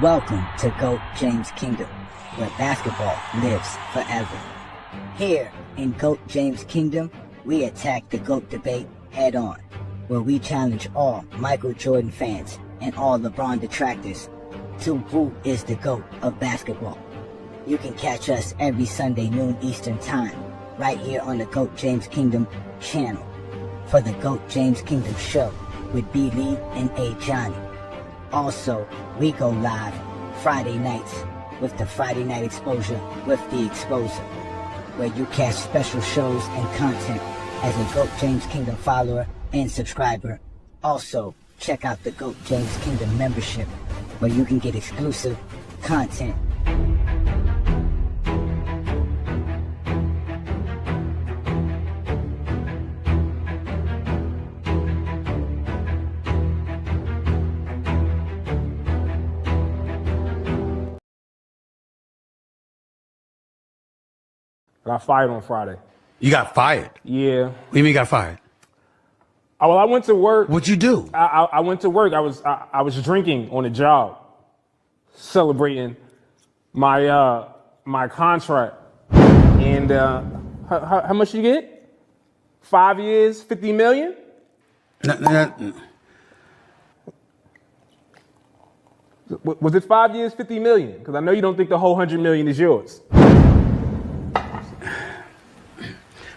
Welcome to GOAT James Kingdom, where basketball lives forever. Here in GOAT James Kingdom, we attack the GOAT debate head on, where we challenge all Michael Jordan fans and all LeBron detractors to who is the GOAT of basketball. You can catch us every Sunday noon Eastern Time, right here on the GOAT James Kingdom channel, for the GOAT James Kingdom show with B. Lee and A. Johnny. Also, we go live Friday nights with the Friday Night Exposure with the Exposer, where you catch special shows and content as a GOAT James Kingdom follower and subscriber. Also, check out the GOAT James Kingdom membership, where you can get exclusive content. I got fired on Friday. You got fired? Yeah. What do you mean you got fired? Well, I went to work. What'd you do? I went to work. I was drinking on the job, celebrating my my contract. And how much you get? 5 years, 50 million? Was it 5 years, 50 million? Because I know you don't think the whole 100 million is yours.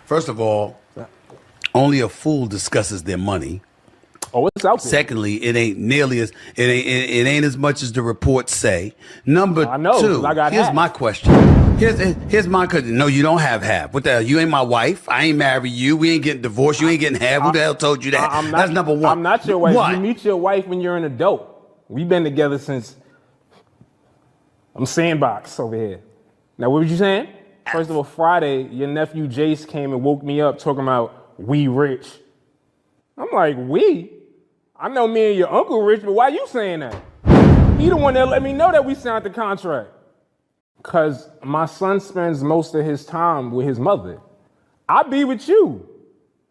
First of all, only a fool discusses their money. Oh, it's out there. Secondly, it ain't nearly as it ain't as much as the reports say. Number I know, two, I got here's half. my question. Here's my question. No, you don't have half. What the hell? You ain't my wife. I ain't married you. We ain't getting divorced. You ain't getting half. Who the hell told you that? That's number one. I'm not your wife. What? You meet your wife when you're an adult. We've been together since I'm sandbox over here. Now, what were you saying? First of all, Friday, your nephew Jace came and woke me up talking about we rich. I'm like, we? I know me and your uncle rich, but why you saying that? He the one that let me know that we signed the contract. Because my son spends most of his time with his mother. I be with you,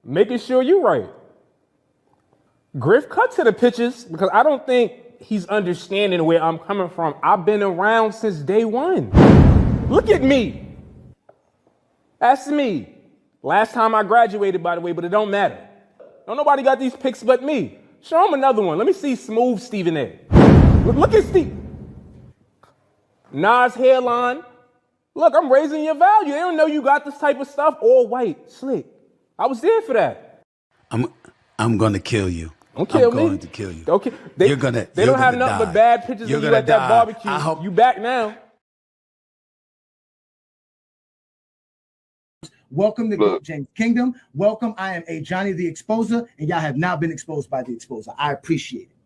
making sure you right. Griff, cut to the pictures, because I don't think he's understanding where I'm coming from. I've been around since day one. Look at me. That's me. Last time I graduated, by the way, but it don't matter. Don't nobody got these pics but me. Show him another one. Let me see smooth Stephen A. Look at Steve. Nas hairline. Look, I'm raising your value. They don't know you got this type of stuff. All white, slick. I was there for that. I'm gonna kill you. Don't kill me. I'm going to kill you. Okay. They don't have nothing but bad pictures of you at that barbecue. You back now. Welcome to GOAT James Kingdom. Welcome. I am A. Johnny the Exposer, and y'all have now been exposed by the Exposer. I appreciate it.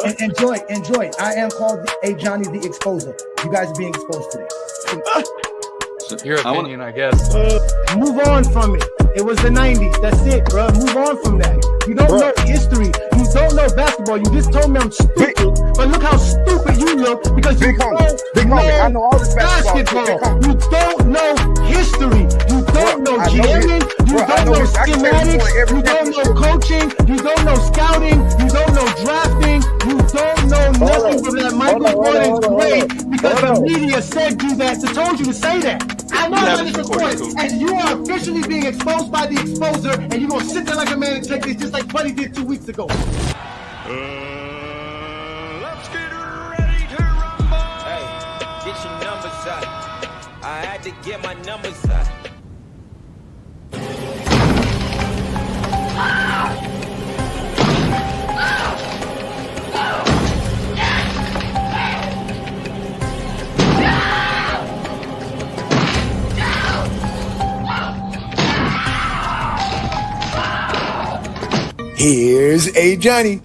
And enjoy. I am called A. Johnny the Exposer. You guys are being exposed today. Your opinion, I guess. Move on from it. It was the 90s. That's it, bro. Move on from that. You don't know history. You don't know basketball. You just told me I'm stupid. But look how stupid you look because you don't know I know all this basketball. You don't know history. You don't know jamming. You don't know schematics. You don't know coaching. You don't know scouting. You don't know drafting. You don't know nothing from that Michael Jordan's great because the media said you that, so told you to say that. I know that is recorded, and you are officially being exposed by the Exposer, and you're going to sit there like a man and take this just like Buddy did 2 weeks ago. Let's get ready to rumble. Hey, get your numbers up. I had to get my numbers up. Here's A. Johnny.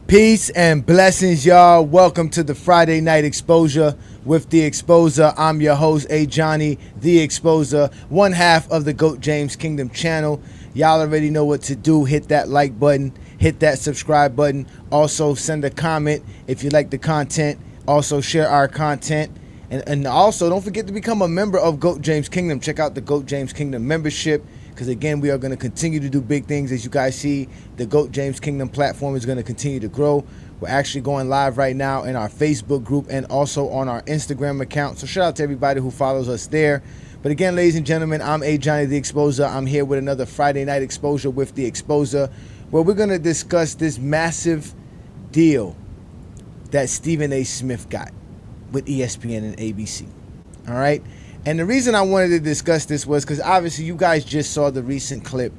Peace and blessings, y'all. Welcome to the Friday Night Exposure with the Exposer. I'm your host, A. Johnny, the Exposer, one half of the GOAT James Kingdom channel. Y'all already know what to do. Hit that like button, hit that subscribe button. Also, send a comment if you like the content. Also, share our content. And also, don't forget to become a member of GOAT James Kingdom. Check out the GOAT James Kingdom membership, because, again, we are going to continue to do big things. As you guys see, the GOAT James Kingdom platform is going to continue to grow. We're actually going live right now in our Facebook group and also on our Instagram account. So shout out to everybody who follows us there. But again, ladies and gentlemen, I'm A. Johnny the Exposer. I'm here with another Friday Night Exposure with the Exposer, where we're going to discuss this massive deal that Stephen A. Smith got with ESPN and ABC. All right? And the reason I wanted to discuss this was because obviously you guys just saw the recent clip,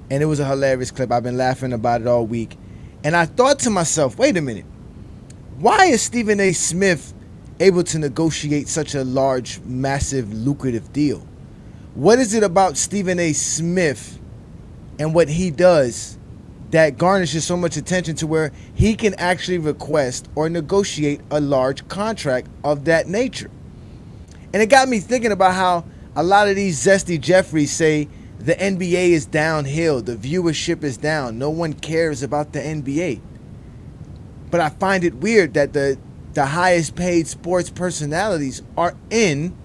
and it was a hilarious clip. I've been laughing about it all week. And I thought to myself, wait a minute, why is Stephen A. Smith able to negotiate such a large, massive, lucrative deal? What is it about Stephen A. Smith and what he does that garnishes so much attention to where he can actually request or negotiate a large contract of that nature? And it got me thinking about how a lot of these zesty Jeffries say the NBA is downhill, the viewership is down, no one cares about the NBA. But I find it weird that the highest paid sports personalities are in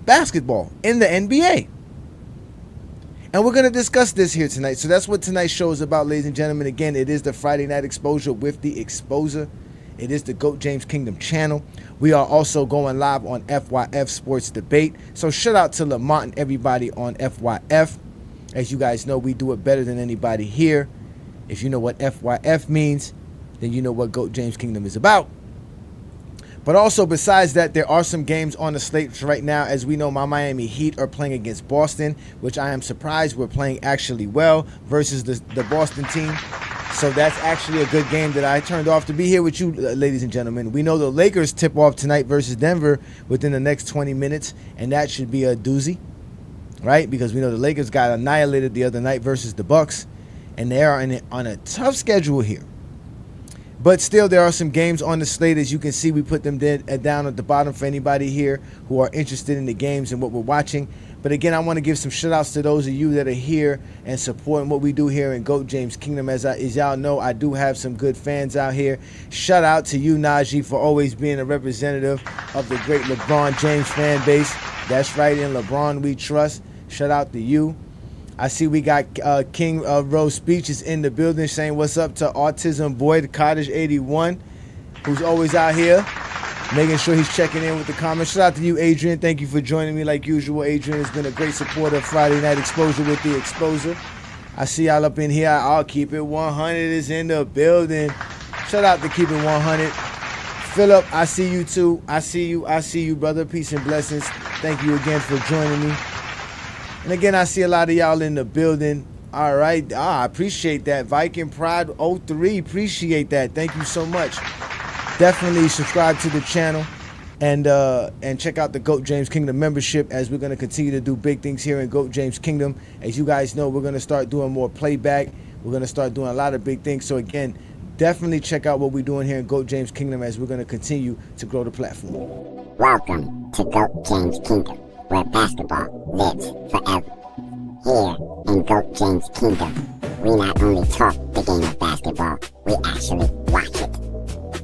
basketball, in the NBA. And we're going to discuss this here tonight. So that's what tonight's show is about, ladies and gentlemen. Again, it is the Friday Night Exposure with the Exposer. It is the GOAT James Kingdom channel. We are also going live on FYF Sports Debate. So shout out to Lamont and everybody on FYF. As you guys know, we do it better than anybody here. If you know what FYF means, then you know what GOAT James Kingdom is about. But also, besides that, there are some games on the slate right now. As we know, my Miami Heat are playing against Boston, which I am surprised we're playing actually well versus the Boston team. So that's actually a good game that I turned off to be here with you, ladies and gentlemen. We know the Lakers tip off tonight versus Denver within the next 20 minutes, and that should be a doozy, right? Because we know the Lakers got annihilated the other night versus the Bucks, and they are on a tough schedule here. But still, there are some games on the slate. As you can see, we put them down at the bottom for anybody here who are interested in the games and what we're watching. But again, I want to give some shout outs to those of you that are here and supporting what we do here in GOAT James Kingdom. As y'all know, I do have some good fans out here. Shout out to you, Najee, for always being a representative of the great LeBron James fan base. That's right, in LeBron we trust. Shout out to you. I see we got King Rose Speeches in the building saying what's up to Autism Boy, the Cottage 81, who's always out here making sure he's checking in with the comments. Shout out to you, Adrian. Thank you for joining me like usual. Adrian has been a great supporter of Friday Night Exposure with the Exposer. I see y'all up in here. I'll Keep It 100 is in the building. Shout out to Keep It 100. Philip, I see you too. I see you, brother. Peace and blessings. Thank you again for joining me. And again, I see a lot of y'all in the building. All right. I appreciate that. Viking Pride 03. Appreciate that. Thank you so much. Definitely subscribe to the channel and check out the GOAT James Kingdom membership, as we're going to continue to do big things here in GOAT James Kingdom. As you guys know, we're going to start doing more playback. We're going to start doing a lot of big things. So again, definitely check out what we're doing here in GOAT James Kingdom, as we're going to continue to grow the platform. Welcome to GOAT James Kingdom, where basketball lives forever. Here in GOAT James Kingdom, we not only talk the game of basketball, we actually watch it.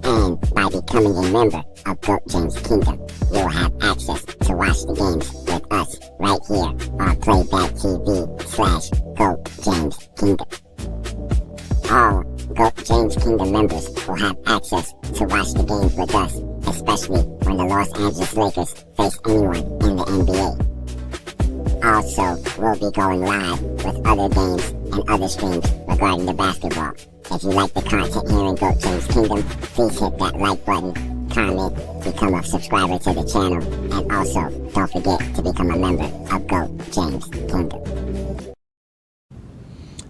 And by becoming a member of GOAT James Kingdom, you'll have access to watch the games with us right here on Playback TV/GOAT James Kingdom. All GOAT James Kingdom members will have access to watch the games with us, especially when the Los Angeles Lakers face anyone in the NBA. Also, we'll be going live with other games and other streams regarding the basketball. If you like the content here in GOAT James Kingdom, please hit that like button, comment, become a subscriber to the channel, and also don't forget to become a member of GOAT James Kingdom.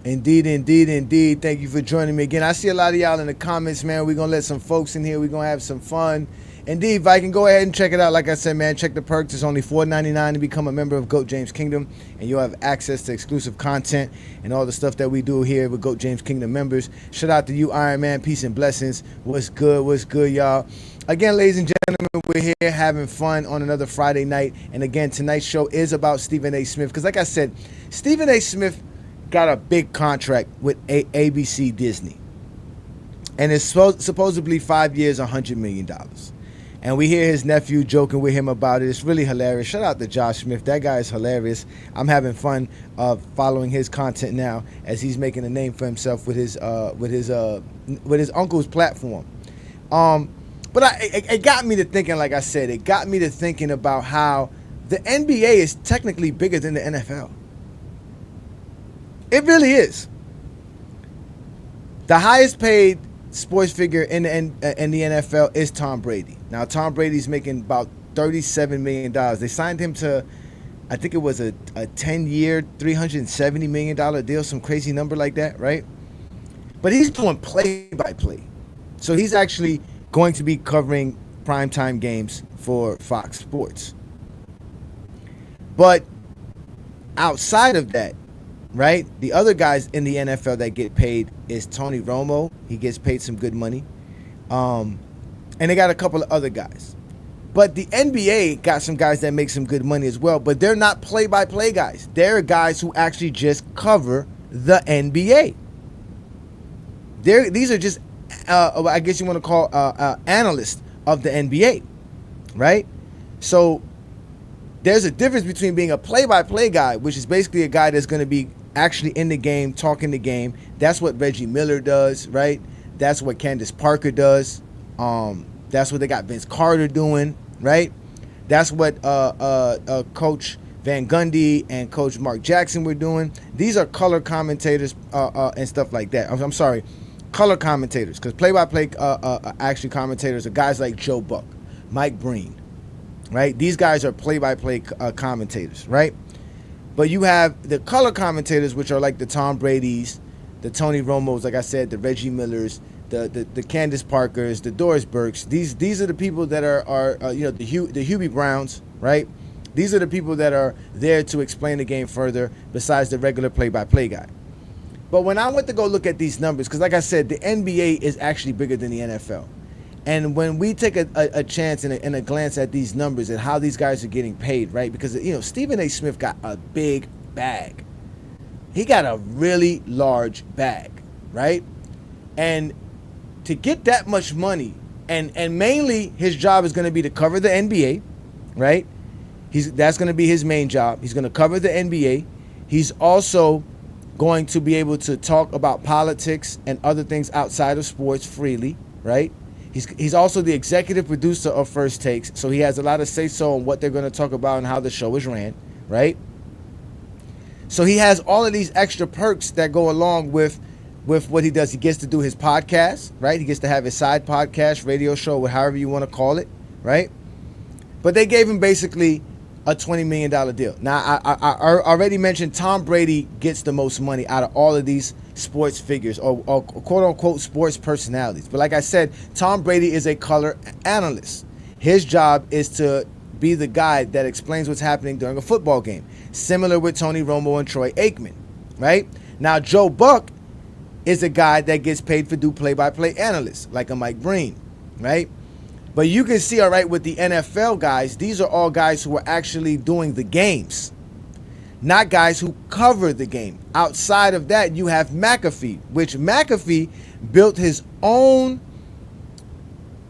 Indeed, indeed, indeed. Thank you for joining me again. I see a lot of y'all in the comments, man. We're going to let some folks in here. We're going to have some fun. Indeed, Viking, go ahead and check it out. Like I said, man, check the perks. It's only $4.99 to become a member of GOAT James Kingdom, and you'll have access to exclusive content and all the stuff that we do here with GOAT James Kingdom members. Shout out to you, Iron Man. Peace and blessings. What's good, y'all? Again, ladies and gentlemen, we're here having fun on another Friday night. And again, tonight's show is about Stephen A. Smith, because like I said, Stephen A. Smith got a big contract with ABC Disney. And it's supposedly 5 years, $100 million. And we hear his nephew joking with him about it. It's really hilarious. Shout out to Josh Smith. That guy is hilarious. I'm having fun following his content now as he's making a name for himself with his uncle's platform. But it got me to thinking, like I said, it got me to thinking about how the NBA is technically bigger than the NFL. It really is. The highest paid sports figure in the NFL is Tom Brady. Now, Tom Brady's making about $37 million. They signed him to, I think it was a 10-year, $370 million deal, some crazy number like that, right? But he's doing play-by-play. So he's actually going to be covering primetime games for Fox Sports. But outside of that, right, the other guys in the NFL that get paid is Tony Romo. He gets paid some good money. And they got a couple of other guys. But the NBA got some guys that make some good money as well. But they're not play-by-play guys. They're guys who actually just cover the NBA. These are just, I guess you want to call analysts of the NBA, right? So there's a difference between being a play-by-play guy, which is basically a guy that's going to be actually in the game, talking the game. That's what Reggie Miller does, right? That's what Candace Parker does. That's what they got Vince Carter doing, right? That's what Coach Van Gundy and Coach Mark Jackson were doing. These are color commentators and stuff like that. I'm sorry, color commentators, because play-by-play actually commentators are guys like Joe Buck, Mike Breen, right? These guys are play-by-play commentators, right? But you have the color commentators, which are like the Tom Bradys, the Tony Romos, like I said, the Reggie Millers, the Candace Parkers, the Doris Burks. These are the people that are the Hubie Browns, right? These are the people that are there to explain the game further besides the regular play-by-play guy. But when I went to go look at these numbers, because like I said, the NBA is actually bigger than the NFL. And when we take a chance and a glance at these numbers and how these guys are getting paid, right? Because, Stephen A. Smith got a big bag. He got a really large bag, right? And to get that much money, and mainly his job is going to be to cover the NBA, right? That's going to be his main job. He's going to cover the NBA. He's also going to be able to talk about politics and other things outside of sports freely, right? He's also the executive producer of First Takes, so he has a lot of say-so on what they're going to talk about and how the show is ran, right? So he has all of these extra perks that go along with what he does. He gets to do his podcast, right? He gets to have his side podcast, radio show, however you want to call it, right? But they gave him basically a $20 million deal. Now, I already mentioned Tom Brady gets the most money out of all of these sports figures or quote-unquote sports personalities. But like I said, Tom Brady is a color analyst. His job is to be the guy that explains what's happening during a football game, similar with Tony Romo and Troy Aikman, right? Now, Joe Buck is a guy that gets paid for do play-by-play analysts, like a Mike Breen, right? But you can see, all right, with the NFL guys, these are all guys who are actually doing the games, not guys who cover the game. Outside of that, you have McAfee, which McAfee built his own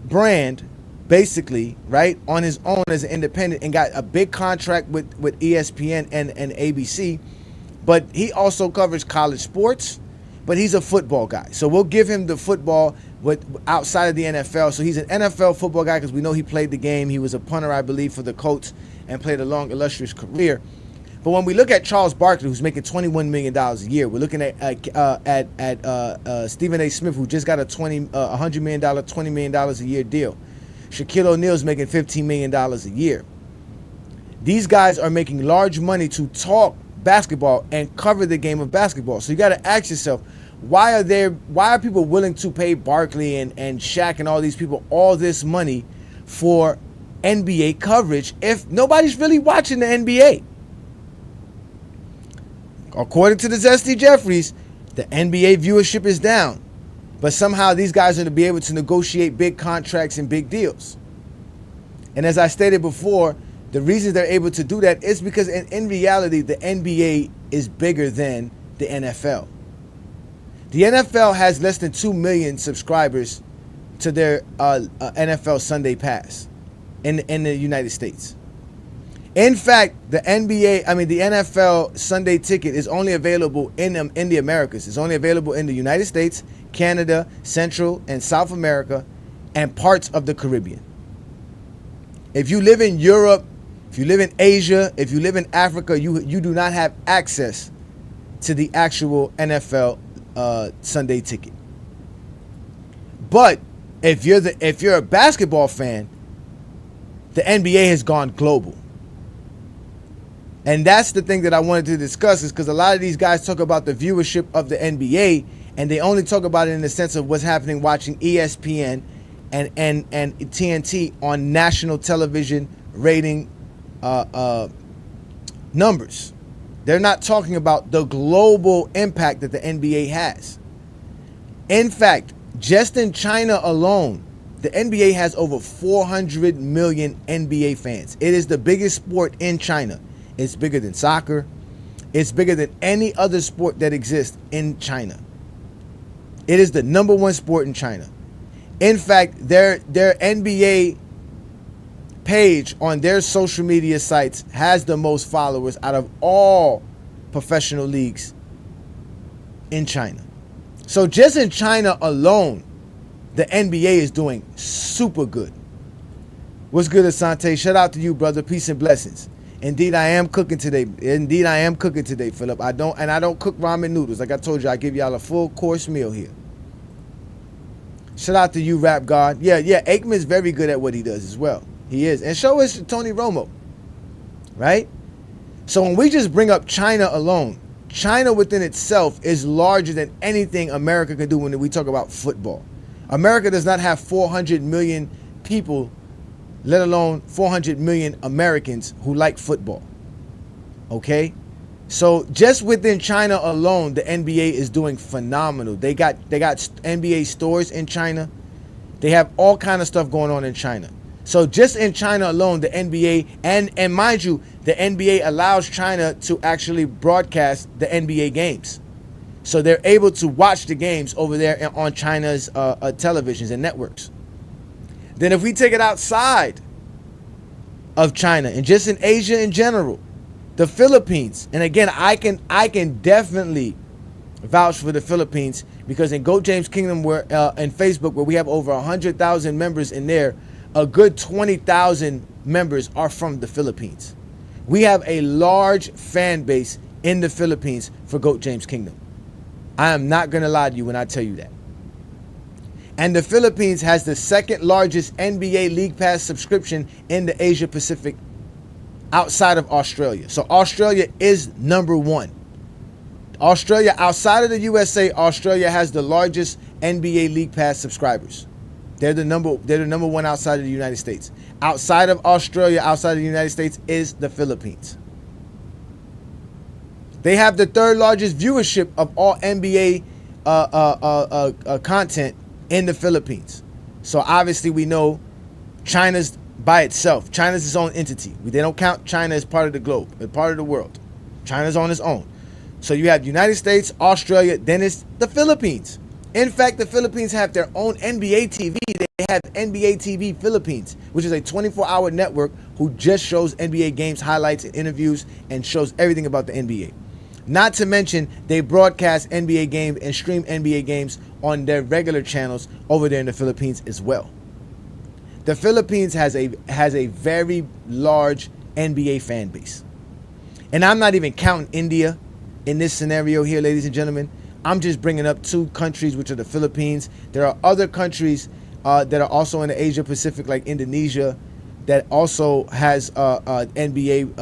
brand, basically, right, on his own as an independent and got a big contract with ESPN and ABC. But he also covers college sports, but he's a football guy. So we'll give him the football outside of the NFL. So he's an NFL football guy because we know he played the game. He was a punter, I believe, for the Colts and played a long, illustrious career. But when we look at Charles Barkley, who's making $21 million a year, we're looking at Stephen A. Smith, who just got a $100 million, $20 million a year deal. Shaquille O'Neal's making $15 million a year. These guys are making large money to talk basketball and cover the game of basketball. So you got to ask yourself, why are people willing to pay Barkley and Shaq and all these people all this money for NBA coverage if nobody's really watching the NBA? According to the Zesty Jeffries, the NBA viewership is down. But somehow these guys are to be able to negotiate big contracts and big deals. And as I stated before, the reason they're able to do that is because in reality, the NBA is bigger than the NFL. The NFL has less than 2 million subscribers to their NFL Sunday Pass. in the United States. In fact, the NFL Sunday ticket is only available in the Americas. It's only available in the United States, Canada, Central and South America, and parts of the Caribbean. If you live in Europe, if you live in Asia, if you live in Africa, you do not have access to the actual NFL Sunday ticket. But if you're a basketball fan, the NBA has gone global. And that's the thing that I wanted to discuss, is because a lot of these guys talk about the viewership of the NBA, and they only talk about it in the sense of what's happening watching ESPN and TNT on national television rating numbers. They're not talking about the global impact that the NBA has. In fact, just in China alone, the NBA has over 400 million NBA fans. It is the biggest sport in China. It's bigger than soccer. It's bigger than any other sport that exists in China. It is the number one sport in China. In fact, their NBA page on their social media sites has the most followers out of all professional leagues in China. So just in China alone, the NBA is doing super good. What's good, Asante? Shout out to you, brother. Peace and blessings. Indeed, I am cooking today. Philip. I don't cook ramen noodles. Like I told you, I give y'all a full course meal here. Shout out to you, Rap God. Yeah, Aikman's very good at what he does as well. He is. And so is Tony Romo. Right? So when we just bring up China alone, China within itself is larger than anything America can do when we talk about football. America does not have 400 million people, let alone 400 million Americans who like football. Okay? So just within China alone, the NBA is doing phenomenal. They got NBA stores in China. They have all kind of stuff going on in China. So just in China alone, the NBA, and mind you, the NBA allows China to actually broadcast the NBA games. So they're able to watch the games over there on China's televisions and networks. Then if we take it outside of China and just in Asia in general, the Philippines, and again, I can definitely vouch for the Philippines, because in GOAT James Kingdom, and Facebook, where we have over 100,000 members in there, a good 20,000 members are from the Philippines. We have a large fan base in the Philippines for GOAT James Kingdom. I am not going to lie to you when I tell you that. And the Philippines has the second largest NBA League Pass subscription in the Asia Pacific outside of Australia. So Australia is number one. Australia, outside of the USA, Australia has the largest NBA League Pass subscribers. They're the number one outside of the United States. Outside of Australia, outside of the United States, is the Philippines. They have the third largest viewership of all NBA content in the Philippines. So obviously we know China's by itself. China's its own entity. They don't count China as part of the globe, part of the world. China's on its own. So you have the United States, Australia, then it's the Philippines. In fact, the Philippines have their own NBA TV. They have NBA TV Philippines, which is a 24-hour network who just shows NBA games, highlights, and interviews, and shows everything about the NBA. Not to mention, they broadcast NBA games and stream NBA games on their regular channels over there in the Philippines as well. The Philippines has a very large NBA fan base. And I'm not even counting India in this scenario here, ladies and gentlemen. I'm just bringing up two countries, which are the Philippines. There are other countries that are also in the Asia Pacific, like Indonesia, that also has NBA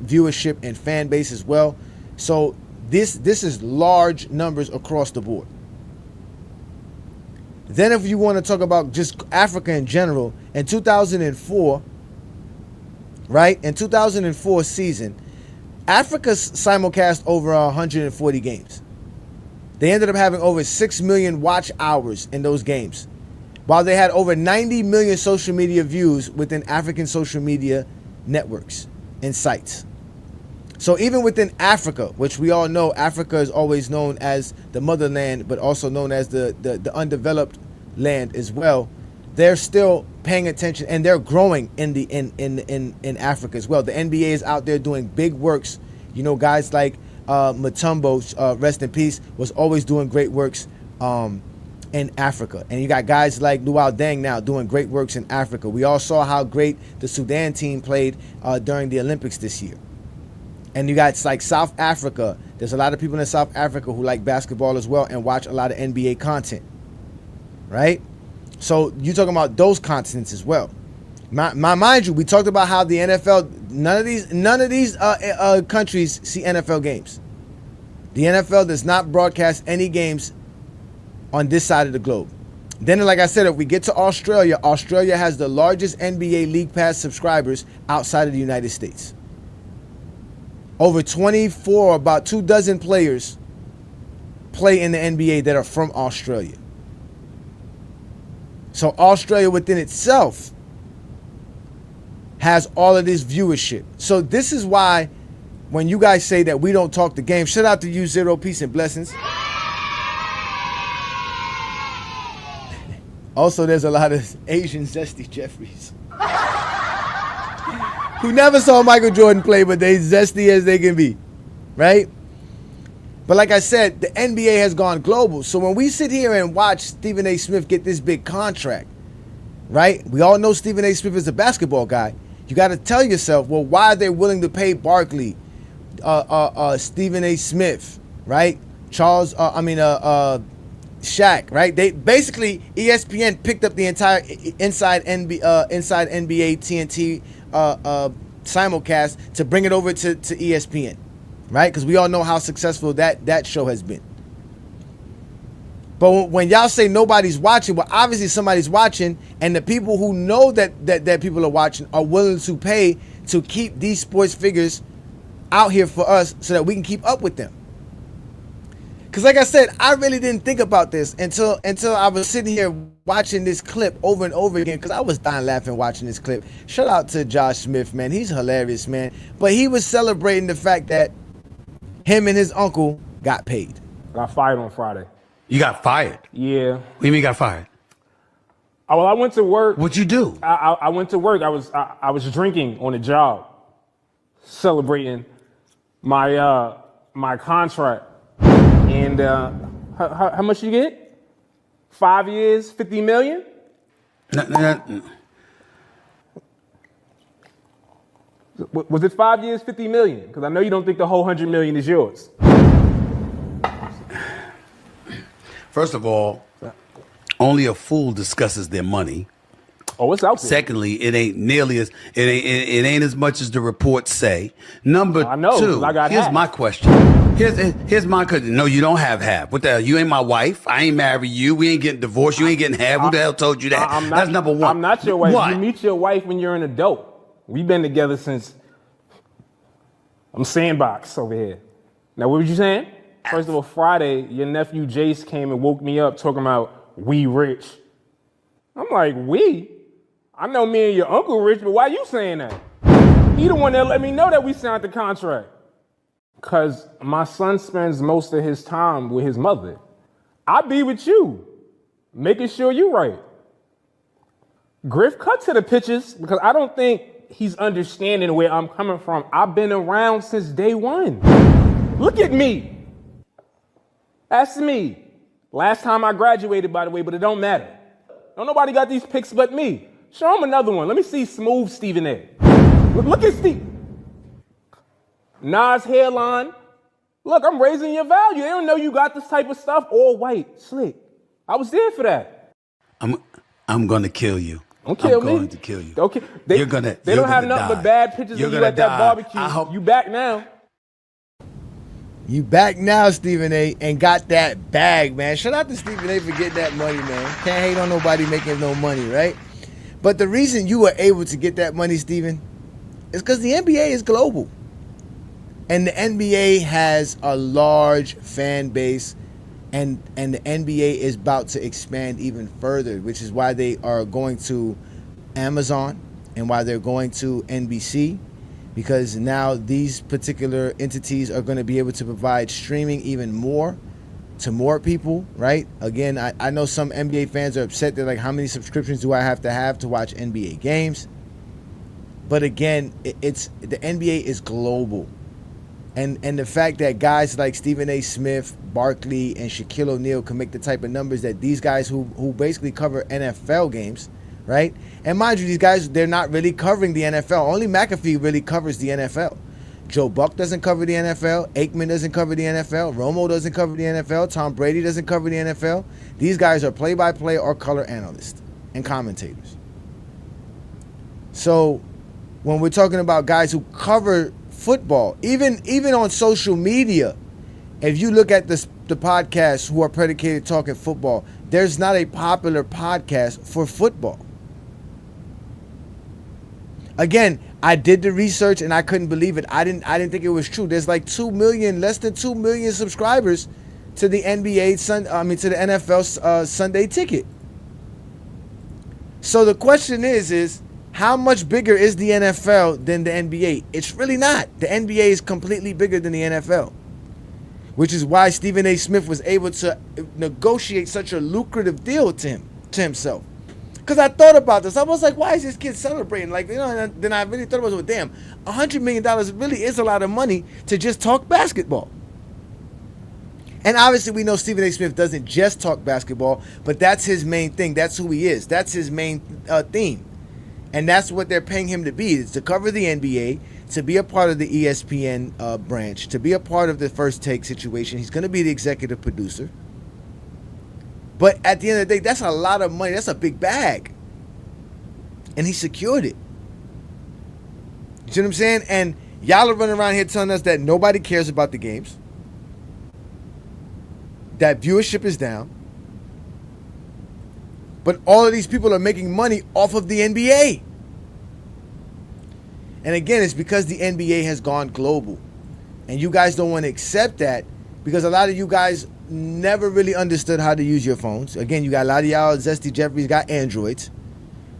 viewership and fan base as well. So this is large numbers across the board. Then if you want to talk about just Africa in general, in 2004, right? In 2004 season, Africa simulcast over 140 games. They ended up having over 6 million watch hours in those games, while they had over 90 million social media views within African social media networks and sites. So even within Africa, which we all know, Africa is always known as the motherland, but also known as the undeveloped land as well, they're still paying attention, and they're growing in Africa as well. The NBA is out there doing big works. You know, guys like Mutombo, rest in peace, was always doing great works in Africa. And you got guys like Luau Deng now doing great works in Africa. We all saw how great the Sudan team played during the Olympics this year. And you got like South Africa. There's a lot of people in South Africa who like basketball as well and watch a lot of NBA content, right? So you're talking about those continents as well. Mind you, we talked about how the NFL, none of these countries see NFL games. The NFL does not broadcast any games on this side of the globe. Then, like I said, if we get to Australia, Australia has the largest NBA League Pass subscribers outside of the United States. Over 24, about 24 players play in the NBA that are from Australia. So Australia within itself has all of this viewership. So this is why when you guys say that we don't talk the game, shout out to you, Zero, peace and blessings. Also, there's a lot of Asian zesty Jeffries who never saw Michael Jordan play, but they zesty as they can be, right? But like I said, the NBA has gone global. So when we sit here and watch Stephen A. Smith get this big contract, right? We all know Stephen A. Smith is a basketball guy. You got to tell yourself, well, why are they willing to pay Barkley, Stephen A. Smith, right? Shaq, right? They basically, ESPN picked up the entire inside NBA TNT simulcast to bring it over to ESPN, right? Because we all know how successful that show has been. But when y'all say nobody's watching, well, obviously somebody's watching, and the people who know that people are watching are willing to pay to keep these sports figures out here for us so that we can keep up with them. Because like I said, I really didn't think about this until I was sitting here watching this clip over and over again, because I was dying laughing watching this clip. Shout out to Josh Smith, man. He's hilarious, man. But he was celebrating the fact that him and his uncle got paid. Got fired on Friday. You got fired? Yeah. What do you mean got fired? Well, I went to work. What'd you do? I went to work. I was drinking on the job, celebrating my my contract. And how much you get? 5 years, 50 million? No. Was it 5 years, 50 million? Because I know you don't think the whole 100 million is yours. First of all, only a fool discusses their money. Oh, it's out there. Secondly, it ain't nearly as it ain't as much as the reports say. Number I know, two, I got here's half. my question. Here's my question. No, you don't have half. What the hell? You ain't my wife. I ain't married you. We ain't getting divorced. You ain't getting half. Who the hell told you that? That's number one. I'm not your wife. What? You meet your wife when you're an adult. We've been together since I'm sandbox over here. Now, what were you saying? First of all, Friday, your nephew Jace came and woke me up talking about we rich. I'm like, we? I know me and your uncle rich, but why you saying that? He the one that let me know that we signed the contract. Because my son spends most of his time with his mother. I be with you, making sure you right. Griff, cut to the pictures, because I don't think he's understanding where I'm coming from. I've been around since day one. Look at me. That's me. Last time I graduated, by the way, but it don't matter. Don't nobody got these pics but me. Show him another one. Let me see smooth Stephen A. Look at Steve. Nas hairline. Look, I'm raising your value. They don't know you got this type of stuff. All white, slick. I was there for that. I'm gonna kill you. Don't kill me. I'm going to kill you. Okay. You're gonna. They don't have nothing but bad pictures of you at that barbecue. You back now. You back now, Stephen A., and got that bag, man. Shout out to Stephen A. for getting that money, man. Can't hate on nobody making no money, right? But the reason you were able to get that money, Stephen, is because the NBA is global. And the NBA has a large fan base, and the NBA is about to expand even further, which is why they are going to Amazon and why they're going to NBC, because now these particular entities are going to be able to provide streaming even more to more people, right? Again, I know some NBA fans are upset. They're like, how many subscriptions do I have to watch NBA games? But again, it's the NBA is global. And the fact that guys like Stephen A. Smith, Barkley, and Shaquille O'Neal can make the type of numbers that these guys who basically cover NFL games, right? And mind you, these guys, they're not really covering the NFL. Only McAfee really covers the NFL. Joe Buck doesn't cover the NFL. Aikman doesn't cover the NFL. Romo doesn't cover the NFL. Tom Brady doesn't cover the NFL. These guys are play-by-play or color analysts and commentators. So when we're talking about guys who cover football, even on social media, if you look at the podcasts who are predicated talking football, there's not a popular podcast for football. Again, I did the research and I couldn't believe it. I didn't think it was true. There's like less than 2 million subscribers to the to the NFL Sunday Ticket. So the question is how much bigger is the NFL than the NBA? It's really not. The NBA is completely bigger than the NFL, which is why Stephen A. Smith was able to negotiate such a lucrative deal to himself. Because I thought about this. I was like, why is this kid celebrating? Like, and then I really thought about it. Well, damn, $100 million really is a lot of money to just talk basketball. And obviously we know Stephen A. Smith doesn't just talk basketball, but that's his main thing. That's who he is. That's his main theme. And that's what they're paying him to be, is to cover the NBA, to be a part of the ESPN branch, to be a part of the First Take situation. He's going to be the executive producer. But at the end of the day, that's a lot of money. That's a big bag. And he secured it. You see what I'm saying? And y'all are running around here telling us that nobody cares about the games, that viewership is down. But all of these people are making money off of the NBA. And again, it's because the NBA has gone global. And you guys don't want to accept that because a lot of you guys never really understood how to use your phones. Again, you got a lot of y'all, Zesty Jeffries got Androids,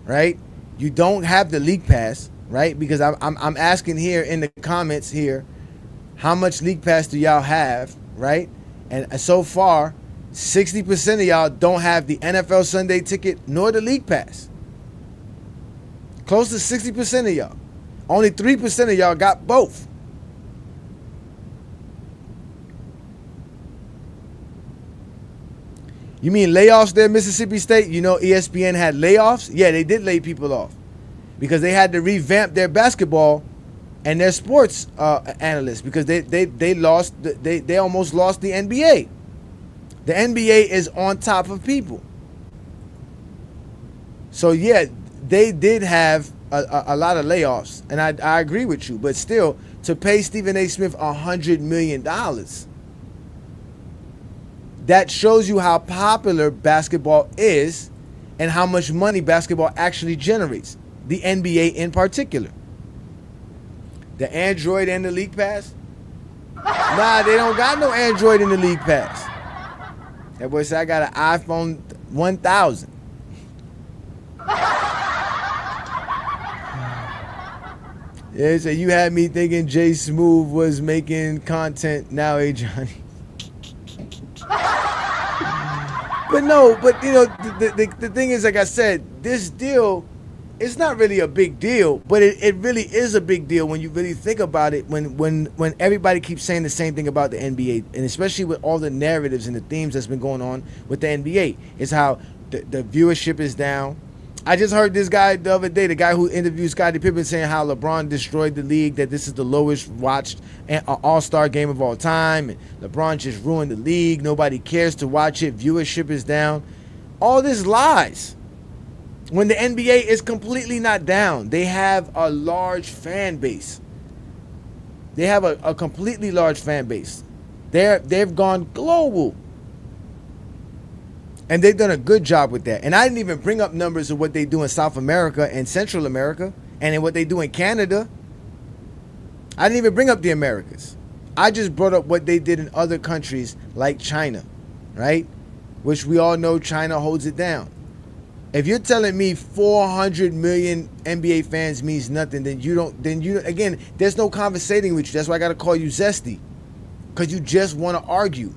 right? You don't have the League Pass, right? Because I'm asking here in the comments here, how much League Pass do y'all have, right? And so far, 60% of y'all don't have the NFL Sunday Ticket nor the League Pass. Close to 60% of y'all. Only 3% of y'all got both. You mean layoffs there, Mississippi State? You know ESPN had layoffs? Yeah, they did lay people off because they had to revamp their basketball and their sports analysts because they almost lost the NBA. The NBA is on top of people. So yeah, they did have a lot of layoffs, and I agree with you. But still, to pay Stephen A. Smith $100 million, that shows you how popular basketball is and how much money basketball actually generates. The NBA in particular. The Android and the League Pass? Nah, they don't got no Android in the League Pass. That boy said I got an iPhone 1000. Yeah, so you had me thinking Jay Smooth was making content now, Johnny. But no, but you know, the thing is, like I said, this deal, it's not really a big deal, but it really is a big deal when you really think about it, when everybody keeps saying the same thing about the NBA, and especially with all the narratives and the themes that's been going on with the NBA. It's how the viewership is down. I just heard this guy the other day, the guy who interviewed Scottie Pippen, saying how LeBron destroyed the league, that this is the lowest watched all-star game of all time, and LeBron just ruined the league. Nobody cares to watch it. Viewership is down. All this lies. When the NBA is completely not down, they have a large fan base. They have a completely large fan base. They've gone global. And they've done a good job with that. And I didn't even bring up numbers of what they do in South America and Central America and in what they do in Canada. I didn't even bring up the Americas. I just brought up what they did in other countries like China, right? Which we all know China holds it down. If you're telling me 400 million NBA fans means nothing, then again, there's no conversating with you. That's why I got to call you Zesty, because you just want to argue.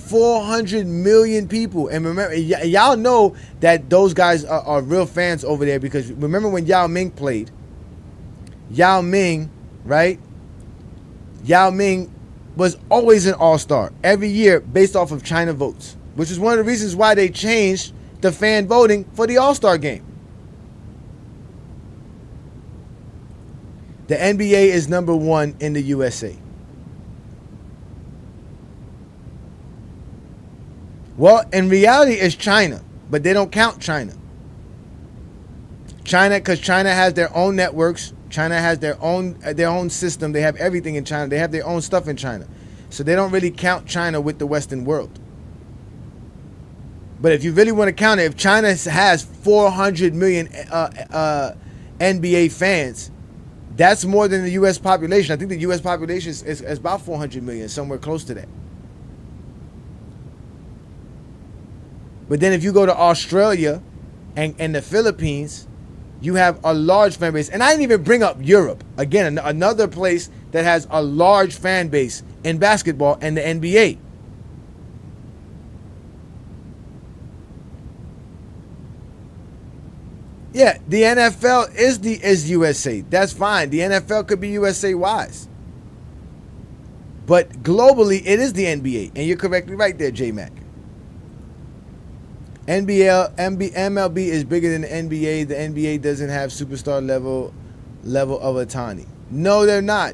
400 million people. And remember, y'all know that those guys are real fans over there, because remember when Yao Ming played? Yao Ming, right? Yao Ming was always an all-star every year based off of China votes, which is one of the reasons why they changed the fan voting for the all-star game. The NBA is number one in the USA. Well, in reality, it's China, but they don't count China. Because China has their own networks. China has their own system. They have everything in China. They have their own stuff in China. So they don't really count China with the Western world. But if you really want to count it, if China has 400 million NBA fans, that's more than the U.S. population. I think the U.S. population is about 400 million, somewhere close to that. But then if you go to Australia and the Philippines, you have a large fan base. And I didn't even bring up Europe. Again, another place that has a large fan base in basketball and the NBA. Yeah, the NFL is USA. That's fine. The NFL could be USA wise. But globally, it is the NBA. And you're correctly right there, J-Mac. MLB is bigger than the NBA. The NBA doesn't have superstar level of Ohtani. No, they're not.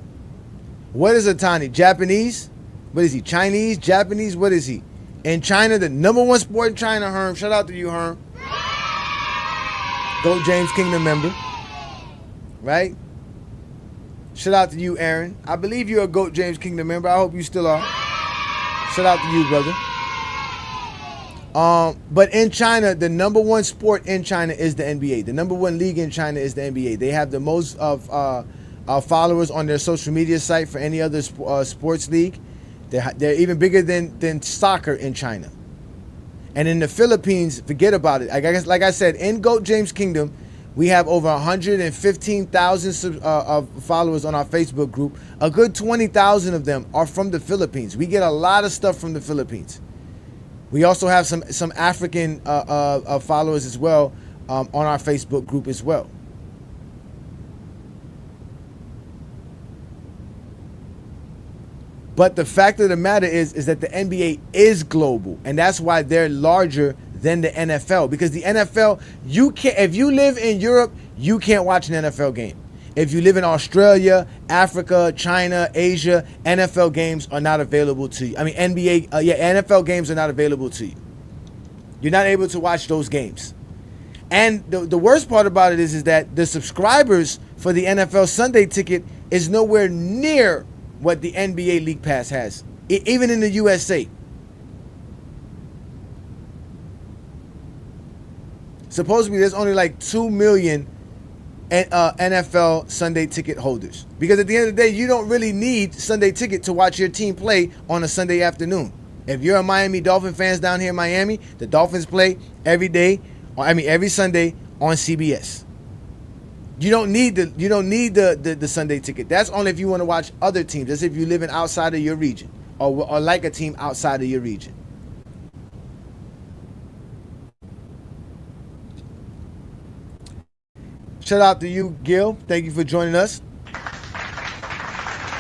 What is Ohtani? Japanese? What is he? Chinese? Japanese? What is he? In China, the number one sport in China, Herm. Shout out to you, Herm. Goat James Kingdom member. Right? Shout out to you, Aaron. I believe you're a Goat James Kingdom member. I hope you still are. Shout out to you, brother. But in China, the number one sport in China is the NBA. The number one league in China is the NBA. They have the most of followers on their social media site for any other sports league. They're even bigger than soccer in China. And in the Philippines, forget about it. Like I said, in Goat James Kingdom, we have over 115,000 followers on our Facebook group. A good 20,000 of them are from the Philippines. We get a lot of stuff from the Philippines. We also have some African followers as well on our Facebook group as well. But the fact of the matter is that the NBA is global, and that's why they're larger than the NFL. Because the NFL, if you live in Europe, you can't watch an NFL game. If you live in Australia, Africa, China, Asia, NFL games are not available to you. I mean, NFL games are not available to you. You're not able to watch those games. And the worst part about it is that the subscribers for the NFL Sunday ticket is nowhere near what the NBA League Pass has, even in the USA. Supposedly, there's only like 2 million NFL Sunday ticket holders. Because at the end of the day, you don't really need Sunday ticket to watch your team play on a Sunday afternoon. If you're a Miami Dolphin fans down here in Miami, the Dolphins play every Sunday on CBS. You don't need the Sunday ticket. That's only if you want to watch other teams. That's if you live in outside of your region or like a team outside of your region. Shout out to you, Gil. Thank you for joining us.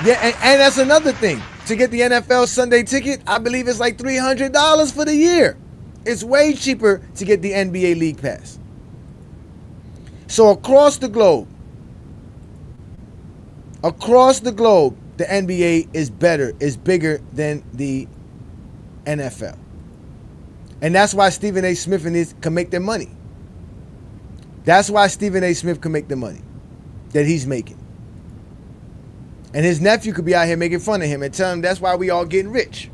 Yeah, and that's another thing. To get the NFL Sunday ticket, I believe it's like $300 for the year. It's way cheaper to get the NBA League Pass. So across the globe, the NBA is bigger than the NFL. And that's why Stephen A. Smith can make their money. That's why Stephen A. Smith can make the money that he's making. And his nephew could be out here making fun of him and tell him that's why we all getting rich.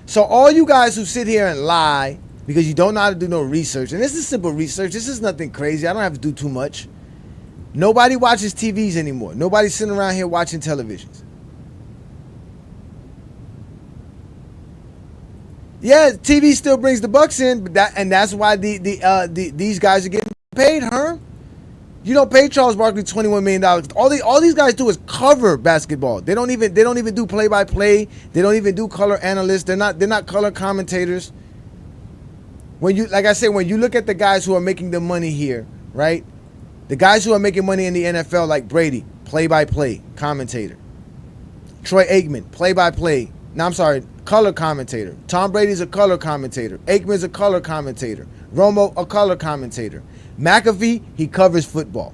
So all you guys who sit here and lie because you don't know how to do no research, and this is simple research, this is nothing crazy, I don't have to do too much. Nobody watches TVs anymore. Nobody's sitting around here watching televisions. Yeah, TV still brings the bucks in, but that's why these guys are getting paid, huh? You don't pay Charles Barkley $21 million. All these guys do is cover basketball. They don't even do play-by-play. They don't even do color analysts. They're not color commentators. When you look at the guys who are making the money here, right? The guys who are making money in the NFL, like Brady, play-by-play commentator. Troy Aikman, play-by-play. No, I'm sorry, color commentator. Tom Brady's a color commentator. Aikman's a color commentator. Romo, a color commentator. McAfee, he covers football.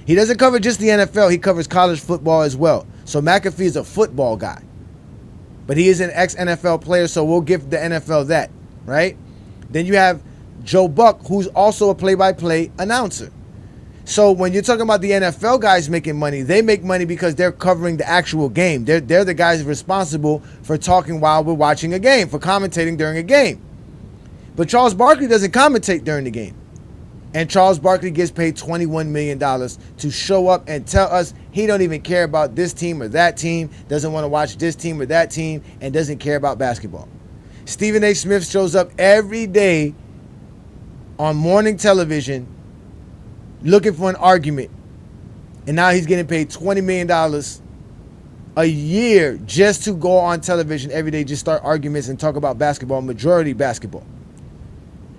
He doesn't cover just the NFL. He covers college football as well. So McAfee is a football guy. But he is an ex-NFL player, so we'll give the NFL that, right? Then you have Joe Buck, who's also a play-by-play announcer. So when you're talking about the NFL guys making money, they make money because they're covering the actual game. They're the guys responsible for talking while we're watching a game, for commentating during a game. But Charles Barkley doesn't commentate during the game. And Charles Barkley gets paid $21 million to show up and tell us he don't even care about this team or that team, doesn't want to watch this team or that team, and doesn't care about basketball. Stephen A. Smith shows up every day on morning television looking for an argument. And now he's getting paid $20 million a year just to go on television every day, just start arguments and talk about basketball, majority basketball.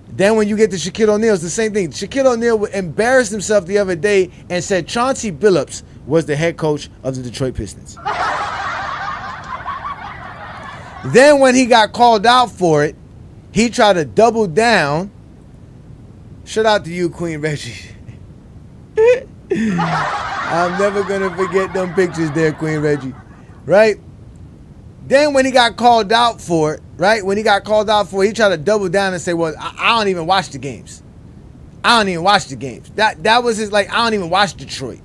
Then when you get to Shaquille O'Neal, it's the same thing. Shaquille O'Neal embarrassed himself the other day and said Chauncey Billups was the head coach of the Detroit Pistons. Then when he got called out for it, he tried to double down. Shout out to you, Queen Reggie. I'm never going to forget them pictures there, Queen Reggie. Right? Then when he got called out for it, right? When he got called out for it, he tried to double down and say, well, I don't even watch the games. I don't even watch the games. That was his, I don't even watch Detroit.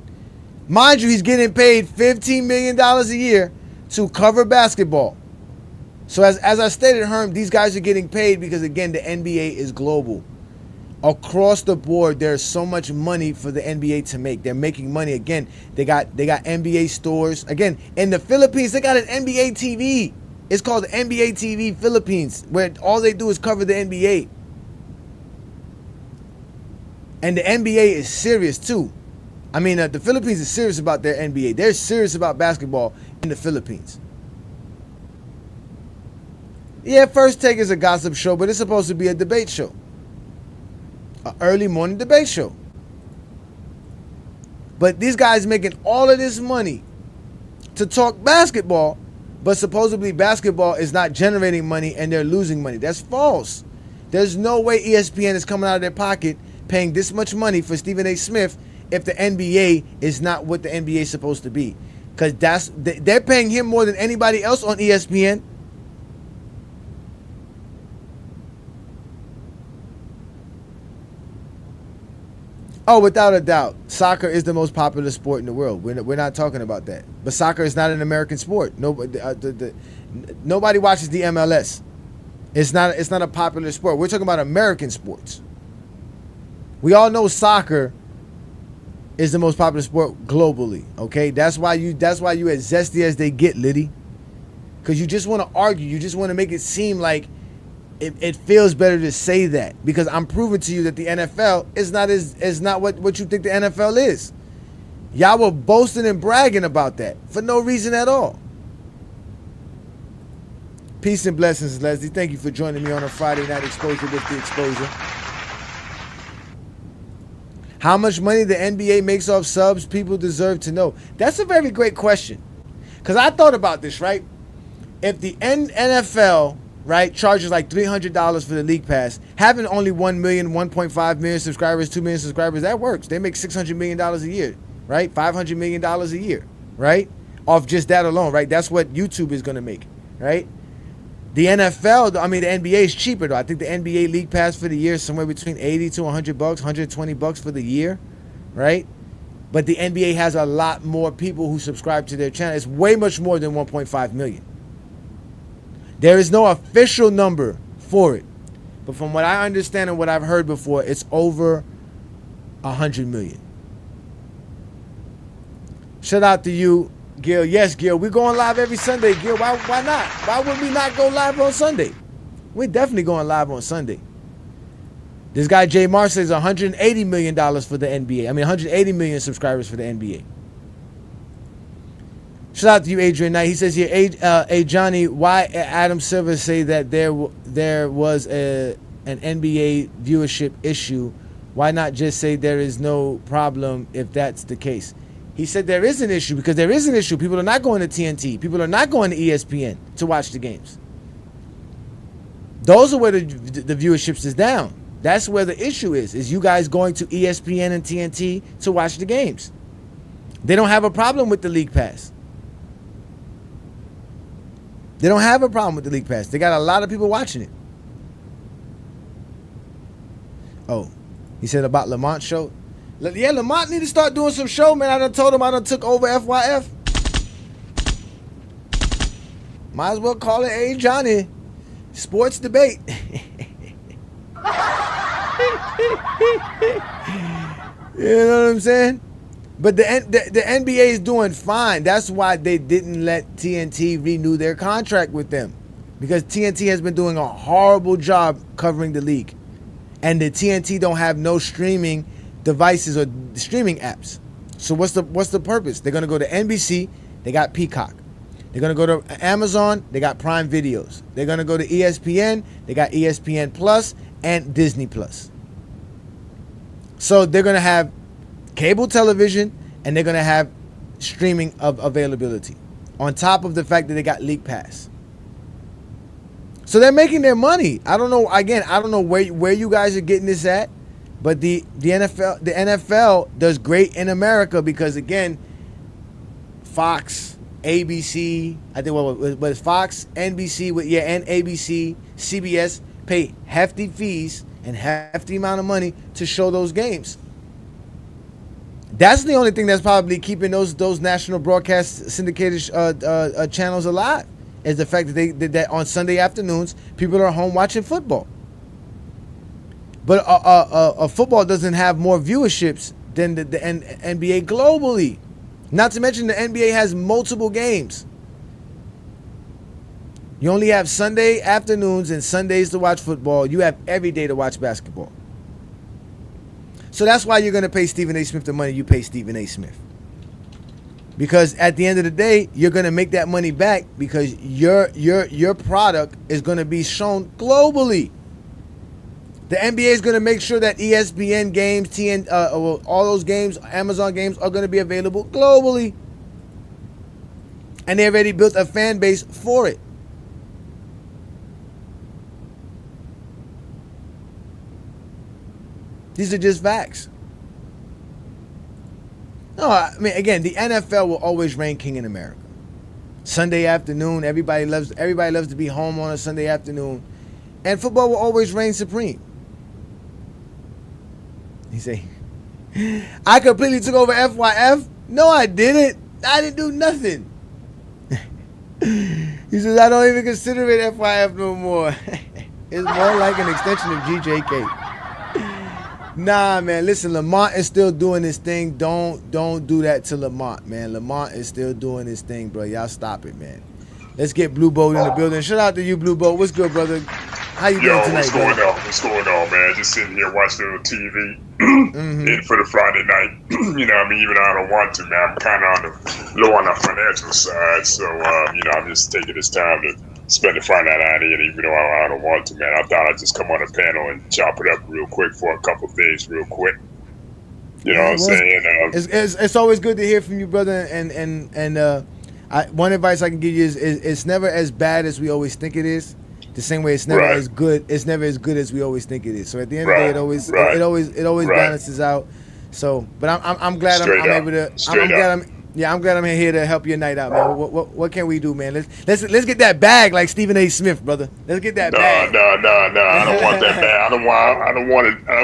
Mind you, he's getting paid $15 million a year to cover basketball. So as I stated, Herm, these guys are getting paid because, again, the NBA is global. Across the board, there's so much money for the NBA to make. They're making money. Again, they got NBA stores. Again, in the Philippines, they got an NBA TV. It's called the NBA TV Philippines, where all they do is cover the NBA. And the NBA is serious, too. I mean, the Philippines is serious about their NBA. They're serious about basketball in the Philippines. Yeah, First Take is a gossip show, but it's supposed to be a debate show. An early morning debate show. But these guys making all of this money to talk basketball, but supposedly basketball is not generating money and they're losing money. That's false. There's no way ESPN is coming out of their pocket paying this much money for Stephen A. Smith if the NBA is not what the NBA is supposed to be. Because they're paying him more than anybody else on ESPN. Oh, without a doubt, soccer is the most popular sport in the world. We're not talking about that. But soccer is not an American sport. Nobody watches the MLS. It's not a popular sport. We're talking about American sports. We all know soccer is the most popular sport globally. Okay, that's why you as zesty as they get, Liddy. Because you just want to argue. You just want to make it seem like it feels better to say that, because I'm proving to you that the NFL is not what you think the NFL is. Y'all were boasting and bragging about that for no reason at all. Peace and blessings, Leslie. Thank you for joining me on a Friday night exposure with the exposure. How much money the NBA makes off subs, people deserve to know. That's a very great question. Because I thought about this, right? If the NFL, right, charges like $300 for the league pass, having only 1 million, 1.5 million subscribers, 2 million subscribers, that works. They make $600 million a year, right? $500 million a year, right? Off just that alone, right? That's what YouTube is going to make, right? The NFL, I mean, the NBA is cheaper, though. I think the NBA league pass for the year is somewhere between $80 to $100, $120 for the year, right? But the NBA has a lot more people who subscribe to their channel. It's way much more than 1.5 million. There is no official number for it. But from what I understand and what I've heard before, it's over 100 million. Shout out to you, Gil. Yes, Gil, we're going live every Sunday, Gil. Why not? Why would we not go live on Sunday? We're definitely going live on Sunday. This guy Jay Mar says $180 million for the NBA. I mean, 180 million subscribers for the NBA. Shout out to you, Adrian Knight. He says here, hey Johnny, why Adam Silver say that there was an NBA viewership issue? Why not just say there is no problem if that's the case? He said there is an issue because there is an issue. People are not going to TNT. People are not going to ESPN to watch the games. Those are where the viewerships is down. That's where the issue is you guys going to ESPN and TNT to watch the games. They don't have a problem with the League Pass. They don't have a problem with the League Pass. They got a lot of people watching it. Oh, he said about Lamont show. Yeah, Lamont need to start doing some show, man. I done told him I done took over FYF. Might as well call it Hey Johnny Sports Debate. You know what I'm saying? But the NBA is doing fine. That's why they didn't let TNT renew their contract with them. Because TNT has been doing a horrible job covering the league. And the TNT don't have no streaming devices or streaming apps. So what's the purpose? They're going to go to NBC. They got Peacock. They're going to go to Amazon. They got Prime Videos. They're going to go to ESPN. They got ESPN Plus and Disney Plus. So they're going to have cable television, and they're going to have streaming of availability on top of the fact that they got League Pass. So they're making their money. I don't know. Again, I don't know where you guys are getting this at, but the NFL does great in America because, again, Fox, ABC, I think what was Fox, NBC, and ABC, CBS pay hefty fees and hefty amount of money to show those games. That's the only thing that's probably keeping those national broadcast syndicated channels alive, is the fact that on Sunday afternoons people are home watching football. But football doesn't have more viewerships than the NBA globally. Not to mention the NBA has multiple games. You only have Sunday afternoons and Sundays to watch football. You have every day to watch basketball. So that's why you're going to pay Stephen A. Smith the money you pay Stephen A. Smith. Because at the end of the day, you're going to make that money back because your product is going to be shown globally. The NBA is going to make sure that ESPN games, all those games, Amazon games are going to be available globally. And they already built a fan base for it. These are just facts. No, I mean, again, the NFL will always reign king in America. Sunday afternoon, everybody loves to be home on a Sunday afternoon, and football will always reign supreme. He say, I completely took over FYF. No, I didn't. I didn't do nothing. He says, I don't even consider it FYF no more. It's more like an extension of GJK. Nah, man. Listen, Lamont is still doing his thing. Don't do that to Lamont, man. Lamont is still doing his thing, bro. Y'all stop it, man. Let's get Blue Boat in the building. Shout out to you, Blue Boat. What's good, brother? How you doing tonight, what's going on? What's going on, man? Just sitting here watching a little TV in for the Friday night. You know, I mean, even though I don't want to, man, I'm kind of low on the financial side. So, you know, I'm just taking this time to spend the Friday night out here, even though I don't want to, man. I thought I'd just come on a panel and chop it up real quick for a couple of days real quick. You know what I'm saying? It's always good to hear from you, brother. And one advice I can give you is it's never as bad as we always think it is. The same way it's never as good. It's never as good as we always think it is. So at the end of the day, it always balances out. So, but I'm glad I'm able to. I'm glad I'm here to help your night out, man. What can we do, man? Let's get that bag like Stephen A. Smith, brother. Let's get that bag. No. I don't want that bag. I don't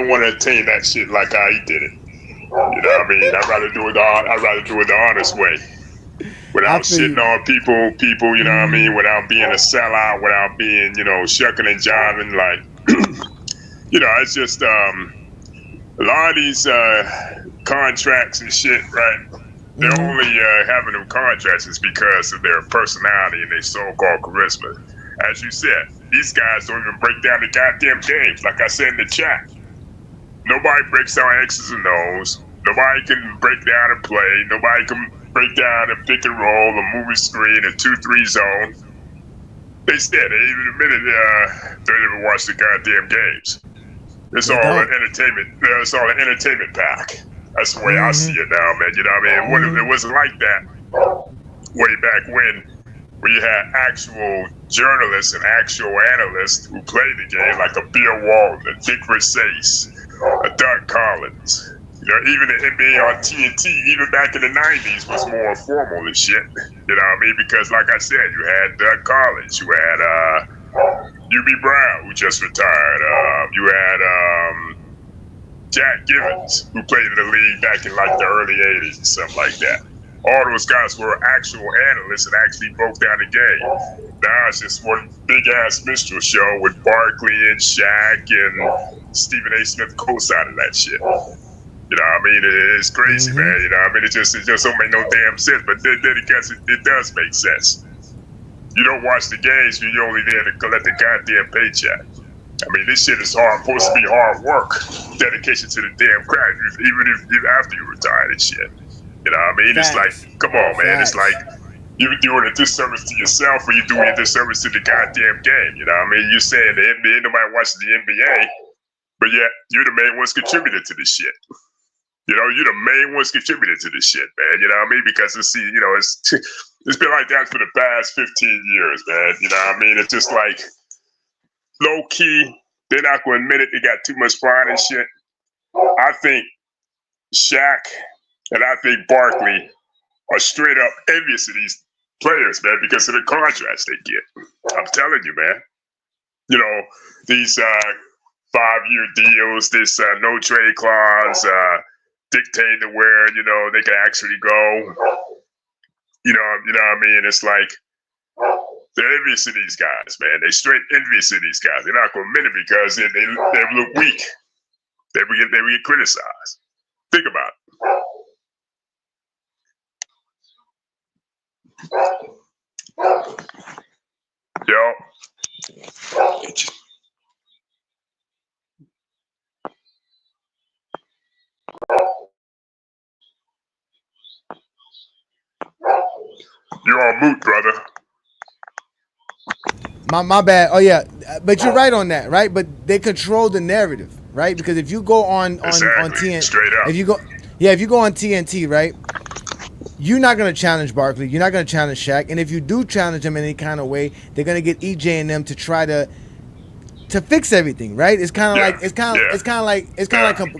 want to attain that shit like how he did it. You know what I mean? I'd rather do it the honest way. Without shitting on people, you know what I mean? Without being a sellout, without being, you know, shucking and jiving, like, you know, it's just a lot of these contracts and shit, right? They're only having them contracts is because of their personality and their so-called charisma. As you said, these guys don't even break down the goddamn games. Like I said in the chat, Nobody breaks down X's and O's. Nobody can break down and play. Nobody can break down and pick and roll, a movie screen, a 2-3 zone. They said they even admitted they didn't even watch the goddamn games. It's all an entertainment. It's all an entertainment pack. That's the way I see it now, man. You know what I mean? It wasn't like that way back when you had actual journalists and actual analysts who played the game, like a Bill Walton, a Dick Versace, a Doug Collins. You know, even the NBA on TNT, even back in the 90s, was more formal and shit. You know what I mean? Because, like I said, you had Doug Collins, you had U.B. Brown, who just retired. You had Jack Givens, who played in the league back in like the early 80s and something like that. All those guys were actual analysts and actually broke down the game. Now it's just one big-ass minstrel show with Barkley and Shaq and Stephen A. Smith co-signing that shit. You know what I mean? It's crazy, man. You know what I mean? It just don't make no damn sense. But then I guess it does make sense. You don't watch the games, you're only there to collect the goddamn paycheck. I mean, this shit is supposed to be hard work, dedication to the damn craft, even if after you retire and shit. You know what I mean? It's like, come on, man. It's like you're doing a disservice to yourself or you're doing a disservice to the goddamn game. You know what I mean? You're saying the NBA, nobody watches the NBA, but yet you're the main ones contributing to this shit. You know, you're the main ones contributing to this shit, man. You know what I mean? Because it's been like that for the past 15 years, man. You know what I mean? It's just like low key. They're not going to admit it. They got too much fun and shit. I think Shaq and I think Barkley are straight up envious of these players, man, because of the contracts they get. I'm telling you, man. You know, these 5-year deals, this no trade clause, dictating to where, you know, they can actually go. You know what I mean? It's like they're envious of these guys, man. They straight envious of these guys. They're not going to admit it because they look weak. They would get criticized. Think about it. Yo. You're on mute, brother. My bad. Oh yeah, but you're right on that, right? But they control the narrative, right? Because if you go on TNT, straight up. if you go on TNT, right? You're not gonna challenge Barkley. You're not gonna challenge Shaq. And if you do challenge them in any kind of way, they're gonna get EJ and them to try to fix everything, right? It's kind of like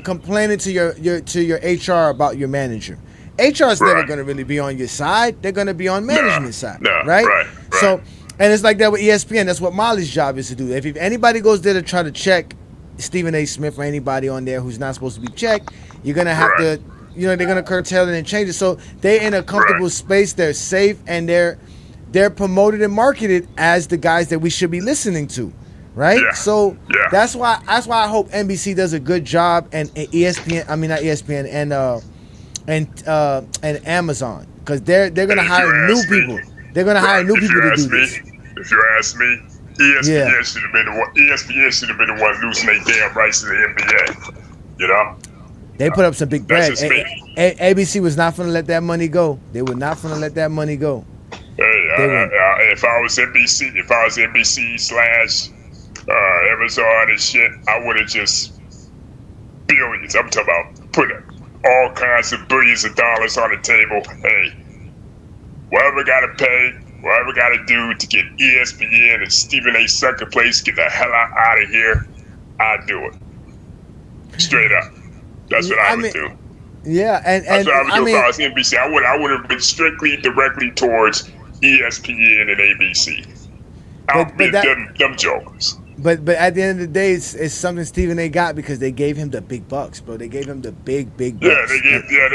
complaining to your HR about your manager. HR is never going to really be on your side. They're going to be on management side, right? So, and it's like that with ESPN. That's what Molly's job is to do. If anybody goes there to try to check Stephen A. Smith or anybody on there who's not supposed to be checked, you're going to have to, they're going to curtail it and change it. So they're in a comfortable space. They're safe, and they're promoted and marketed as the guys that we should be listening to, right? Yeah. So that's why I hope NBC does a good job, and ESPN. I mean, not ESPN, and Amazon, because they're gonna hire new people. They're gonna hire new people to do this. If you ask me, ESPN should have been the one. ESPN should have been the one losing their damn rights to the NBA. You know, they put up some big bread. ABC was not gonna let that money go. They were not gonna let that money go. Hey, if I was NBC, / Amazon and shit, I would have just billions. I'm talking about putting all kinds of billions of dollars on the table. Hey, whatever gotta pay, whatever gotta do to get ESPN and Stephen A. Sucker Place get the hell out of here, I'd do it. Straight up. That's what I would do. Yeah, and that's what I would do if I was NBC. I would have been strictly directly towards ESPN and ABC. Outbid them jokers. But at the end of the day, it's something Stephen A. got because they gave him the big bucks, bro. They gave him the big bucks. Yeah, they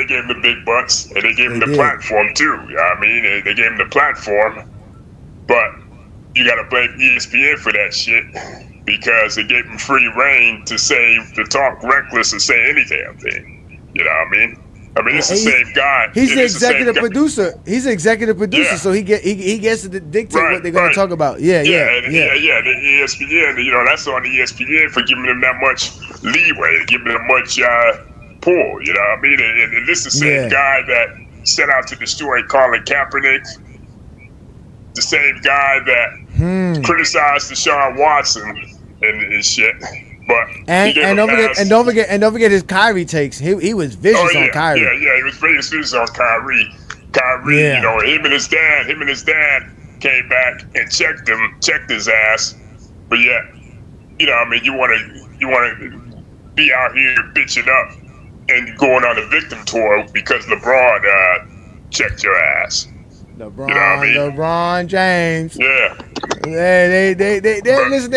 gave him the big bucks, and they gave him the platform too. I mean, they gave him the platform, but you got to blame ESPN for that shit because they gave him free reign to talk reckless and say any damn thing. You know what I mean? I mean, it's the same guy. He's the executive producer. He's the executive producer, so he gets to dictate what they're going to talk about. The ESPN, you know, that's on the ESPN for giving them that much leeway, giving them much pull. You know what I mean? And this is the same guy that set out to destroy Colin Kaepernick, the same guy that criticized Deshaun Watson and shit. But don't forget his Kyrie takes. He was vicious on Kyrie. Yeah, he was very vicious on Kyrie. You know, him and his dad came back and checked his ass. But yeah, you know, I mean, you want to be out here bitching up and going on a victim tour because LeBron checked your ass. LeBron, you know what I mean? LeBron James. Yeah. Listen,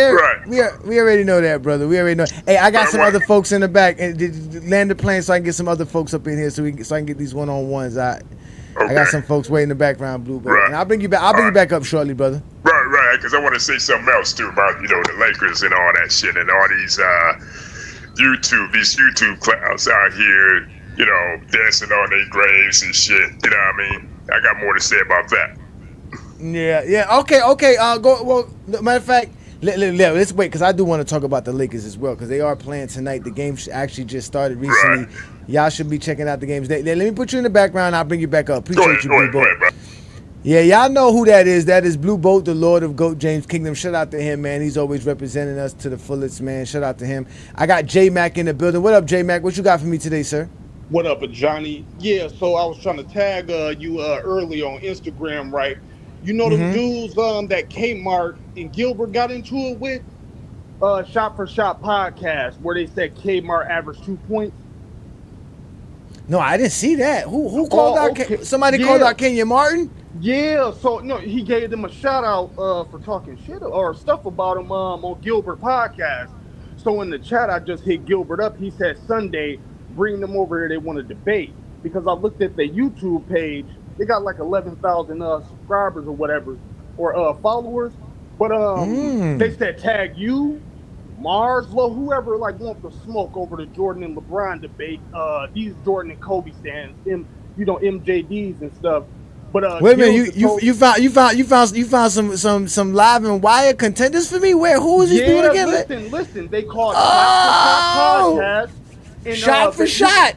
we already know that, brother. We already know. Hey, I got some other folks in the back, and land the plane so I can get some other folks up in here, so I can get these one-on-ones. I got some folks waiting in the background, Blue. Right. And I'll bring you back. I'll bring you back up shortly, brother. Right. Because I want to say something else too about, you know, the Lakers and all that shit, and all these YouTube clowns out here, you know, dancing on their graves and shit. You know what I mean? I got more to say about that. Yeah. Okay. Go. Well, matter of fact, let's wait, because I do want to talk about the Lakers as well, because they are playing tonight. The game actually just started recently. Right. Y'all should be checking out the games. Let me put you in the background. I'll bring you back up. Appreciate you, Blue Boat. Bro. Yeah, y'all know who that is. That is Blue Boat, the Lord of GOAT James Kingdom. Shout out to him, man. He's always representing us to the fullest, man. Shout out to him. I got J Mac in the building. What up, J Mac? What you got for me today, sir? What up, Johnny? Yeah, so I was trying to tag you early on Instagram, right? You know the dudes that Kmart and Gilbert got into it with? Shot for Shot podcast, where they said Kmart averaged 2 points. No, I didn't see that. Who called out? Somebody called out Kenyon Martin? Yeah, so no, he gave them a shout out for talking shit or stuff about him on Gilbert podcast. So in the chat, I just hit Gilbert up. He said Sunday, bring them over here. They want to debate, because I looked at the YouTube page. They got like 11,000 subscribers or whatever, or followers. But they said tag you, Mars, whoever like wants to smoke over the Jordan and LeBron debate. These Jordan and Kobe stands, MJDs and stuff. But wait a minute, you found some live and wire contenders for me? Where? Who is these people again? Listen. They call it Shot for Shot podcast. And, Shot for Shot.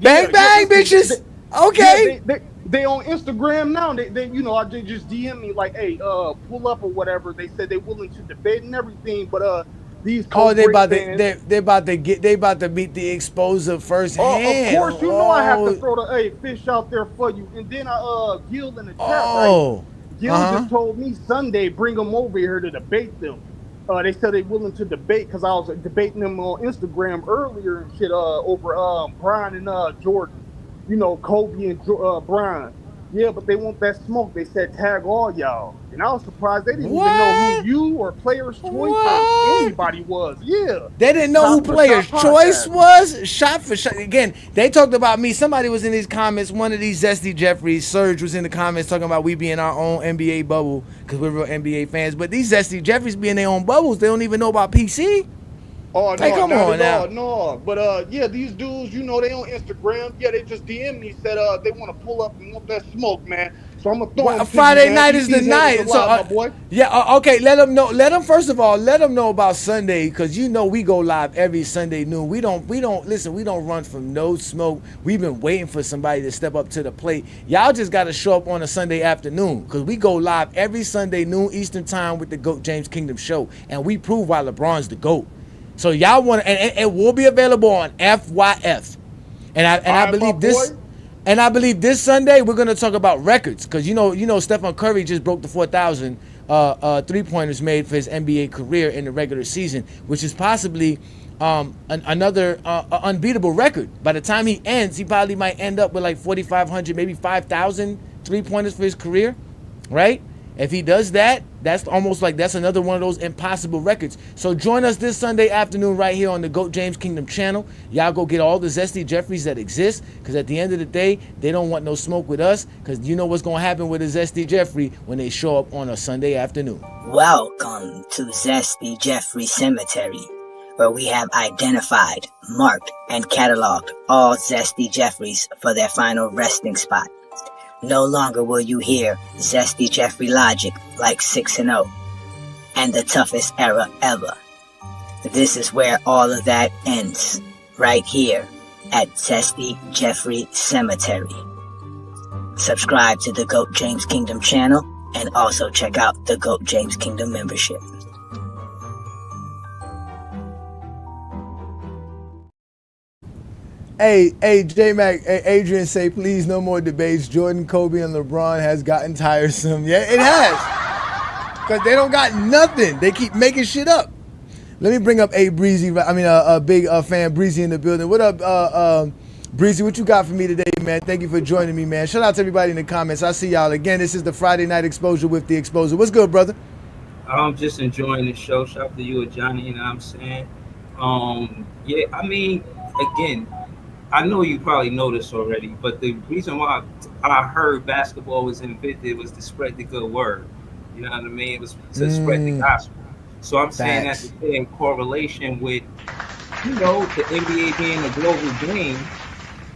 Bang bang, bitches. Okay. They on Instagram now. They they just DM me like, hey, pull up or whatever. They said they willing to debate and everything, but these they about to meet the exposer firsthand. Of course, I have to throw the fish out there for you. And then Gil in the chat, right? Gil just told me Sunday bring them over here to debate them. They said they willing to debate, because I was debating them on Instagram earlier and shit over Brian and Jordan. You know, Kobe and Brian. Yeah, but they want that smoke. They said tag all y'all. And I was surprised they didn't even know who you or Player's Choice or anybody was. Yeah. They didn't know who Player's Choice was? Shot for Shot. Again, they talked about me. Somebody was in these comments. One of these Zesty Jeffries, Serge, was in the comments talking about we be in our own NBA bubble because we're real NBA fans. But these Zesty Jeffries be in their own bubbles. They don't even know about PC. Oh, no, hey, come on now. No. But, yeah, these dudes, they on Instagram. Yeah, they just DM me, said they want to pull up and want that smoke, man. So I'm going to throw them Friday night is the night. So, yeah, okay, let them know. Let them, first of all, let them know about Sunday, because we go live every Sunday noon. We don't run from no smoke. We've been waiting for somebody to step up to the plate. Y'all just got to show up on a Sunday afternoon, because we go live every Sunday noon Eastern time with the GOAT James Kingdom show, and we prove why LeBron's the GOAT. So y'all want, and it will be available on FYF, and I believe this, and I believe this Sunday we're gonna talk about records, because Stephen Curry just broke the 4,000 3-pointers made for his NBA career in the regular season, which is possibly another unbeatable record. By the time he ends, he probably might end up with like 4,500, maybe 5,000 3-pointers for his career, right? If he does that, that's another one of those impossible records. So join us this Sunday afternoon right here on the GOAT James Kingdom channel. Y'all go get all the Zesty Jeffries that exist, because at the end of the day, they don't want no smoke with us, because you know what's going to happen with a Zesty Jeffrey when they show up on a Sunday afternoon. Welcome to Zesty Jeffrey Cemetery, where we have identified, marked, and cataloged all Zesty Jeffries for their final resting spot. No longer will you hear Zesty Jeffrey logic like 6-0 and the toughest era ever. This is where all of that ends, right here at Zesty Jeffrey Cemetery. Subscribe to the GOAT James Kingdom channel and also check out the GOAT James Kingdom membership. Hey, J-Mac, Adrian say, please, no more debates. Jordan, Kobe, and LeBron has gotten tiresome. Yeah, it has. Because they don't got nothing. They keep making shit up. Let me bring up a big fan, Breezy, in the building. What up, Breezy? What you got for me today, man? Thank you for joining me, man. Shout out to everybody in the comments. I see y'all again. This is the Friday Night Exposure with the Exposure. What's good, brother? I'm just enjoying the show. Shout out to you and Johnny, you know what I'm saying? Yeah, I mean, again, I know you probably know this already, but the reason why I heard basketball was invented was to spread the good word. You know what I mean? It was to spread the gospel. So I'm saying that in correlation with, you know, the NBA being a global game,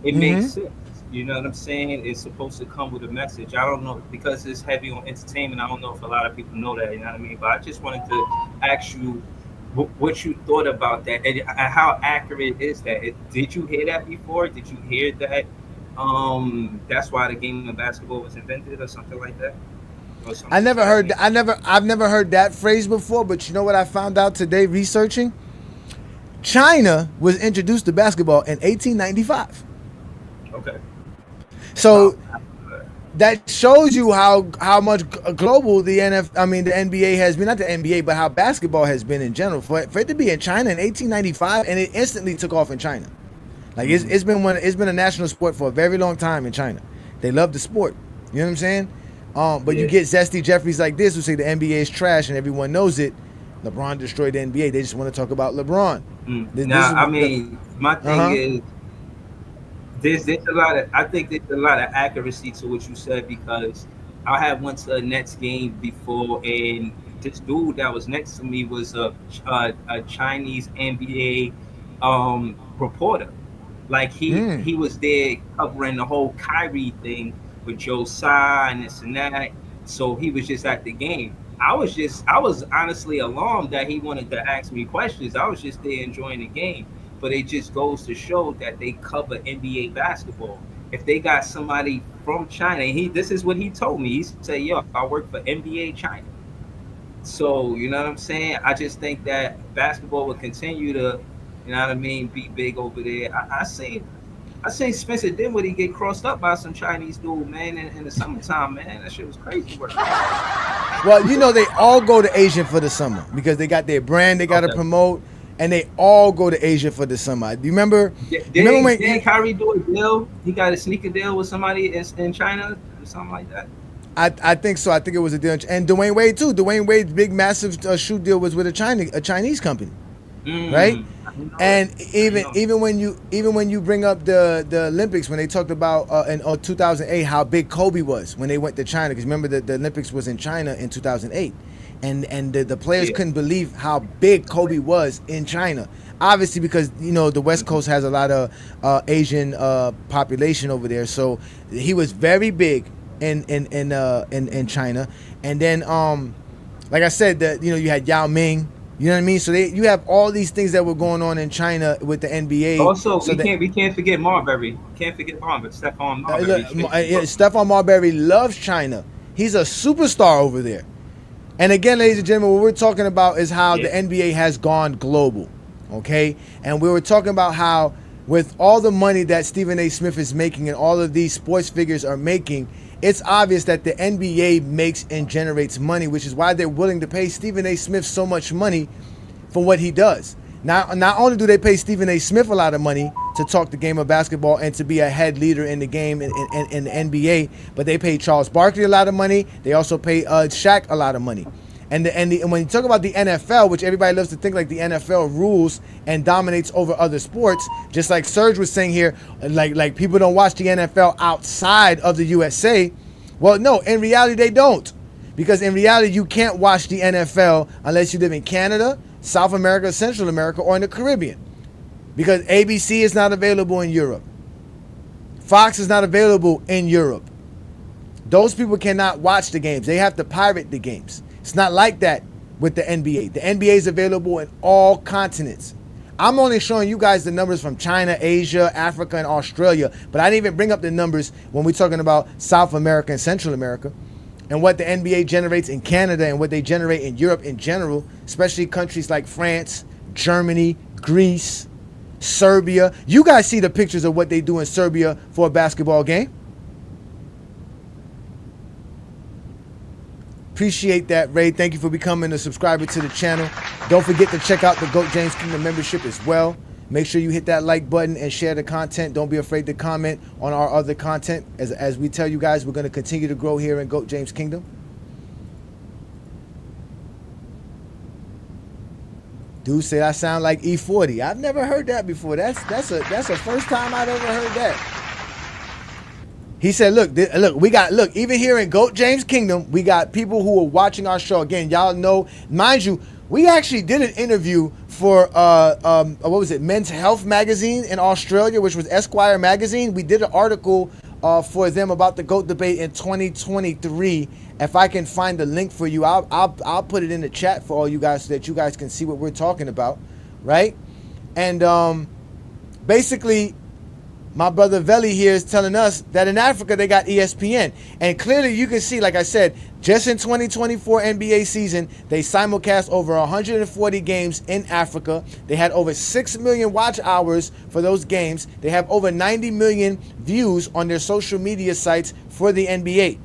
it makes sense. You know what I'm saying? It's supposed to come with a message. I don't know, because it's heavy on entertainment, I don't know if a lot of people know that, you know what I mean? But I just wanted to ask you what you thought about that, and how accurate is that? Did you hear that before? Did you hear that that's why the game of basketball was invented or something like that? I've never heard that phrase before, but you know what I found out today researching? China was introduced to basketball in 1895. Okay. So that shows you how much global the NBA has been, not the NBA, but how basketball has been in general. For it to be in China in 1895, and it instantly took off in China. Like it's been a national sport for a very long time in China. They love the sport. You know what I'm saying? But you get Zesty Jeffries like this who say the NBA is trash and everyone knows it. LeBron destroyed the NBA. They just want to talk about LeBron. My thing is, there's a lot of, I think there's a lot of accuracy to what you said, because I went to a Nets game before, and this dude that was next to me was a Chinese NBA reporter. Like he was there covering the whole Kyrie thing with Joe Tsai and this and that. So he was just at the game. I was honestly alarmed that he wanted to ask me questions. I was just there enjoying the game. But it just goes to show that they cover NBA basketball. If they got somebody from China, this is what he told me. He said, yo, I work for NBA China. So, you know what I'm saying? I just think that basketball will continue to, you know what I mean, be big over there. I seen Spencer Dinwiddie get crossed up by some Chinese dude, man, in the summertime, man. That shit was crazy work. Well, you know, they all go to Asia for the summer because they got their brand they got to promote. And they all go to Asia for the summer. Do you remember? Did Kyrie do a deal? He got a sneaker deal with somebody in China or something like that? I think so. I think it was a deal. And Dwayne Wade too. Dwayne Wade's big massive shoe deal was with a Chinese company, right? And even when you bring up the Olympics, when they talked about in 2008 how big Kobe was when they went to China, because remember the Olympics was in China in 2008. And the players couldn't believe how big Kobe was in China. Obviously, because you know the West Coast has a lot of Asian population over there, so he was very big in China. And then, like I said, you had Yao Ming. You know what I mean? So you have all these things that were going on in China with the NBA. Also, we can't forget Marbury. Stephon Marbury. Stephon Marbury loves China. He's a superstar over there. And again, ladies and gentlemen, what we're talking about is how the NBA has gone global, okay? And we were talking about how with all the money that Stephen A. Smith is making and all of these sports figures are making, it's obvious that the NBA makes and generates money, which is why they're willing to pay Stephen A. Smith so much money for what he does. Not only do they pay Stephen A. Smith a lot of money to talk the game of basketball and to be a head leader in the game in the NBA, but they pay Charles Barkley a lot of money. They also pay Shaq a lot of money. And when you talk about the NFL, which everybody loves to think like the NFL rules and dominates over other sports, just like Serge was saying here, like people don't watch the NFL outside of the USA. Well, no, in reality they don't. Because in reality, you can't watch the NFL unless you live in Canada South America, Central America, or in the Caribbean. Because ABC is not available in Europe. Fox is not available in Europe. Those people cannot watch the games. They have to pirate the games. It's not like that with the NBA. The NBA is available in all continents. I'm only showing you guys the numbers from China, Asia, Africa, and Australia, but I didn't even bring up the numbers when we're talking about South America and Central America and what the NBA generates in Canada and what they generate in Europe in general, especially countries like France, Germany, Greece, Serbia. You guys see the pictures of what they do in Serbia for a basketball game. Appreciate that, Ray. Thank you for becoming a subscriber to the channel. Don't forget to check out the GOAT James Kingdom membership as well. Make sure you hit that like button and share the content. Don't be afraid to comment on our other content. As we tell you guys, we're going to continue to grow here in GOAT James Kingdom. Dude said I sound like E40. I've never heard that before. That's the first time I've ever heard that. He said, look, even here in GOAT James Kingdom, we got people who are watching our show. Again, y'all know, mind you, we actually did an interview for, what was it, Men's Health magazine in Australia, which was Esquire magazine. We did an article for them about the GOAT debate in 2023. If I can find the link for you, I'll put it in the chat for all you guys so that you guys can see what we're talking about, right? And basically, my brother Veli here is telling us that in Africa they got ESPN. And clearly you can see, like I said, just in 2024 NBA season, they simulcast over 140 games in Africa. They had over 6 million watch hours for those games. They have over 90 million views on their social media sites for the NBA.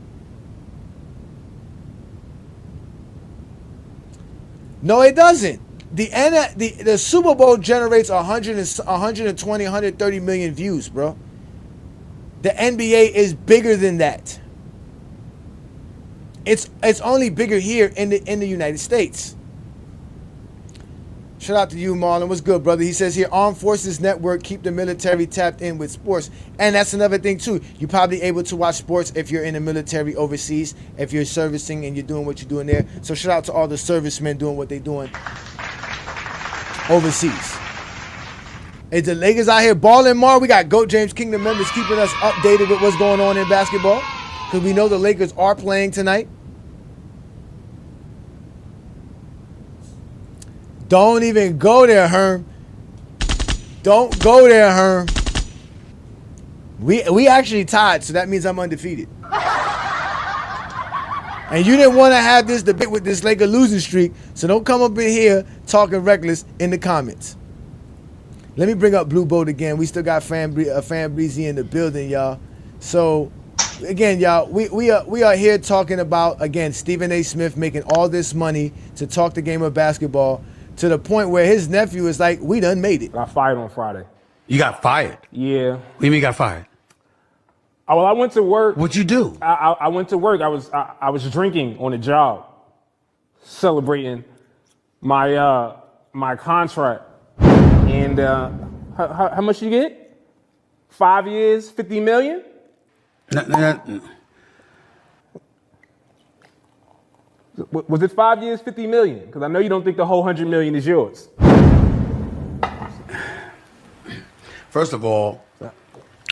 No, it doesn't. The Super Bowl generates 120, 130 million views, bro. The NBA is bigger than that. It's only bigger here in the United States. Shout out to you, Marlon. What's good, brother? He says here, Armed Forces Network, keep the military tapped in with sports. And that's another thing, too. You're probably able to watch sports if you're in the military overseas, if you're servicing and you're doing what you're doing there. So shout out to all the servicemen doing what they're doing overseas. Is the Lakers out here balling, Mar? We got GOAT James Kingdom members keeping us updated with what's going on in basketball, because we know the Lakers are playing tonight. Don't even go there, Herm. Don't go there, Herm. We actually tied, so that means I'm undefeated. And you didn't want to have this debate with this Laker losing streak, so don't come up in here talking reckless in the comments. Let me bring up Blue Boat again. We still got Fan Breezy in the building, y'all. So, again, y'all, we are here talking about, again, Stephen A. Smith making all this money to talk the game of basketball to the point where his nephew is like, we done made it. I fired on Friday. You got fired? Yeah. What do you mean you got fired? Well, I went to work. What'd you do? I went to work. I was drinking on the job, celebrating my my contract. And how much you get? 5 years, 50 million? No. Was it 5 years, 50 million? Because I know you don't think the whole 100 million is yours. First of all,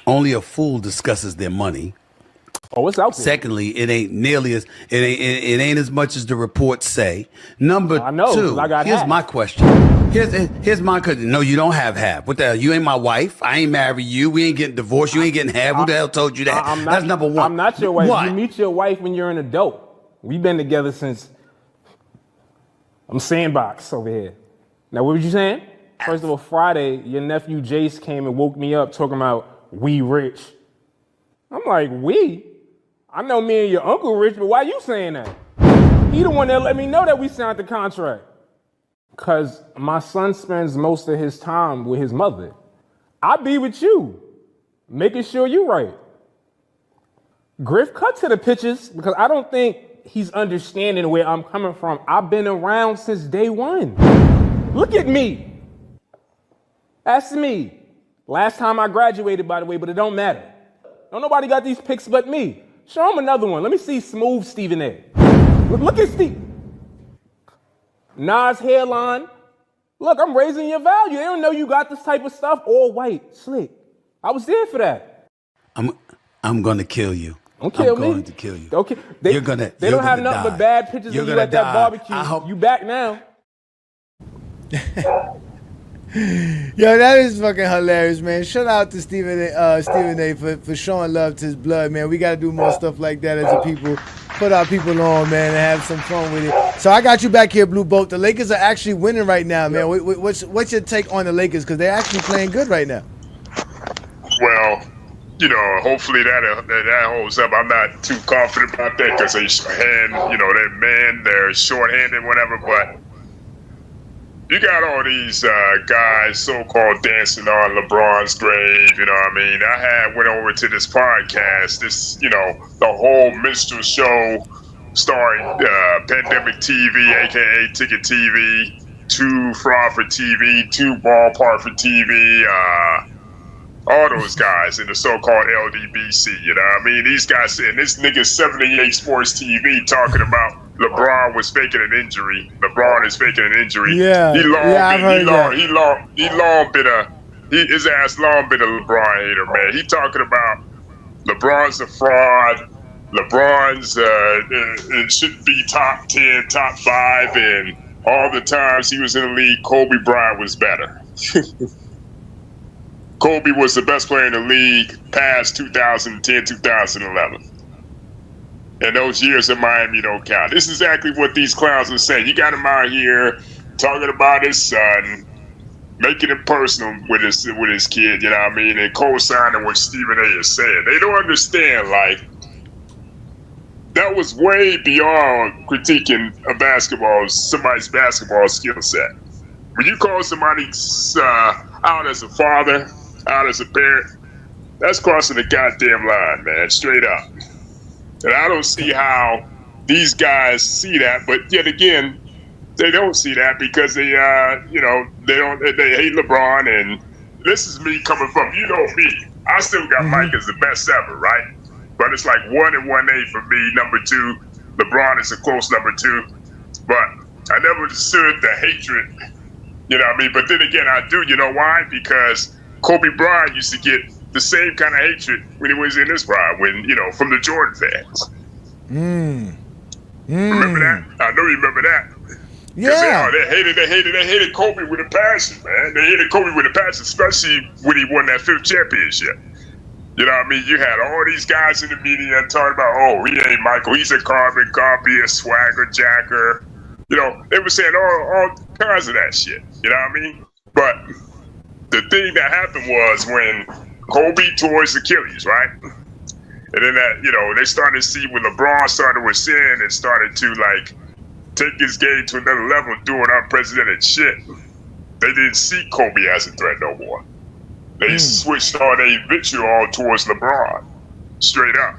only a fool discusses their money. Oh, what's out there? Secondly, it ain't nearly as it ain't as much as the reports say. Number I know, two, I got here's half. my question. Here's my question. No, you don't have half. What the hell? You ain't my wife. I ain't married you. We ain't getting divorced. You ain't getting half. Who the hell told you that? That's number one. I'm not your wife. What? You meet your wife when you're an adult. We've been together since I'm sandbox over here. Now, what were you saying? First of all, Friday, your nephew Jace came and woke me up talking about we rich. I'm like, we? I know me and your uncle rich, but why you saying that? He the one that let me know that we signed the contract. Because my son spends most of his time with his mother. I be with you, making sure you right. Griff, cut to the pictures, because I don't think he's understanding where I'm coming from. I've been around since day one. Look at me. That's me. Last time I graduated, by the way, but it don't matter. Don't nobody got these pics but me. Show him another one. Let me see smooth Stephen A. Look at Steve. Nas hairline, Look, I'm raising your value. They don't know you got this type of stuff. All white, slick. I was there for that. I'm gonna kill you. Don't kill me. I'm going to kill you. Okay. They don't have nothing but bad pictures of you at that barbecue. You back now. Yo, that is fucking hilarious, man. Shout out to Stephen A for showing love to his blood, man. We got to do more stuff like that as a people. Put our people on, man, and have some fun with it. So I got you back here, Blue Boat. The Lakers are actually winning right now, man. What's your take on the Lakers? Because they're actually playing good right now. Well, you know, hopefully that holds up. I'm not too confident about that because they're short-handed, whatever, but you got all these guys so-called dancing on LeBron's grave, you know what I mean? I went over to this podcast, the whole minstrel show starring Pandemic TV, aka Ticket TV, 2 Fraud for TV, 2 Ballpark for TV, all those guys in the so-called LDBC, you know what I mean? These guys, and this nigga 78 Sports TV talking about LeBron was faking an injury. LeBron is faking an injury. Yeah, his ass long been a LeBron hater, man. He talking about LeBron's a fraud. LeBron's it shouldn't be top 10, top 5, and all the times he was in the league, Kobe Bryant was better. Kobe was the best player in the league past 2010, 2011. And those years in Miami don't count. This is exactly what these clowns are saying. You got him out here talking about his son, making it personal with his kid, you know what I mean, and co-signing what Stephen A is saying. They don't understand, like, that was way beyond critiquing somebody's basketball skill set. When you call somebody out as a father, out as a parent, that's crossing the goddamn line, man, straight up. And I don't see how these guys see that, but yet again, they don't see that because they hate LeBron. And this is me coming from, you know me, I still got Mike as the best ever, right? But it's like 1 and 1A for me. Number 2, LeBron is a close number 2. But I never understood the hatred, you know what I mean? But then again, I do. You know why? Because Kobe Bryant used to get the same kind of hatred when he was in his prime, from the Jordan fans. Remember that? I know you remember that. Yeah. They hated Kobe with a passion, man. They hated Kobe with a passion, especially when he won that 5th championship. You know what I mean? You had all these guys in the media talking about, oh, he ain't Michael, he's a carbon copy, a swagger jacker. You know, they were saying all kinds of that shit. You know what I mean? But the thing that happened was when Kobe tore his Achilles, right? And then they started to see when LeBron started with sin and started to take his game to another level doing unprecedented shit. They didn't see Kobe as a threat no more. They switched all their vitriol towards LeBron, straight up.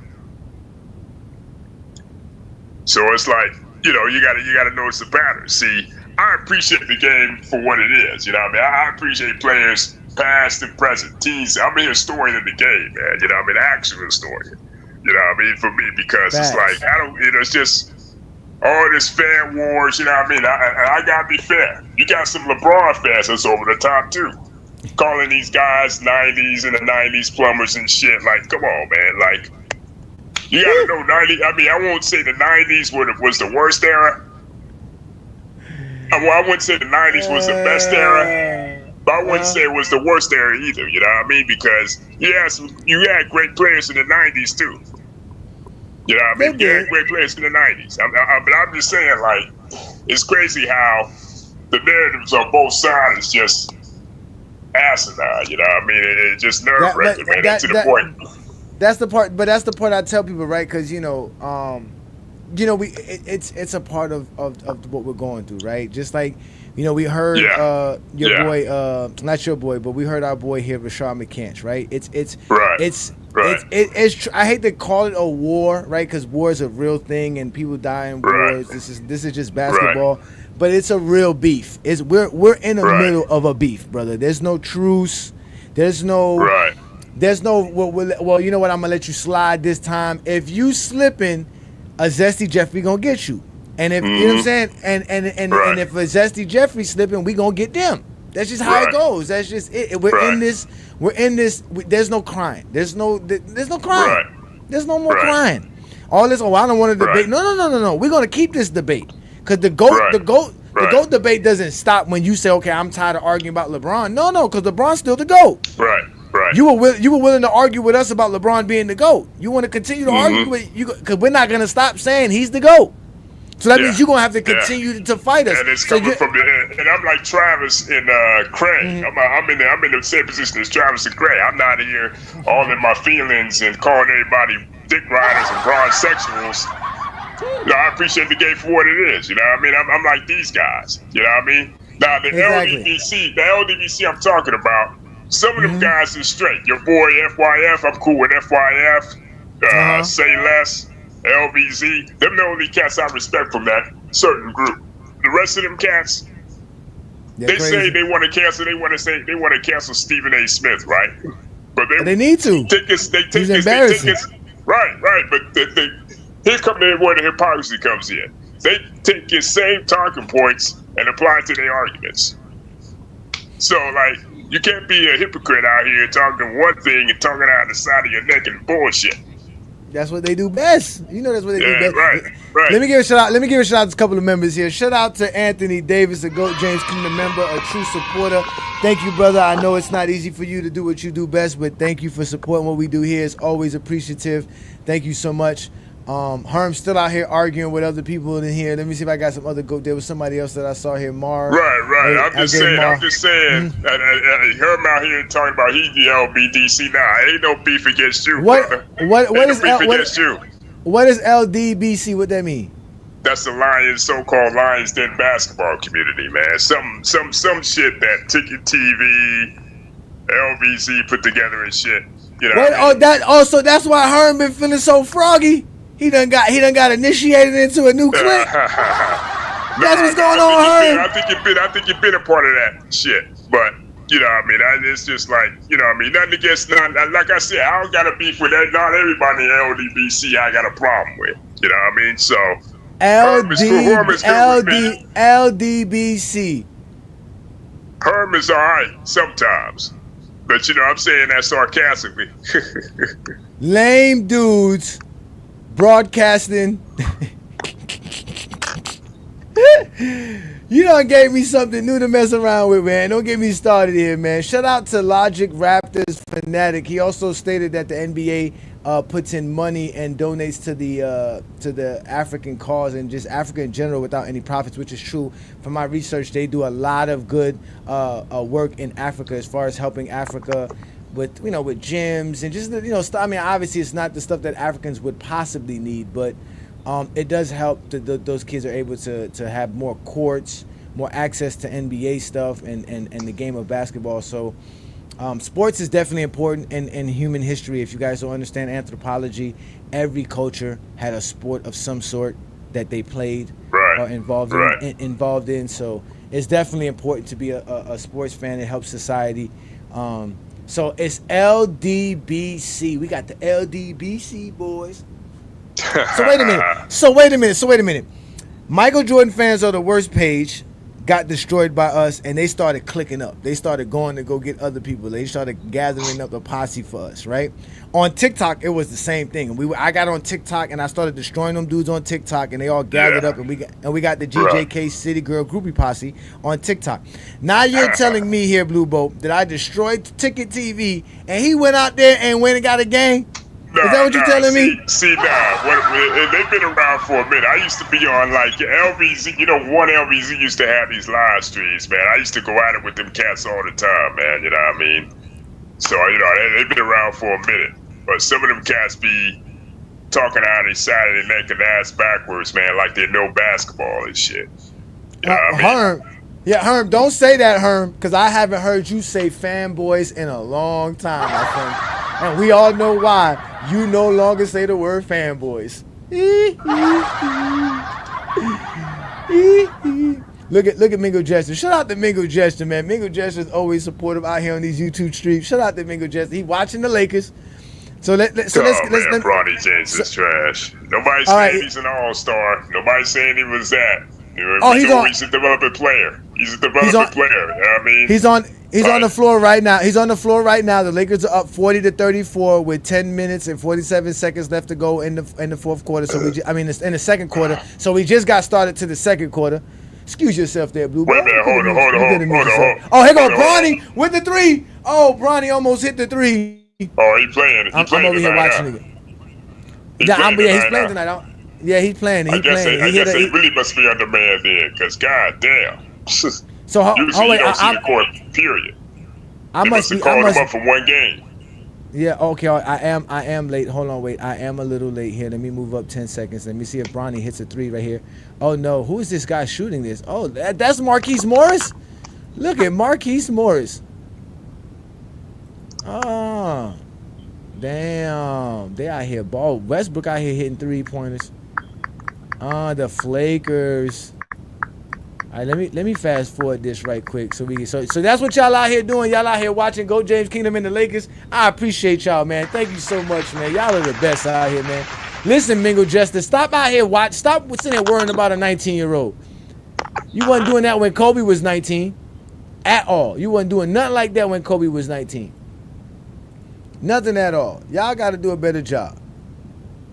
So it's like, you gotta notice the pattern. See, I appreciate the game for what it is. You know what I mean? I appreciate players past and present, teams. I'm a historian of the game, man. You know what I mean? Actual historian. You know what I mean? For me, because it's like, it's just all this fan wars, you know what I mean? I gotta be fair. You got some LeBron fans that's over the top too. Calling these guys 90s and the 90s plumbers and shit. Like, come on, man. Like, you gotta know 90. I mean, I won't say the 90s was the worst era. I wouldn't say the 90s was the best era, but I wouldn't say it was the worst era either. You know what I mean? Because you had great players in the 90s too. You know what I mean? You had great players in the 90s. But I'm just saying, like, it's crazy how the narratives on both sides is just asinine. You know what I mean? It's just nerve-wracking, man. That's to the point. That's the part, but that's the part I tell people, right? Because it's a part of what we're going through, right? Just like, we heard your boy, not your boy, but we heard our boy here, Rashad McCants, right? It's I hate to call it a war, right? Because war is a real thing and people die in wars. This is just basketball, but it's a real beef. We're in the middle of a beef, brother. There's no truce. There's no. There's no. Well, you know what? I'm gonna let you slide this time. If you slipping, a zesty Jeffrey gonna get you. And if you know what I'm saying, and if a Zesty Jeffrey slipping, we gonna get them. That's just how it goes. That's just it. We're in this. There's no crying. There's no crying. There's no more crying. All this. Oh, I don't want to debate. No. We're gonna keep this debate because the GOAT debate doesn't stop when you say, okay, I'm tired of arguing about LeBron. No, because LeBron's still the GOAT. Right. You were willing to argue with us about LeBron being the GOAT. You want to continue to argue with you because we're not gonna stop saying he's the GOAT. So that means you're gonna have to continue to fight us. And it's coming from and I'm like Travis and Craig. I'm in the same position as Travis and Craig. I'm not here all in my feelings and calling everybody dick riders and broad sexuals. You know, I appreciate the game for what it is. You know what I mean? I'm like these guys. You know what I mean? Now the LDBC I'm talking about, some of them guys is straight. Your boy FYF, I'm cool with FYF. Say Less. LBZ, them the only cats I respect from that certain group. The rest of them cats, they say they want to cancel. They want to cancel Stephen A. Smith, right? But they need to. He's embarrassing. Right. But here come where the hypocrisy comes in. They take his same talking points and apply it to their arguments. So, like, you can't be a hypocrite out here talking one thing and talking out the side of your neck and bullshit. That's what they do best. You know that's what they do best. Right. Let me give a shout out to a couple of members here. Shout out to Anthony Davis, a GOAT James Kingdom member, a true supporter. Thank you, brother. I know it's not easy for you to do what you do best, but thank you for supporting what we do here. It's always appreciative. Thank you so much. Herm's still out here arguing with other people in here. Let me see if I got some other GOAT. There was somebody else that I saw here, Mar. Right. I'm just saying. Herm out here talking about he's the LBDC now. Ain't no beef against you, brother. What is LDBC? What that mean? That's the so-called Lions Den basketball community, man. Some shit that Ticket TV, LBC put together and shit. You know. So that's why Herm been feeling so froggy. He done got initiated into a new clique. That's what's going on, Herm. I think you've been a part of that shit. But you know what I mean? It's just like, you know what I mean? Nothing against none. Like I said, I don't got a beef with that. Not everybody in LDBC I got a problem with. You know what I mean? So LDBC. Herm is all right sometimes. But you know, I'm saying that sarcastically. Lame dudes broadcasting. You done gave me something new to mess around with, man. Don't get me started here, man. Shout out to Logic Raptors Fanatic. He also stated that the NBA puts in money and donates to the African cause and just Africa in general without any profits, which is true. From my research, they do a lot of good work in Africa as far as helping Africa with gyms and just I mean, obviously it's not the stuff that Africans would possibly need, but it does help those kids are able to have more courts, more access to NBA stuff and the game of basketball. So sports is definitely important in human history. If you guys don't understand anthropology, every culture had a sport of some sort that they played or involved in. So it's definitely important to be a sports fan. It helps society. So it's LDBC. We got the LDBC boys. So wait a minute. Michael Jordan fans are the worst page got destroyed by us, and they started clicking up. They started going to go get other people. They started gathering up a posse for us, right? On TikTok, it was the same thing. I got on TikTok, and I started destroying them dudes on TikTok, and they all gathered up, and we got the GJK City Girl Groupie Posse on TikTok. Now you're telling me here, Blue Boat, that I destroyed Ticket TV, and he went out there and went and got a gang? Is that what you're telling me? They've been around for a minute. I used to be on like LBZ. One LBZ used to have these live streams, man. I used to go at it with them cats all the time, man. You know what I mean? So, they've been around for a minute. But some of them cats be talking out of their side of their neck and ass backwards, man, like they know basketball and shit. You know what I mean? Herm, don't say that, Herm, because I haven't heard you say fanboys in a long time, my friend. And we all know why. You no longer say the word fanboys. Look at Mingo Jester. Shout out to Mingo Jester, man. Mingo Jester is always supportive out here on these YouTube streams. Shout out to Mingo Jester. He watching the Lakers. let's Bronny James is trash. Nobody's saying he's an all-star. Nobody's saying he was that. He's a developing player. He's a developing player. I mean, he's on the floor right now. He's on the floor right now. The Lakers are up 40-34 with 10 minutes and 47 seconds left to go in the fourth quarter. So in the second quarter. So we just got started to the second quarter. Excuse yourself there, Blue. Wait a minute, hold on. Oh, here goes Bronny with the three. Oh, Bronny almost hit the three. Oh, he's playing. I'm over here watching it. He's playing tonight. Yeah, he's playing. I guess they really must be undermanned there, because goddamn. So usually you don't see the court. Period. They must have called him up for one game. Yeah. Okay. I am late. Hold on. Wait. I am a little late here. Let me move up 10 seconds. Let me see if Bronny hits a three right here. Oh no. Who is this guy shooting this? Oh, that's Marquise Morris. Look at Marquise Morris. Oh, damn. They out here ball. Westbrook out here hitting 3-pointers. The Flakers. All right, let me fast forward this right quick so that's what y'all out here doing. Y'all out here watching Go James Kingdom and the Lakers. I appreciate y'all, man. Thank you so much, man. Y'all are the best out here, man. Listen, Mingo Jester, stop out here stop sitting there worrying about a 19-year-old. You wasn't doing that when Kobe was 19 at all. You wasn't doing nothing like that when Kobe was 19. Nothing at all. Y'all got to do a better job.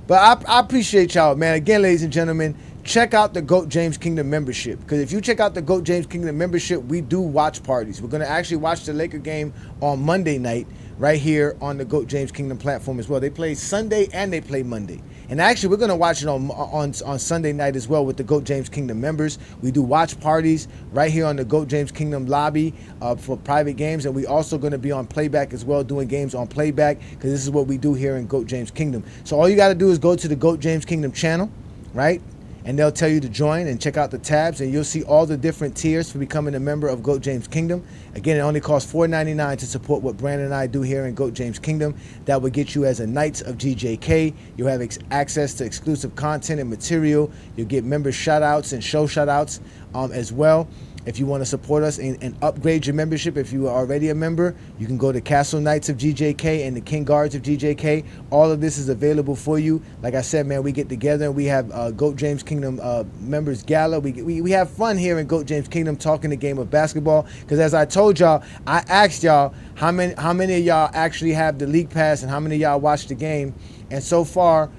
But I appreciate y'all, man. Again, ladies and gentlemen, check out the GOAT James Kingdom membership. Because if you check out the GOAT James Kingdom membership, we do watch parties. We're going to actually watch the Laker game on Monday night right here on the GOAT James Kingdom platform as well. They play Sunday and they play Monday. And actually, we're going to watch it on Sunday night as well with the GOAT James Kingdom members. We do watch parties right here on the GOAT James Kingdom lobby for private games. And we also going to be on playback as well, doing games on playback, because this is what we do here in GOAT James Kingdom. So all you got to do is go to the GOAT James Kingdom channel, right? And they'll tell you to join and check out the tabs, and you'll see all the different tiers for becoming a member of GOAT James Kingdom. Again, it only costs $4.99 to support what Brandon and I do here in GOAT James Kingdom. That will get you as a Knights of GJK. You'll have access to exclusive content and material. You'll get member shout-outs and show shout-outs as well. If you want to support us and upgrade your membership, if you are already a member, you can go to Castle Knights of GJK and the King Guards of GJK. All of this is available for you. Like I said, man, we get together and we have GOAT James Kingdom members gala. We have fun here in GOAT James Kingdom talking the game of basketball. Because as I told y'all, I asked y'all how many of y'all actually have the league pass and how many of y'all watch the game. And so far,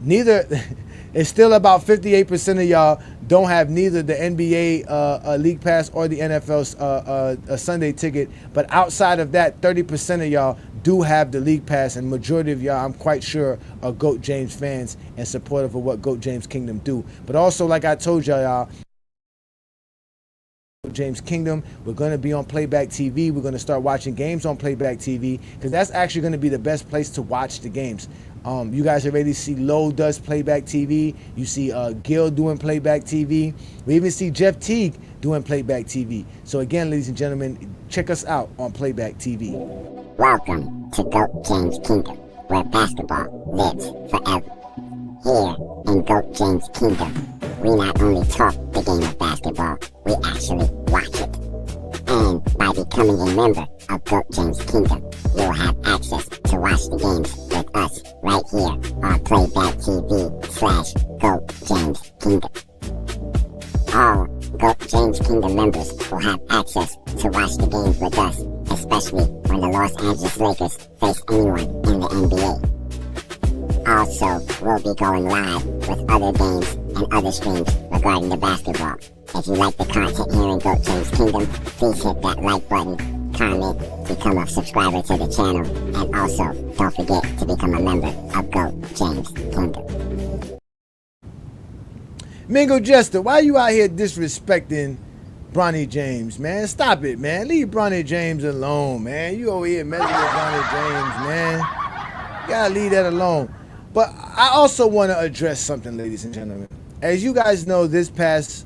neither. It's still about 58% of y'all don't have neither the NBA League Pass or the NFL Sunday ticket. But outside of that, 30% of y'all do have the League Pass, and majority of y'all, I'm quite sure, are GOAT James fans and supportive of what GOAT James Kingdom do. But also, like I told y'all, James Kingdom, we're going to be on Playback TV. We're going to start watching games on Playback TV, because that's actually going to be the best place to watch the games. You guys already see Lowe does Playback TV. You see Gil doing Playback TV. We even see Jeff Teague doing Playback TV. So again, ladies and gentlemen, check us out on Playback TV. Welcome to GOAT James Kingdom, where basketball lives forever. Here in GOAT James Kingdom, we not only talk the game of basketball, we actually watch it. And by becoming a member of GOAT James Kingdom, you'll have access to watch the games with us right here on Playback TV/GOAT James Kingdom. All GOAT James Kingdom members will have access to watch the games with us, especially when the Los Angeles Lakers face anyone in the NBA. Also, we'll be going live with other games and other streams regarding the basketball. If you like the content here in GOAT James Kingdom, please hit that like button, comment, become a subscriber to the channel, and also don't forget to become a member of GOAT James Kingdom. Mingo Jester, why you out here disrespecting Bronny James, man? Stop it, man. Leave Bronny James alone, man. You over here messing with Bronny James, man. You gotta leave that alone. But I also want to address something, ladies and gentlemen. As you guys know, this past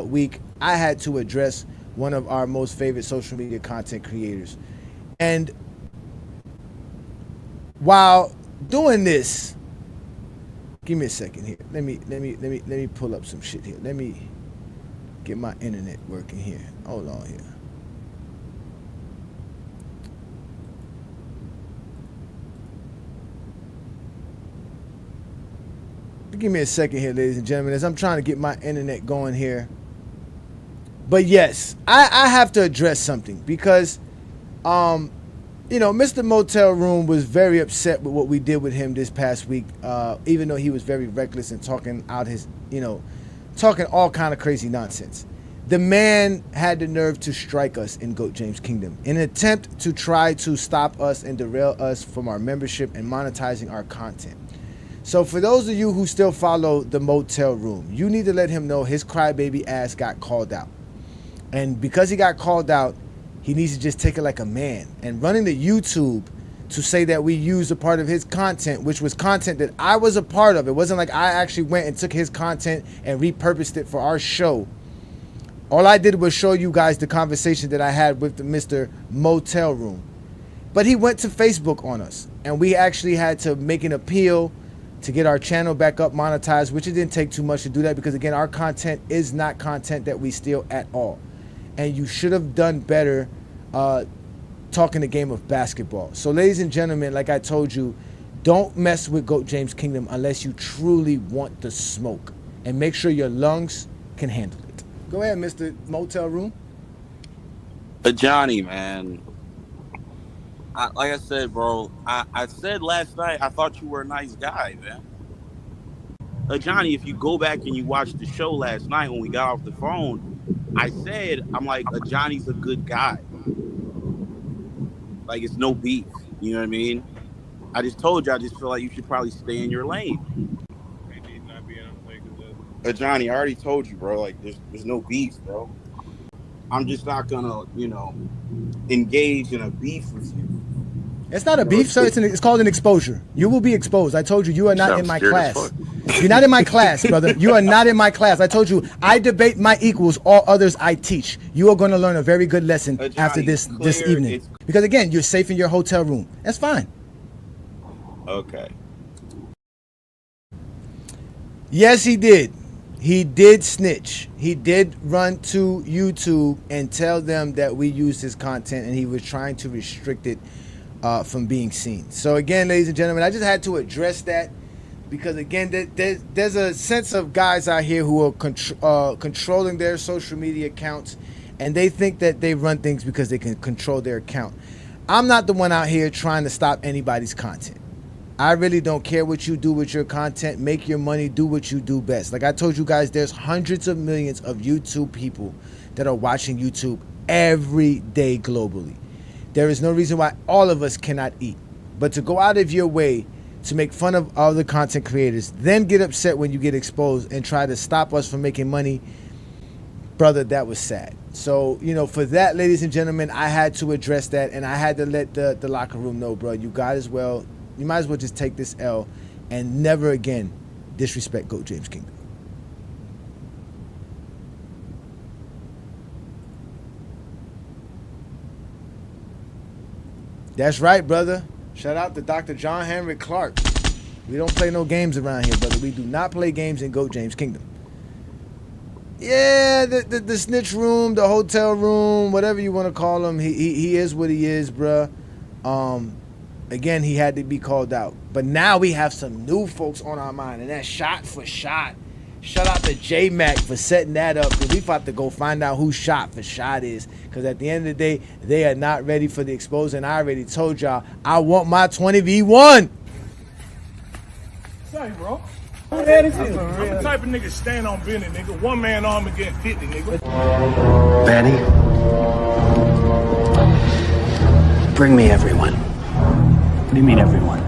week, I had to address one of our most favorite social media content creators. And while doing this, give me a second here. Let me pull up some shit here. Let me get my internet working here. Hold on here. Give me a second here, ladies and gentlemen, as I'm trying to get my internet going here. But yes, I have to address something because, Mr. Motel Room was very upset with what we did with him this past week, even though he was very reckless and talking out his, talking all kind of crazy nonsense. The man had the nerve to strike us in GOAT James Kingdom in an attempt to try to stop us and derail us from our membership and monetizing our content. So for those of you who still follow the Motel Room, you need to let him know his crybaby ass got called out. And because he got called out, he needs to just take it like a man. And running to YouTube to say that we used a part of his content, which was content that I was a part of. It wasn't like I actually went and took his content and repurposed it for our show. All I did was show you guys the conversation that I had with the Mr. Motel Room. But he went to Facebook on us. And we actually had to make an appeal to get our channel back up monetized, which it didn't take too much to do that because, again, our content is not content that we steal at all. And you should have done better talking the game of basketball. So, ladies and gentlemen, like I told you, don't mess with GOAT James Kingdom unless you truly want the smoke. And make sure your lungs can handle it. Go ahead, Mr. Motel Room. Johnny, man. Like I said, bro, I said last night I thought you were a nice guy, man. Johnny, if you go back and you watch the show last night when we got off the phone, I said, I'm like, Johnny's a good guy. Like, it's no beef. You know what I mean? I just told you, I just feel like you should probably stay in your lane. Johnny, I already told you, bro, like, there's no beef, bro. I'm just not gonna, engage in a beef with you. It's not a beef, sir. It's called an exposure. You will be exposed. I told you are not in my class. You're not in my class, brother. You are not in my class. I told you I debate my equals. All others I teach. You are going to learn a very good lesson Johnny, after this evening. Because, again, you're safe in your hotel room. That's fine. Okay. Yes, he did. He did snitch. He did run to YouTube and tell them that we used his content and he was trying to restrict it from being seen. So again, ladies and gentlemen, I just had to address that because, again, there's a sense of guys out here who are controlling their social media accounts, and they think that they run things because they can control their account. I'm not the one out here trying to stop anybody's content. I really don't care what you do with your content. Make your money. Do what you do best. Like I told you guys, there's hundreds of millions of YouTube people that are watching YouTube every day globally. There is no reason why all of us cannot eat. But to go out of your way to make fun of other content creators, then get upset when you get exposed and try to stop us from making money, brother, that was sad. So, for that, ladies and gentlemen, I had to address that, and I had to let the locker room know, bro, you might as well just take this L and never again disrespect GOAT James Kingdom. That's right, brother. Shout out to Dr. John Henry Clark. We don't play no games around here, brother. We do not play games in GOAT James Kingdom. Yeah, the snitch room, the hotel room, whatever you want to call him, he is what he is, bruh. Again, he had to be called out. But now we have some new folks on our mind, and that's shot for shot. Shout out to J-Mac for setting that up, because we about to go find out who shot for shot is. Because at the end of the day, they are not ready for the exposure, and I already told y'all, I want my 20v1. Say, bro. I'm the type of nigga stand on business, nigga. One man arm against 50, nigga. Manny, bring me everyone. What do you mean everyone?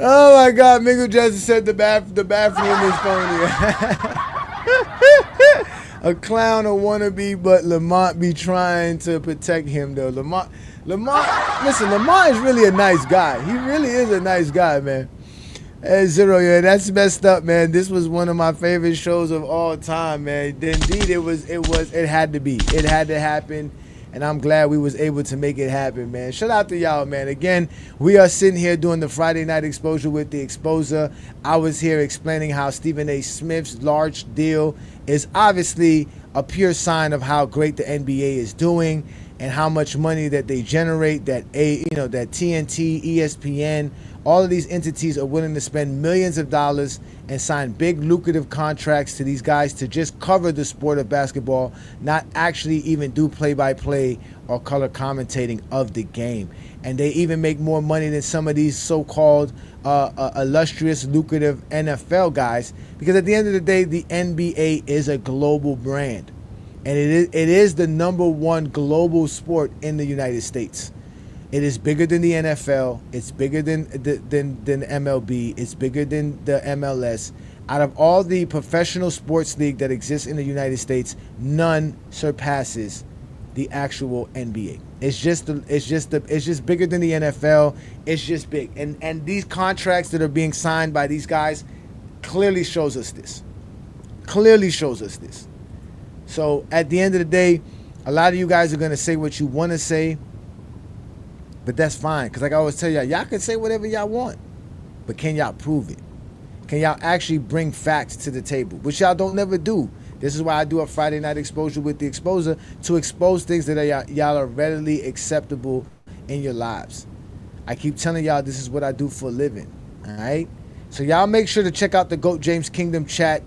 Oh my God, Mingo Jackson said the bathroom is phony. A clown, a wannabe, but Lamont be trying to protect him though. Lamont, listen, Lamont is really a nice guy. He really is a nice guy, man. Hey, Zero, yeah, that's messed up, man. This was one of my favorite shows of all time, man. Indeed, it had to be. It had to happen. And I'm glad we was able to make it happen, man. Shout out to y'all, man. Again, we are sitting here doing the Friday Night Exposure with the Exposer. I was here explaining how Stephen A. Smith's large deal is obviously a pure sign of how great the NBA is doing. and how much money that they generate, that that TNT, ESPN, all of these entities are willing to spend millions of dollars and sign big lucrative contracts to these guys to just cover the sport of basketball, not actually even do play-by-play or color commentating of the game. And they even make more money than some of these so-called illustrious, lucrative NFL guys, because at the end of the day, the NBA is a global brand. And it is the number one global sport in the United States. It is bigger than the NFL. It's bigger than MLB. It's bigger than the MLS. Out of all the professional sports league that exists in the United States, none surpasses the actual NBA. It's just bigger than the NFL. It's just big. And these contracts that are being signed by these guys clearly shows us this. Clearly shows us this. So at the end of the day, a lot of you guys are going to say what you want to say, but that's fine. Because like I always tell y'all can say whatever y'all want, but can y'all prove it? Can y'all actually bring facts to the table, which y'all don't never do? This is why I do a Friday night exposure with the Exposer, to expose things that y'all are readily acceptable in your lives. I keep telling y'all this is what I do for a living, all right? So y'all make sure to check out the GOAT James Kingdom chat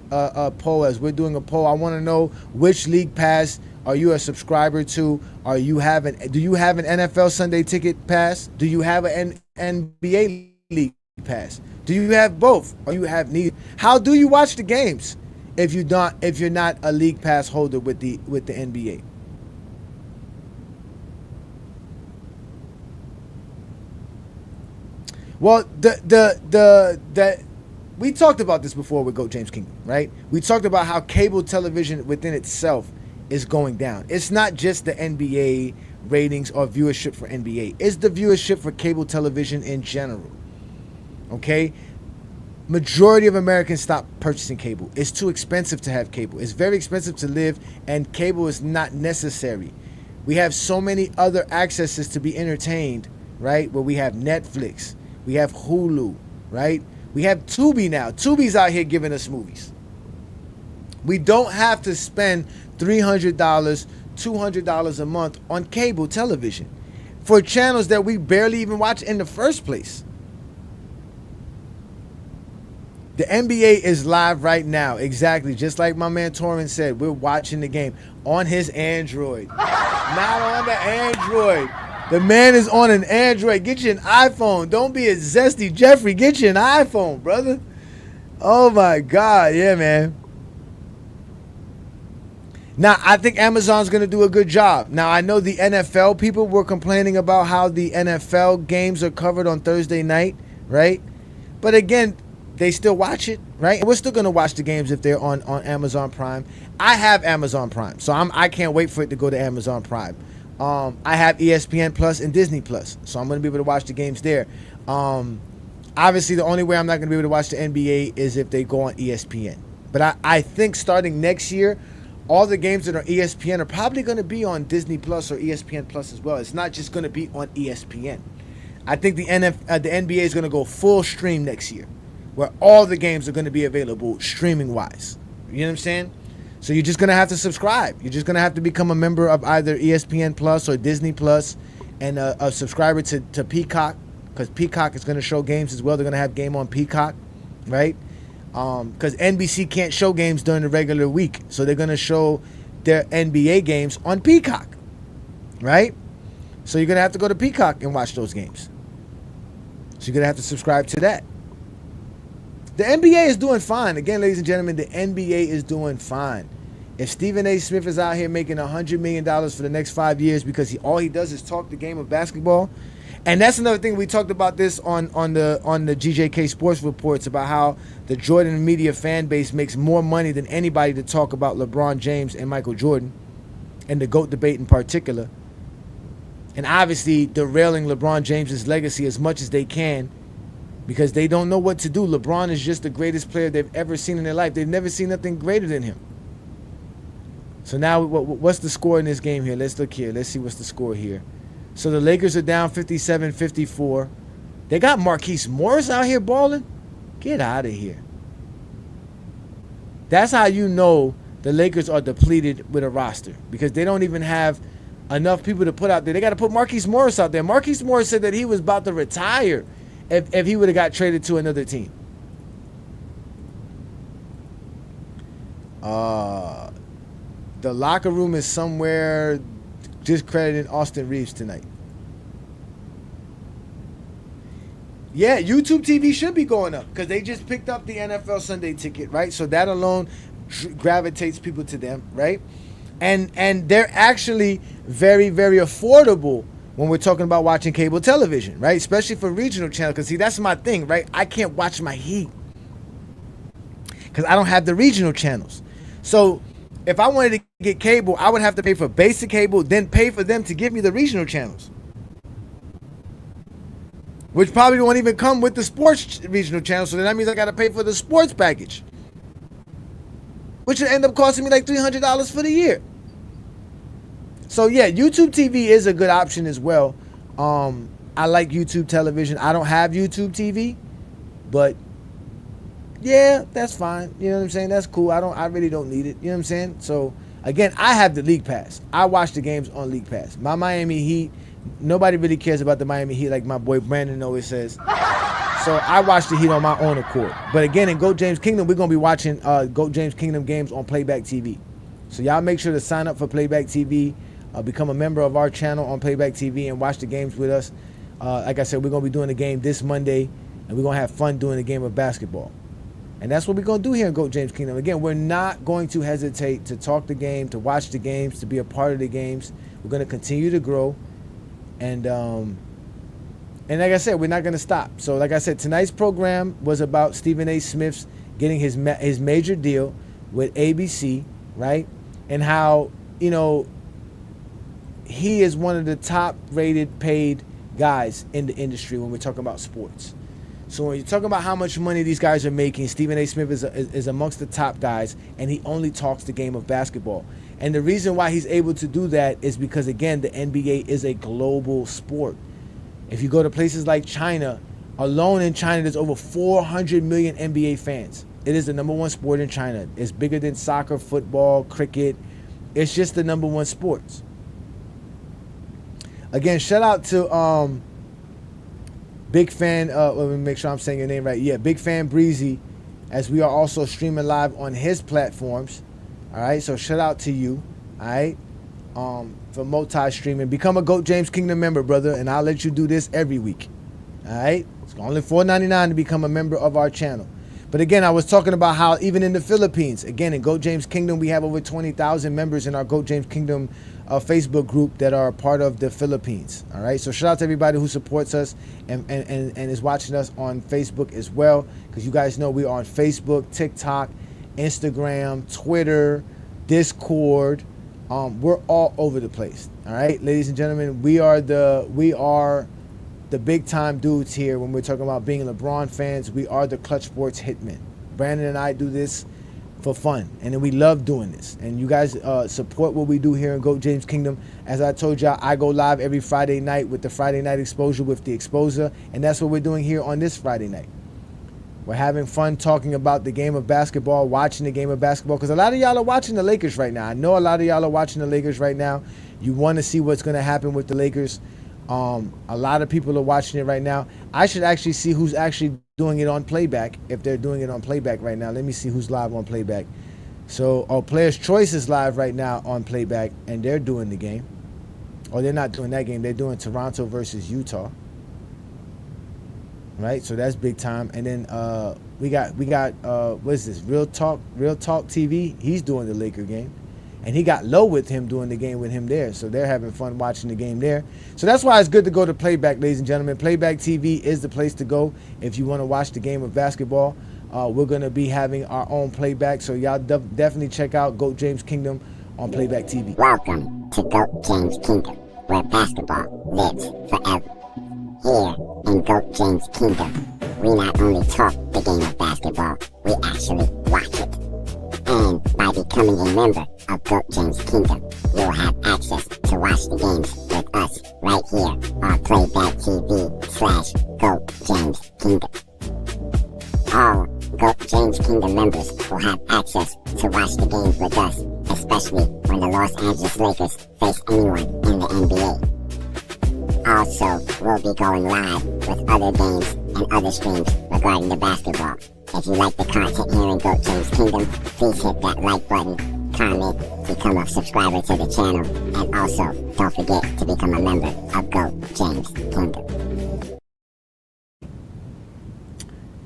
poll, as we're doing a poll. I want to know, which league pass are you a subscriber to? Do you have an NFL Sunday ticket pass? Do you have an NBA league pass? Do you have both? Or you have neither? How do you watch the games if you're not a league pass holder with the NBA? Well, we talked about this before with GOAT James Kingdom, right? We talked about how cable television within itself is going down. It's not just the NBA ratings or viewership for NBA. It's the viewership for cable television in general. Okay? Majority of Americans stop purchasing cable. It's too expensive to have cable. It's very expensive to live, and cable is not necessary. We have so many other accesses to be entertained, right? Where we have Netflix, we have Hulu, right? We have Tubi now. Tubi's out here giving us movies. We don't have to spend $300, $200 a month on cable television for channels that we barely even watch in the first place. The NBA is live right now, exactly, just like my man Torrin said. We're watching the game on his Android, not on the Android. The man is on an Android. Get you an iPhone. Don't be a zesty Jeffrey. Get you an iPhone, brother. Oh my God, yeah, man. Now, I think Amazon's going to do a good job. Now, I know the NFL people were complaining about how the NFL games are covered on Thursday night, right? But again, they still watch it, right? And we're still going to watch the games if they're on Amazon Prime. I have Amazon Prime, so I can't wait for it to go to Amazon Prime. I have ESPN Plus and Disney Plus, so I'm going to be able to watch the games there. Obviously, the only way I'm not going to be able to watch the NBA is if they go on ESPN. But I think starting next year, all the games that are ESPN are probably going to be on Disney Plus or ESPN Plus as well. It's not just going to be on ESPN. I think the NBA is going to go full stream next year, where all the games are going to be available streaming-wise. You know what I'm saying? So you're just going to have to subscribe. You're just going to have to become a member of either ESPN Plus or Disney Plus, and a subscriber to Peacock, because Peacock is going to show games as well. They're going to have game on Peacock, right? Because NBC can't show games during the regular week, so they're going to show their NBA games on Peacock, right? So you're going to have to go to Peacock and watch those games. So you're going to have to subscribe to that. The NBA is doing fine. Again, ladies and gentlemen, the NBA is doing fine. If Stephen A. Smith is out here making $100 million for the next 5 years because all he does is talk the game of basketball, and that's another thing, we talked about this on the GJK Sports Reports, about how the Jordan Media fan base makes more money than anybody to talk about LeBron James and Michael Jordan, and the GOAT debate in particular. And obviously derailing LeBron James's legacy as much as they can, because they don't know what to do. LeBron is just the greatest player they've ever seen in their life. They've never seen nothing greater than him. So now, what's the score in this game here? Let's look here. Let's see what's the score here. So the Lakers are down 57-54. They got Marquise Morris out here balling? Get out of here. That's how you know the Lakers are depleted with a roster, because they don't even have enough people to put out there. They got to put Marquise Morris out there. Marquise Morris said that he was about to retire if he would have got traded to another team. The locker room is somewhere discrediting Austin Reeves tonight. Yeah, YouTube TV should be going up because they just picked up the NFL Sunday ticket, right? So that alone gravitates people to them, right? And they're actually very, very affordable when we're talking about watching cable television, right? Especially for regional channels. Because, see, that's my thing, right? I can't watch my Heat because I don't have the regional channels. So if I wanted to get cable, I would have to pay for basic cable, then pay for them to give me the regional channels, which probably won't even come with the sports regional channel. So then that means I got to pay for the sports package, which would end up costing me like $300 for the year. So yeah, YouTube TV is a good option as well. I like YouTube television. I don't have YouTube TV, but yeah, that's fine. You know what I'm saying? That's cool. I really don't need it. You know what I'm saying? So again, I have the League Pass. I watch the games on League Pass. My Miami Heat, nobody really cares about the Miami Heat like my boy Brandon always says. So I watch the Heat on my own accord. But again, in GOAT James Kingdom, we're going to be watching GOAT James Kingdom games on Playback TV. So y'all make sure to sign up for Playback TV, become a member of our channel on Playback TV, and watch the games with us. Like I said, we're going to be doing the game this Monday, and we're going to have fun doing the game of basketball. And that's what we're going to do here in GOAT James Kingdom. Again, we're not going to hesitate to talk the game, to watch the games, to be a part of the games. We're going to continue to grow. And like I said, we're not going to stop. So like I said, tonight's program was about Stephen A. Smith's getting his major deal with ABC, right? And how, you know, he is one of the top rated paid guys in the industry when we're talking about sports. So when you're talking about how much money these guys are making, Stephen A. Smith is amongst the top guys, and he only talks the game of basketball. And the reason why he's able to do that is because, again, the NBA is a global sport. If you go to places like China, alone in China, there's over 400 million NBA fans. It is the number one sport in China. It's bigger than soccer, football, cricket. It's just the number one sport. Again, shout out to Big Fan, let me make sure I'm saying your name right. Yeah, Big Fan Breezy, as we are also streaming live on his platforms. All right, so shout out to you. All right, for multi-streaming. Become a GOAT James Kingdom member, brother, and I'll let you do this every week. All right, it's only $4.99 to become a member of our channel. But again, I was talking about how even in the Philippines, again, in GOAT James Kingdom, we have over 20,000 members in our GOAT James Kingdom Facebook group that are part of the Philippines. All right, so shout out to everybody who supports us and is watching us on Facebook as well, because you guys know we are on Facebook, TikTok, Instagram, Twitter, Discord. We're all over the place. All right, ladies and gentlemen, we are the big time dudes here when we're talking about being LeBron fans. We are the Clutch Sports Hitmen. Brandon and I do this for fun, and then we love doing this, and you guys support what we do here in GOAT James Kingdom. As I told y'all, I go live every Friday night with the Friday Night Exposure with the Exposer, and that's what we're doing here on this Friday night. We're having fun talking about the game of basketball, watching the game of basketball, because a lot of y'all are watching the Lakers right now. I know a lot of y'all are watching the Lakers right now. You want to see what's going to happen with the Lakers. A lot of people are watching it right now. I should actually see who's actually doing it on playback, if they're doing it on playback right now. Let me see who's live on playback. So, Players Choice is live right now on playback, and they're doing the game. Or they're not doing that game. They're doing Toronto versus Utah. Right? So that's big time. And then we got what is this? Real Talk TV. He's doing the Laker game. And he got low with him doing the game with him there. So they're having fun watching the game there. So that's why it's good to go to Playback, ladies and gentlemen. Playback TV is the place to go if you want to watch the game of basketball. We're going to be having our own playback. So y'all definitely check out GOAT James Kingdom on Playback TV. Welcome to GOAT James Kingdom, where basketball lives forever. Here in GOAT James Kingdom, we not only talk the game of basketball, we actually watch it. And by becoming a member of GOAT James Kingdom, you'll have access to watch the games with us right here on Playback TV/GOAT James Kingdom. All GOAT James Kingdom members will have access to watch the games with us, especially when the Los Angeles Lakers face anyone in the Also, we'll be going live with other games and other streams regarding the basketball. If you like the content here in GOAT James Kingdom, please hit that like button, comment, become a subscriber to the channel, and also don't forget to become a member of GOAT James Kingdom.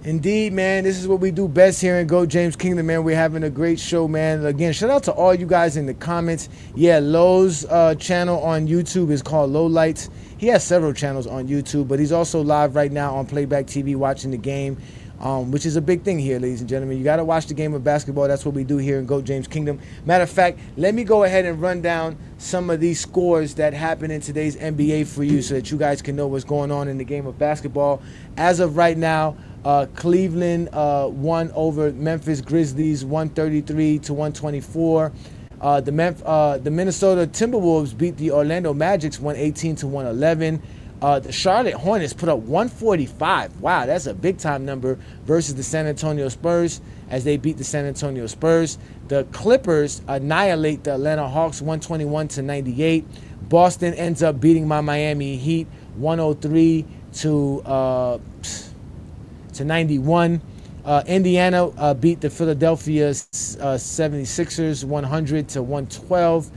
Indeed, man, this is what we do best here in GOAT James Kingdom, man. We're having a great show, man. Again, shout out to all you guys in the comments. Yeah, Lowe's channel on YouTube is called Low Lights. He has several channels on YouTube, but he's also live right now on Playback TV watching the game, which is a big thing here, ladies and gentlemen. You got to watch the game of basketball. That's what we do here in GOAT James Kingdom. Matter of fact, let me go ahead and run down some of these scores that happened in today's NBA for you so that you guys can know what's going on in the game of basketball. As of right now, Cleveland won over Memphis Grizzlies 133-124. The Minnesota Timberwolves beat the Orlando Magic 118-111. The Charlotte Hornets put up 145. Wow, that's a big time number versus the San Antonio Spurs as they beat the San Antonio Spurs. The Clippers annihilate the Atlanta Hawks 121-98. Boston ends up beating my Miami Heat 103 to 91. Indiana beat the Philadelphia 76ers 100-112.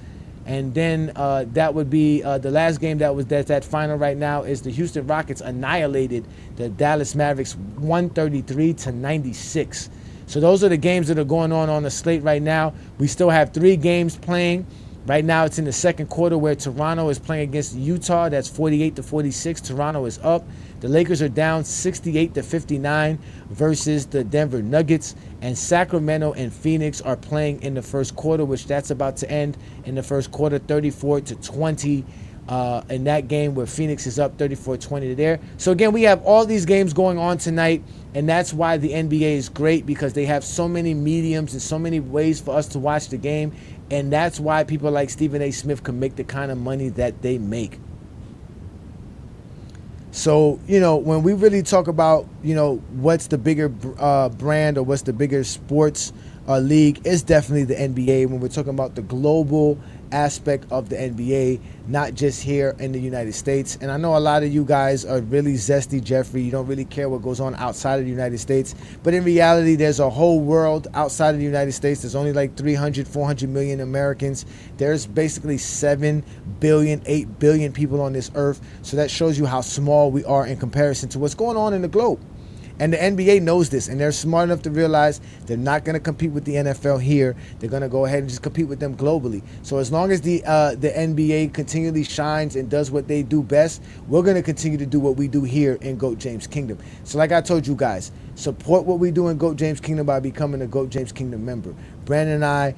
And then that would be the last game that's that final right now is the Houston Rockets annihilated the Dallas Mavericks 133-96. So those are the games that are going on the slate right now. We still have 3 games playing. Right now it's in the second quarter where Toronto is playing against Utah. That's 48-46. Toronto is up. The Lakers are down 68-59 versus the Denver Nuggets. And Sacramento and Phoenix are playing in the first quarter, which that's about to end in the first quarter, 34-20 in that game where Phoenix is up 34-20 there. So again, we have all these games going on tonight, and that's why the NBA is great, because they have so many mediums and so many ways for us to watch the game. And that's why people like Stephen A. Smith can make the kind of money that they make. So, you know, when we really talk about, you know, what's the bigger brand or what's the bigger sports league, it's definitely the NBA. When we're talking about the global aspect of the NBA, not just here in the United States. And I know a lot of you guys are really zesty, Jeffrey. You don't really care what goes on outside of the United States. But in reality, there's a whole world outside of the United States. There's only like 300, 400 million Americans. There's basically 7 billion, 8 billion people on this earth. So that shows you how small we are in comparison to what's going on in the globe. And the NBA knows this, and they're smart enough to realize they're not going to compete with the NFL here. They're going to go ahead and just compete with them globally. So as long as the NBA continually shines and does what they do best, we're going to continue to do what we do here in GOAT James Kingdom. So like I told you guys, support what we do in GOAT James Kingdom by becoming a GOAT James Kingdom member. Brandon and I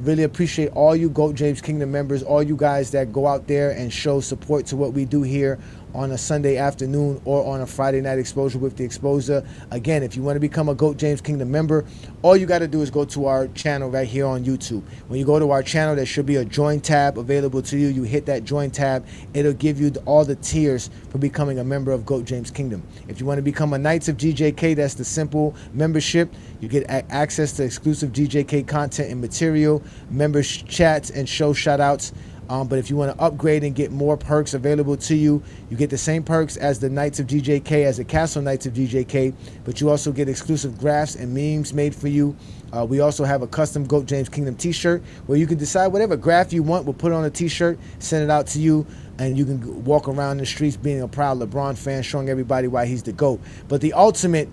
really appreciate all you GOAT James Kingdom members, all you guys that go out there and show support to what we do here on a Sunday afternoon or on a Friday night exposure with the Exposure. Again, if you want to become a GOAT James Kingdom member, all you got to do is go to our channel right here on YouTube. When you go to our channel, there should be a join tab available to you. You hit that join tab. It'll give you all the tiers for becoming a member of GOAT James Kingdom. If you want to become a Knights of GJK, that's the simple membership. You get access to exclusive GJK content and material, members chats, and show shout-outs. But if you want to upgrade and get more perks available to you, you get the same perks as the Knights of GJK, as the Castle Knights of GJK, but you also get exclusive graphs and memes made for you. We also have a custom GOAT James Kingdom t-shirt where you can decide whatever graph you want. We'll put it on a t-shirt, send it out to you, and you can walk around the streets being a proud LeBron fan, showing everybody why he's the GOAT. But the ultimate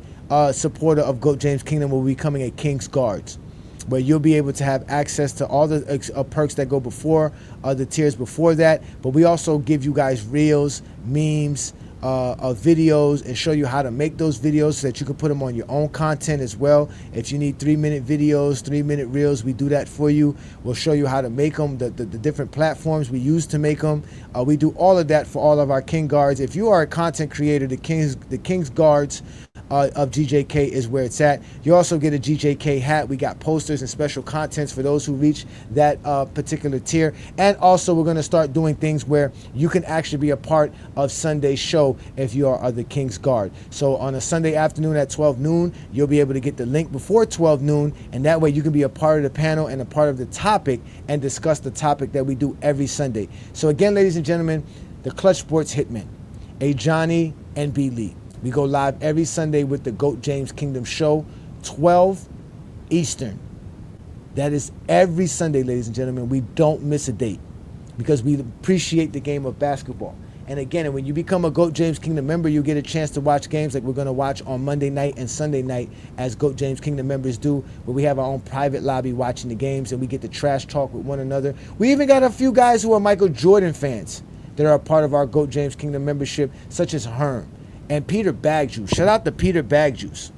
supporter of GOAT James Kingdom will be becoming a King's Guards, where you'll be able to have access to all the perks that go before the tiers before that. But we also give you guys reels, memes, videos, and show you how to make those videos so that you can put them on your own content as well. If you need 3-minute videos, 3-minute reels, we do that for you. We'll show you how to make them, the different platforms we use to make them. We do all of that for all of our King Guards. If you are a content creator, the King's Guards of GJK is where it's at. You also get a GJK hat. We got posters and special contents for those who reach that particular tier. And also we're going to start doing things where you can actually be a part of Sunday's show if you are the King's Guard. So on a Sunday afternoon at 12 noon, you'll be able to get the link before 12 noon, and that way you can be a part of the panel and a part of the topic and discuss the topic that we do every Sunday. So again, ladies and gentlemen, the Clutch Sports Hitmen, A. Johnny and B. Lee. We go live every Sunday with the GOAT James Kingdom Show, 12 Eastern. That is every Sunday, ladies and gentlemen. We don't miss a date because we appreciate the game of basketball. And again, when you become a GOAT James Kingdom member, you get a chance to watch games like we're going to watch on Monday night and Sunday night, as GOAT James Kingdom members do, where we have our own private lobby watching the games and we get to trash talk with one another. We even got a few guys who are Michael Jordan fans that are a part of our GOAT James Kingdom membership, such as Herm and Peter Bagjuice. Shout out to Peter Bagjuice,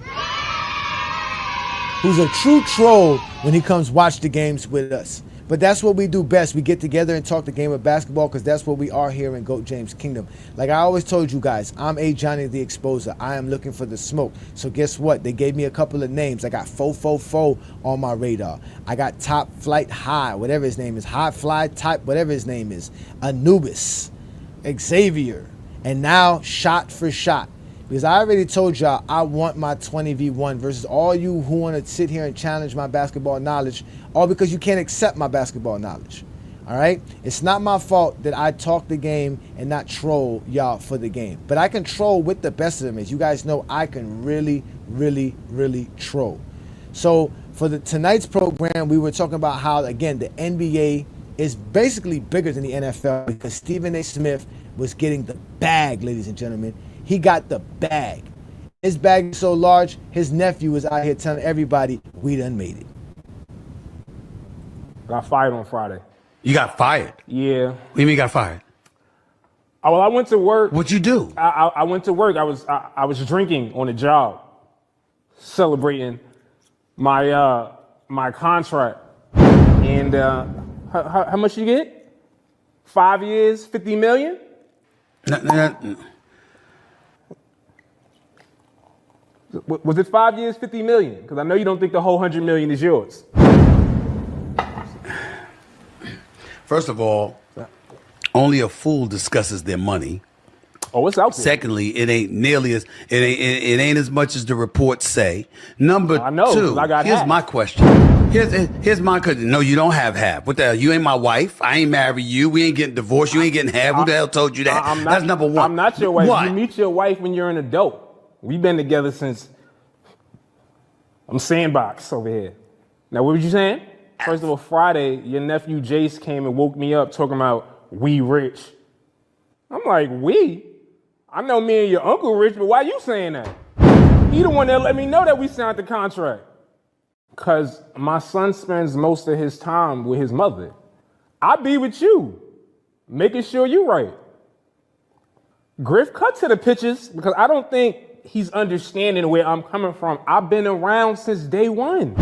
who's a true troll when he comes watch the games with us. But that's what we do best. We get together and talk the game of basketball because that's what we are here in GOAT James Kingdom. Like I always told you guys, I'm A. Johnny the Exposer. I am looking for the smoke. So guess what? They gave me a couple of names. I got Fo on my radar. I got Top Flight High, whatever his name is. High Fly Type, whatever his name is. Anubis, Xavier, and now Shot for Shot. Because I already told y'all I want my 20v1 versus all you who want to sit here and challenge my basketball knowledge, all because you can't accept my basketball knowledge. All right? It's not my fault that I talk the game and not troll y'all for the game. But I can troll with the best of them. As you guys know, I can really, really, really troll. So for tonight's program, we were talking about how, again, the NBA is basically bigger than the NFL because Stephen A. Smith was getting the bag, ladies and gentlemen. He got the bag. His bag is so large, his nephew was out here telling everybody, we done made it. Got fired on Friday. You got fired? Yeah. What do you mean you got fired? Oh, well, I went to work. What'd you do? I went to work. I was drinking on the job, celebrating my my contract. And how much you get? 5 years, 50 million? No. Was it 5 years, 50 million? Because I know you don't think the whole 100 million is yours. First of all, only a fool discusses their money. Oh, it's out there. Secondly, it ain't nearly as it ain't as much as the reports say. Number two, here's my question. Here's my question. No, you don't have half. What the hell? You ain't my wife. I ain't married you. We ain't getting divorced. You ain't getting half. Who the hell told you that? That's number one. I'm not your wife. What? You meet your wife when you're an adult. We've been together since I'm sandbox over here. Now, what were you saying? First of all, Friday, your nephew Jace came and woke me up talking about we rich. I'm like, we? I know me and your uncle rich, but why you saying that? He the one that let me know that we signed the contract. Because my son spends most of his time with his mother. I be with you, making sure you right. Griff, cut to the pictures, because I don't think he's understanding where I'm coming from. I've been around since day one.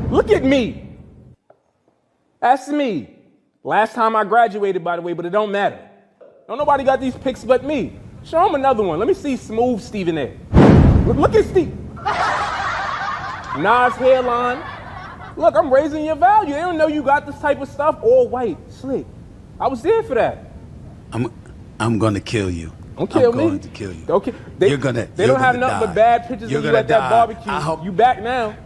Look at me. That's me. Last time I graduated, by the way, but it don't matter. Don't nobody got these pics but me. Show him another one. Let me see smooth Stephen A. Look at Steve. Nas hairline. Look, I'm raising your value. They don't know you got this type of stuff. All white, slick. I was there for that. I'm gonna kill you. Don't kill me. I'm going to kill you. Okay. You're gonna. They don't have nothing but bad pictures of you at that barbecue. You back now.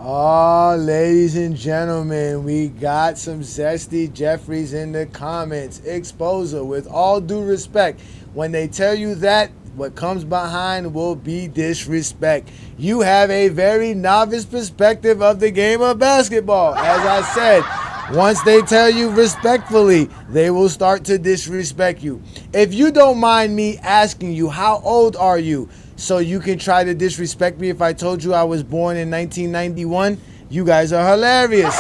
Oh, ladies and gentlemen, we got some zesty Jeffries in the comments. Exposer, with all due respect, when they tell you that, what comes behind will be disrespect. You have a very novice perspective of the game of basketball. As I said, once they tell you respectfully, they will start to disrespect you. If you don't mind me asking you, how old are you? So you can try to disrespect me if I told you I was born in 1991? You guys are hilarious.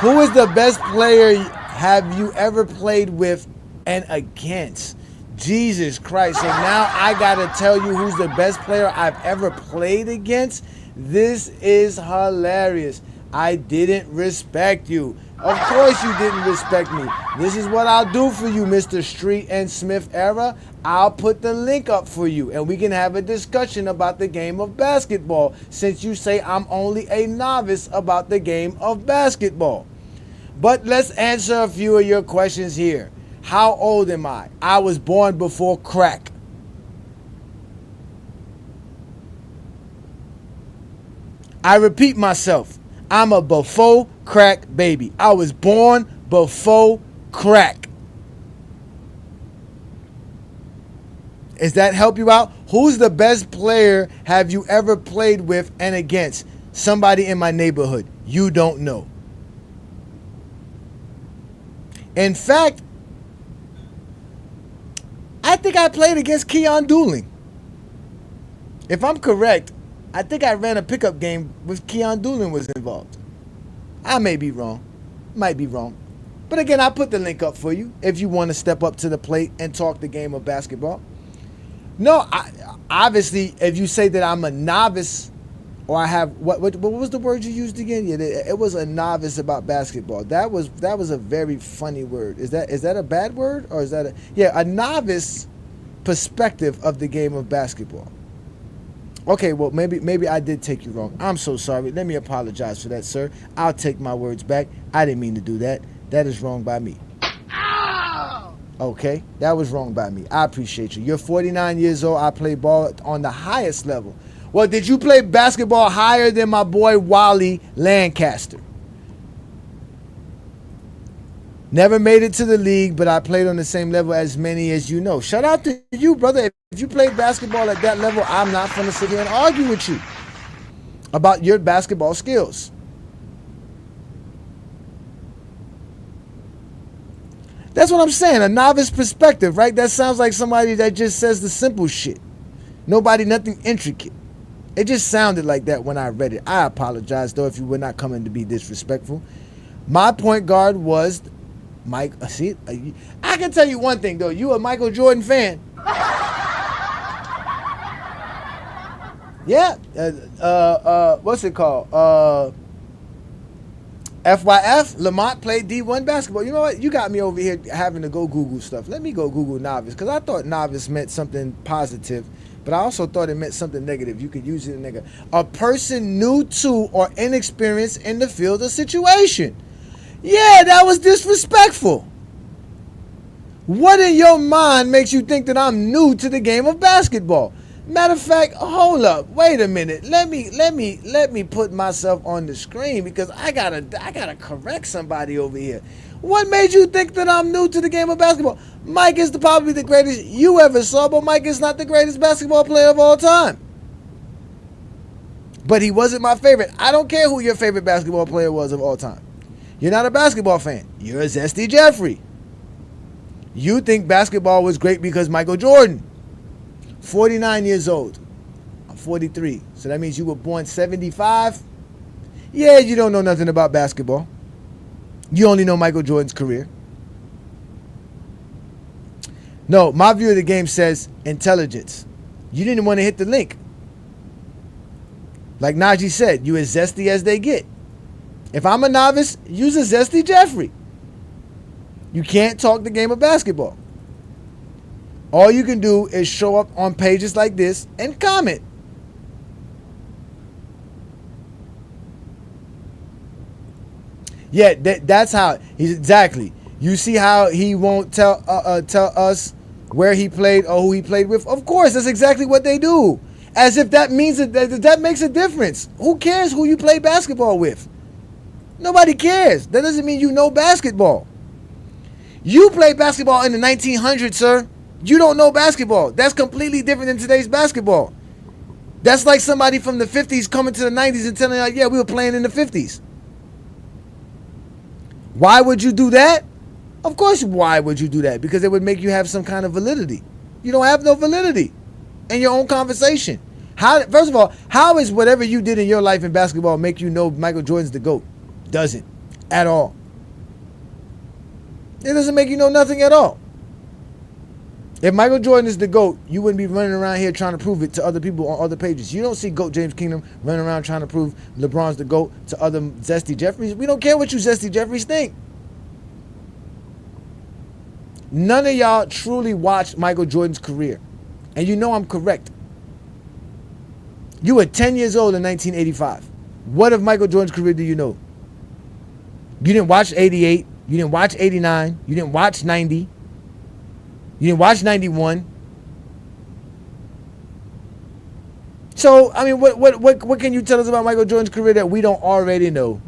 Who is the best player have you ever played with and against? Jesus Christ. So now I gotta tell you who's the best player I've ever played against? This is hilarious. I didn't respect you. Of course you didn't respect me. This is what I'll do for you, Mr. Street and Smith era. I'll put the link up for you and we can have a discussion about the game of basketball since you say I'm only a novice about the game of basketball. But let's answer a few of your questions here. How old am I? I was born before crack. I repeat myself. I'm a before crack baby. I was born before crack. Does that help you out? Who's the best player have you ever played with and against? Somebody in my neighborhood. You don't know. In fact, I think I played against Keon Dooling. If I'm correct, I think I ran a pickup game with Keon Dooling was involved. I may be wrong. Might be wrong. But again, I put the link up for you if you want to step up to the plate and talk the game of basketball. No, obviously, if you say that I'm a novice or I have what was the word you used again? Yeah, it was a novice about basketball. That was a very funny word. Is that a bad word or is that a novice perspective of the game of basketball? Okay, well maybe I did take you wrong. I'm so sorry. Let me apologize for that, sir. I'll take my words back. I didn't mean to do that. That is wrong by me. Okay, that was wrong by me. I appreciate you. You're 49 years old. I play ball on the highest level. Well, did you play basketball higher than my boy Wally Lancaster? Never made it to the league, but I played on the same level as many as you know. Shout out to you, brother. If you played basketball at that level, I'm not going to sit here and argue with you about your basketball skills. That's what I'm saying, a novice perspective, right? That sounds like somebody that just says the simple shit. Nothing intricate. It just sounded like that when I read it. I apologize, though, if you were not coming to be disrespectful. My point guard was Mike. See, I can tell you one thing, though. You a Michael Jordan fan. Yeah. What's it called? FYF, Lamont played D1 basketball. You know what? You got me over here having to go Google stuff. Let me go Google novice, because I thought novice meant something positive, but I also thought it meant something negative. You could use it in negative. A person new to or inexperienced in the field or situation. Yeah, that was disrespectful. What in your mind makes you think that I'm new to the game of basketball? Matter of fact, hold up, wait a minute. Let me put myself on the screen, because I gotta correct somebody over here. What made you think that I'm new to the game of basketball? Mike is probably the greatest you ever saw, but Mike is not the greatest basketball player of all time. But he wasn't my favorite. I don't care who your favorite basketball player was of all time. You're not a basketball fan. You're a Zesty Jeffrey. You think basketball was great because Michael Jordan. 49 years old. I'm 43. So that means you were born 75. Yeah, you don't know nothing about basketball. You only know Michael Jordan's career. No, my view of the game says intelligence. You didn't want to hit the link. Like Najee said, you as zesty as they get. If I'm a novice, use a Zesty Jeffrey. You can't talk the game of basketball. All you can do is show up on pages like this and comment. Yeah, that's how he's exactly. You see how he won't tell us where he played or who he played with? Of course, that's exactly what they do. As if that means that makes a difference. Who cares who you play basketball with? Nobody cares. That doesn't mean you know basketball. You played basketball in the 1900s, sir. You don't know basketball. That's completely different than today's basketball. That's like somebody from the 50s coming to the 90s and telling you, yeah, we were playing in the 50s. Why would you do that? Of course, why would you do that? Because it would make you have some kind of validity. You don't have no validity in your own conversation. First of all, how is whatever you did in your life in basketball make you know Michael Jordan's the GOAT? Doesn't. At all. It doesn't make you know nothing at all. If Michael Jordan is the GOAT, you wouldn't be running around here trying to prove it to other people on other pages. You don't see GOAT James Kingdom running around trying to prove LeBron's the GOAT to other Zesty Jeffries. We don't care what you Zesty Jeffries think. None of y'all truly watched Michael Jordan's career. And you know I'm correct. You were 10 years old in 1985. What of Michael Jordan's career do you know? You didn't watch 88. You didn't watch 89. You didn't watch 90. You didn't watch 91. So, I mean, what can you tell us about Michael Jordan's career that we don't already know?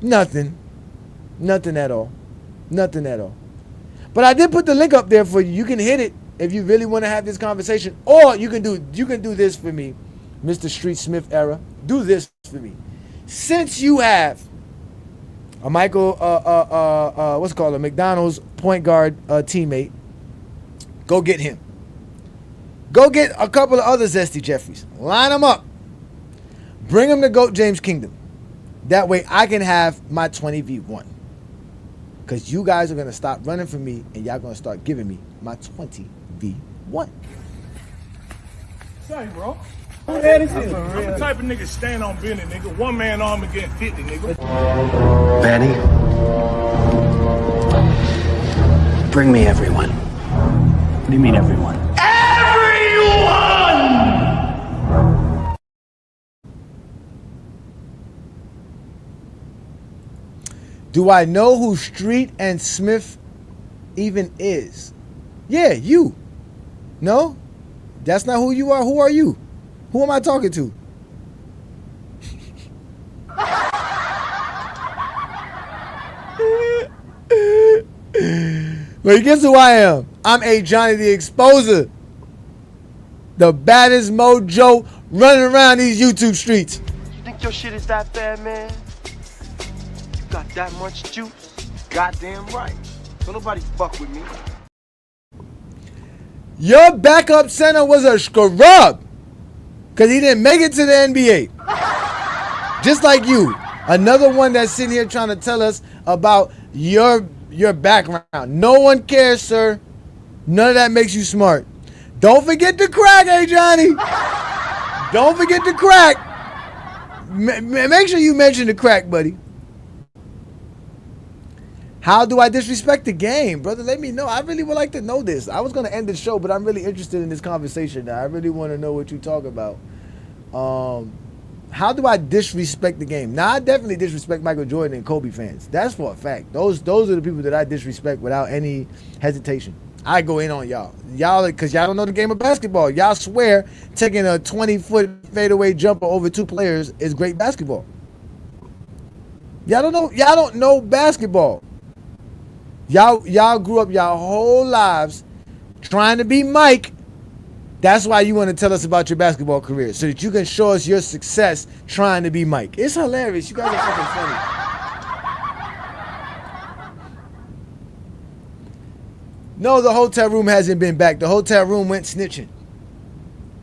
Nothing. Nothing at all. Nothing at all. But I did put the link up there for you. You can hit it. if you really want to have this conversation, or you can do this for me, Mr. Street Smith era. Do this for me. Since you have a Michael, what's it called, a McDonald's point guard teammate, go get him. Go get a couple of other Zesty Jeffries. Line them up. Bring them to GOAT James Kingdom. That way I can have my 20v1. Because you guys are going to stop running from me and y'all going to start giving me my 20v1. Say, bro. I'm the type of nigga stand on business, nigga. One man arm against 50, nigga. Vanny, bring me everyone. What do you mean everyone? Do I know who Street and Smith even is? Yeah, you. No? That's not who you are. Who are you? Who am I talking to? Well, guess who I am? I'm A. Johnny the Exposer. The baddest mojo running around these YouTube streets. You think your shit is that bad, man? You got that much juice? Goddamn right. Don't nobody fuck with me. Your backup center was a scrub because he didn't make it to the NBA. Just like you. Another one that's sitting here trying to tell us about your background. No one cares, sir. None of that makes you smart. Don't forget to crack, hey Johnny. Don't forget to crack. Make sure you mention the crack, buddy. How do I disrespect the game, brother? Let me know. I really would like to know this. I was going to end the show, but I'm really interested in this conversation now. I really want to know what you talk about. How do I disrespect the game? Now, I definitely disrespect Michael Jordan and Kobe fans. That's for a fact. Those are the people that I disrespect without any hesitation. I go in on y'all. Y'all, because y'all don't know the game of basketball. Y'all swear taking a 20-foot fadeaway jumper over two players is great basketball. Y'all don't know basketball. Y'all grew up y'all whole lives trying to be Mike. That's why you want to tell us about your basketball career, so that you can show us your success trying to be Mike. It's hilarious. You guys are fucking funny. No, the hotel room hasn't been back. The hotel room went snitching.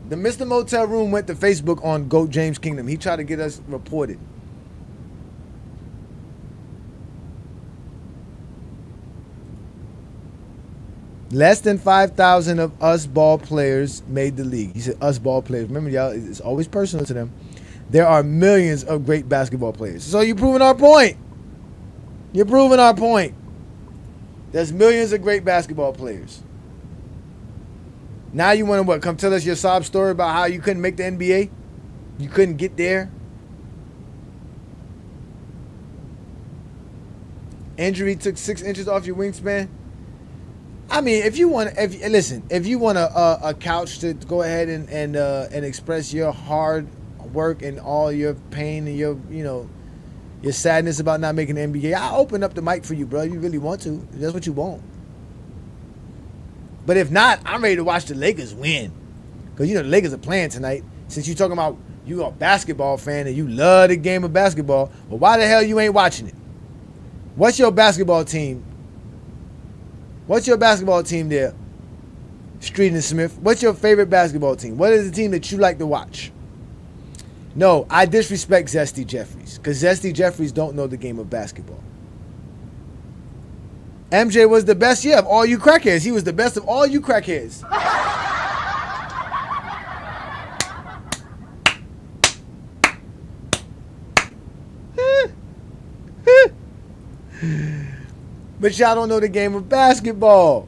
The Mr. Motel room went to Facebook on GOAT James Kingdom. He tried to get us reported. Less than 5,000 of us ball players made the league. He said us ball players. Remember, y'all, it's always personal to them. There are millions of great basketball players. So you're proving our point. You're proving our point. There's millions of great basketball players. Now you want to what? Come tell us your sob story about how you couldn't make the NBA? You couldn't get there? Injury took 6 inches off your wingspan? I mean, if you want a couch to go ahead and express your hard work and all your pain and your sadness about not making the NBA, I'll open up the mic for you, bro. You really want to? That's what you want. But if not, I'm ready to watch the Lakers win, because the Lakers are playing tonight. Since you're talking about you are a basketball fan and you love the game of basketball, well, why the hell you ain't watching it? What's your basketball team? What's your basketball team there, Street and Smith? What's your favorite basketball team? What is the team that you like to watch? No, I disrespect Zesty Jeffries, because Zesty Jeffries don't know the game of basketball. MJ was the best, of all you crackheads. He was the best of all you crackheads. But y'all don't know the game of basketball.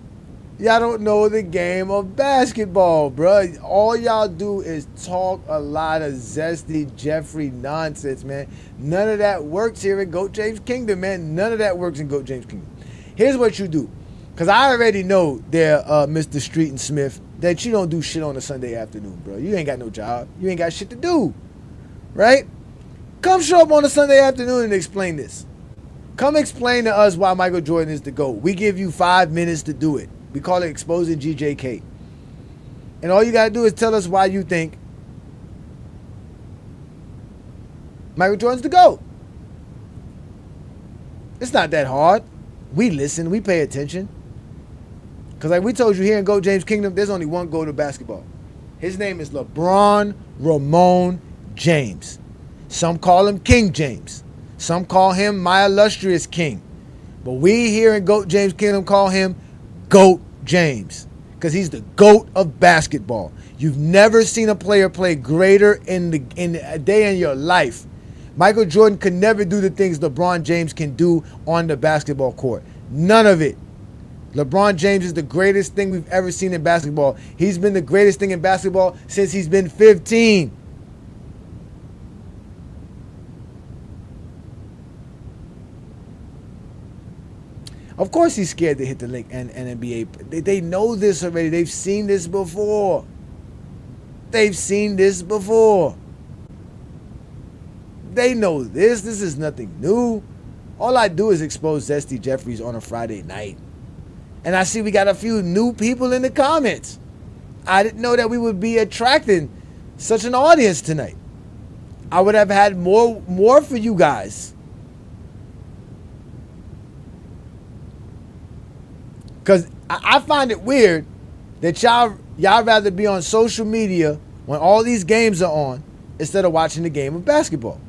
Y'all don't know the game of basketball, bro. All y'all do is talk a lot of Zesty Jeffrey nonsense, man. None of that works here in GOAT James Kingdom, man. None of that works in GOAT James Kingdom. Here's what you do. Because I already know there, Mr. Street and Smith, that you don't do shit on a Sunday afternoon, bro. You ain't got no job. You ain't got shit to do, right? Come show up on a Sunday afternoon and explain this. Come explain to us why Michael Jordan is the GOAT. We give you 5 minutes to do it. We call it exposing GJK. And all you got to do is tell us why you think Michael Jordan's the GOAT. It's not that hard. We listen. We pay attention. Because like we told you here in GOAT James Kingdom, there's only one GOAT of basketball. His name is LeBron Ramon James. Some call him King James. Some call him my illustrious king. But we here in GOAT James Kingdom call him GOAT James. Because he's the GOAT of basketball. You've never seen a player play greater in a day in your life. Michael Jordan could never do the things LeBron James can do on the basketball court. None of it. LeBron James is the greatest thing we've ever seen in basketball. He's been the greatest thing in basketball since he's been 15. Of course he's scared to hit the link and NBA. They know this already. They've seen this before. They've seen this before. They know this. This is nothing new. All I do is expose Zesty Jeffries on a Friday night. And I see we got a few new people in the comments. I didn't know that we would be attracting such an audience tonight. I would have had more for you guys. Because I find it weird that y'all rather be on social media when all these games are on instead of watching the game of basketball.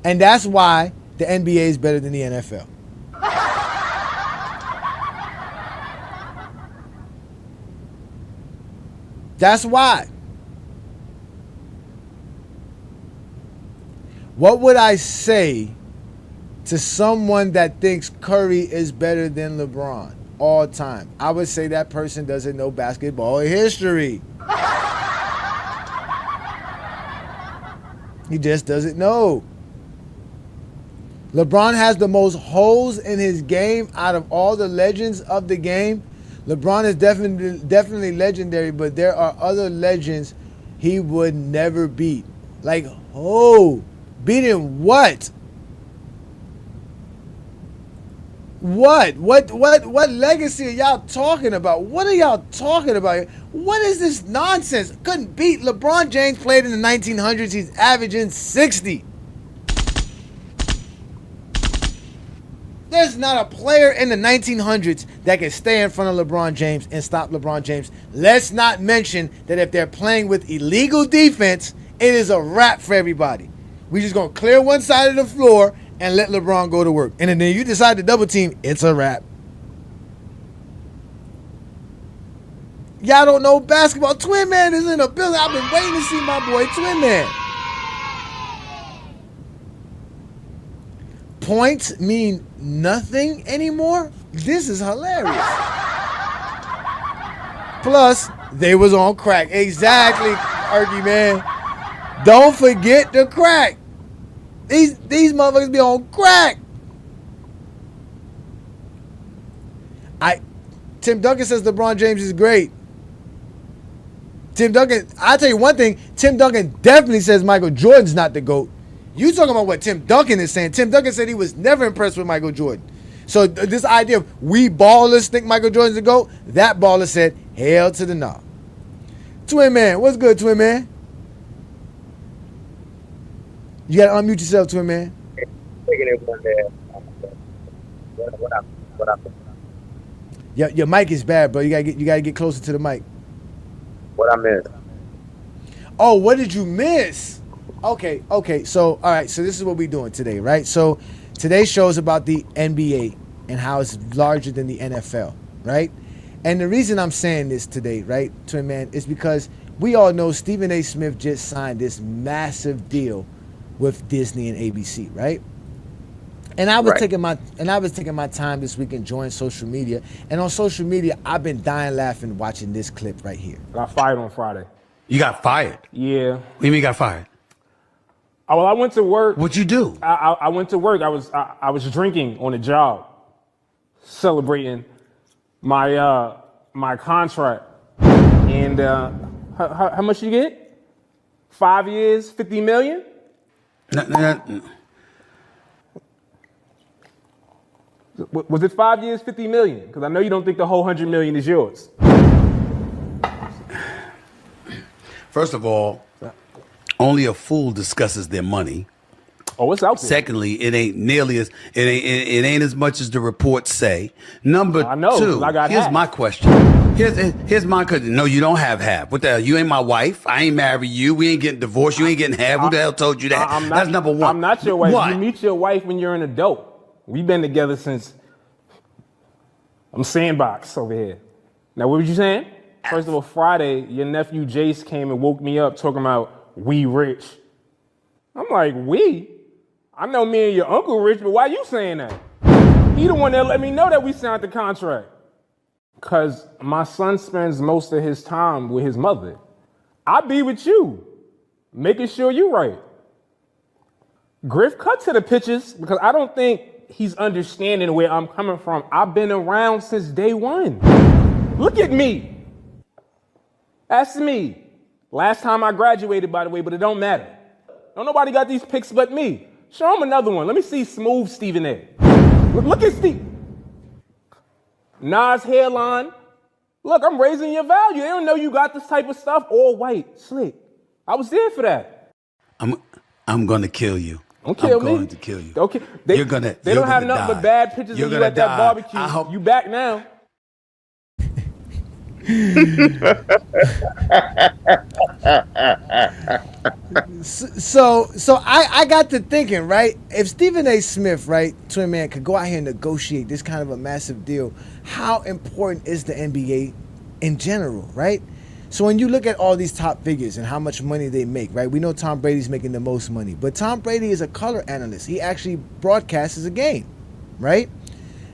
And that's why the NBA is better than the NFL. That's why. What would I say to someone that thinks Curry is better than LeBron all time? I would say that person doesn't know basketball history. He just doesn't know. LeBron has the most holes in his game out of all the legends of the game. LeBron is definitely legendary, but there are other legends he would never beat. Like, beating what? What legacy are y'all talking about? What are y'all talking about? What is this nonsense? Couldn't beat LeBron James. Played in the 1900s. He's averaging 60. There's not a player in the 1900s that can stay in front of LeBron James and stop LeBron James. Let's not mention that if they're playing with illegal defense, it is a wrap for everybody. We just gonna clear one side of the floor and let LeBron go to work. And then you decide to double team, it's a wrap. Y'all don't know basketball. Twin Man is in the building. I've been waiting to see my boy Twin Man. Points mean nothing anymore? This is hilarious. Plus, they was on crack. Exactly, Arky, man. Don't forget the crack. These motherfuckers be on crack. Tim Duncan says LeBron James is great. Tim Duncan, I'll tell you one thing, Tim Duncan definitely says Michael Jordan's not the GOAT. You talking about what Tim Duncan is saying. Tim Duncan said he was never impressed with Michael Jordan. So this idea of we ballers think Michael Jordan's the GOAT, that baller said, hell to the no. Twin Man, what's good, Twin Man? You got to unmute yourself, Twin Man. Taking it one day. What up? Your mic is bad, bro. You gotta get closer to the mic. What I missed? Oh, what did you miss? Okay. So, all right. So this is what we're doing today, right? So today's show is about the NBA and how it's larger than the NFL, right? And the reason I'm saying this today, right, Twin Man, is because we all know Stephen A. Smith just signed this massive deal with Disney and ABC, right? And I was taking my time this week enjoying social media. And on social media, I've been dying laughing watching this clip right here. I got fired on Friday. You got fired? Yeah. What do you mean you got fired? Well, I went to work. What'd you do? I went to work. I was drinking on the job, celebrating my my contract. And how much you get? 5 years, 50 million? No. Was it 5 years, 50 million? Because I know you don't think the whole 100 million is yours. First of all, only a fool discusses their money. Oh, it's out there. Secondly, it ain't nearly as it ain't as much as the reports say. Number two, here's my question. Here's my question. No, you don't have half. What the hell? You ain't my wife. I ain't married you. We ain't getting divorced. You ain't getting half. Who the hell told you that? That's number one. I'm not your wife. What? You meet your wife when you're an adult. We've been together since I'm sandbox over here. Now, what were you saying? First of all, Friday, your nephew Jace came and woke me up talking about we rich. I'm like, we? I know me and your uncle rich, but why you saying that? He the one that let me know that we signed the contract. Because my son spends most of his time with his mother. I be with you, making sure you right. Griff, cut to the pictures, because I don't think he's understanding where I'm coming from. I've been around since day one. Look at me. That's me. Last time I graduated, by the way, but it don't matter. Don't nobody got these pics but me. Show him another one. Let me see smooth Stephen A. Look at Steve. Nas hairline. Look, I'm raising your value. They don't know you got this type of stuff. All white, slick. I was there for that. I'm gonna kill you. Don't kill me. I'm going to kill you. Okay. They don't have nothing but bad pictures of you at that barbecue. You back now. So I got to thinking, right? If Stephen A. Smith, right, Twin Man, could go out here and negotiate this kind of a massive deal, how important is the NBA in general, right? So when you look at all these top figures and how much money they make, right? We know Tom Brady's making the most money, but Tom Brady is a color analyst. He actually broadcasts a game, right?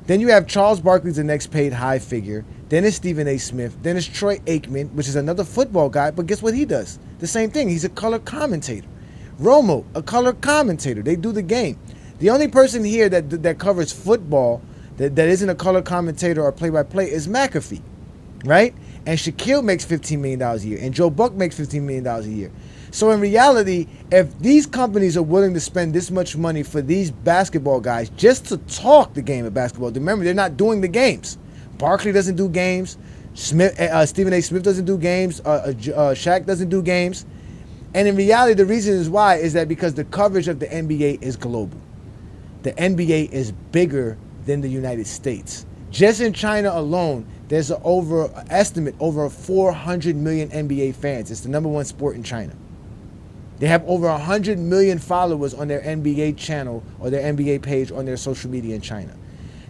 Then you have Charles Barkley's the next paid high figure. Then it's Stephen A. Smith. Then it's Troy Aikman, which is another football guy, but guess what he does? The same thing. He's a color commentator. Romo, a color commentator. They do the game. The only person here that covers football that isn't a color commentator or play-by-play is McAfee, right? And Shaquille makes $15 million a year, and Joe Buck makes $15 million a year. So in reality, if these companies are willing to spend this much money for these basketball guys just to talk the game of basketball, remember, they're not doing the games. Barkley doesn't do games. Stephen A. Smith doesn't do games. Shaq doesn't do games. And in reality, the reason is why is that because the coverage of the NBA is global. The NBA is bigger than the United States. Just in China alone, there's over 400 million NBA fans. It's the number one sport in China. They have over 100 million followers on their NBA channel or their NBA page on their social media in China.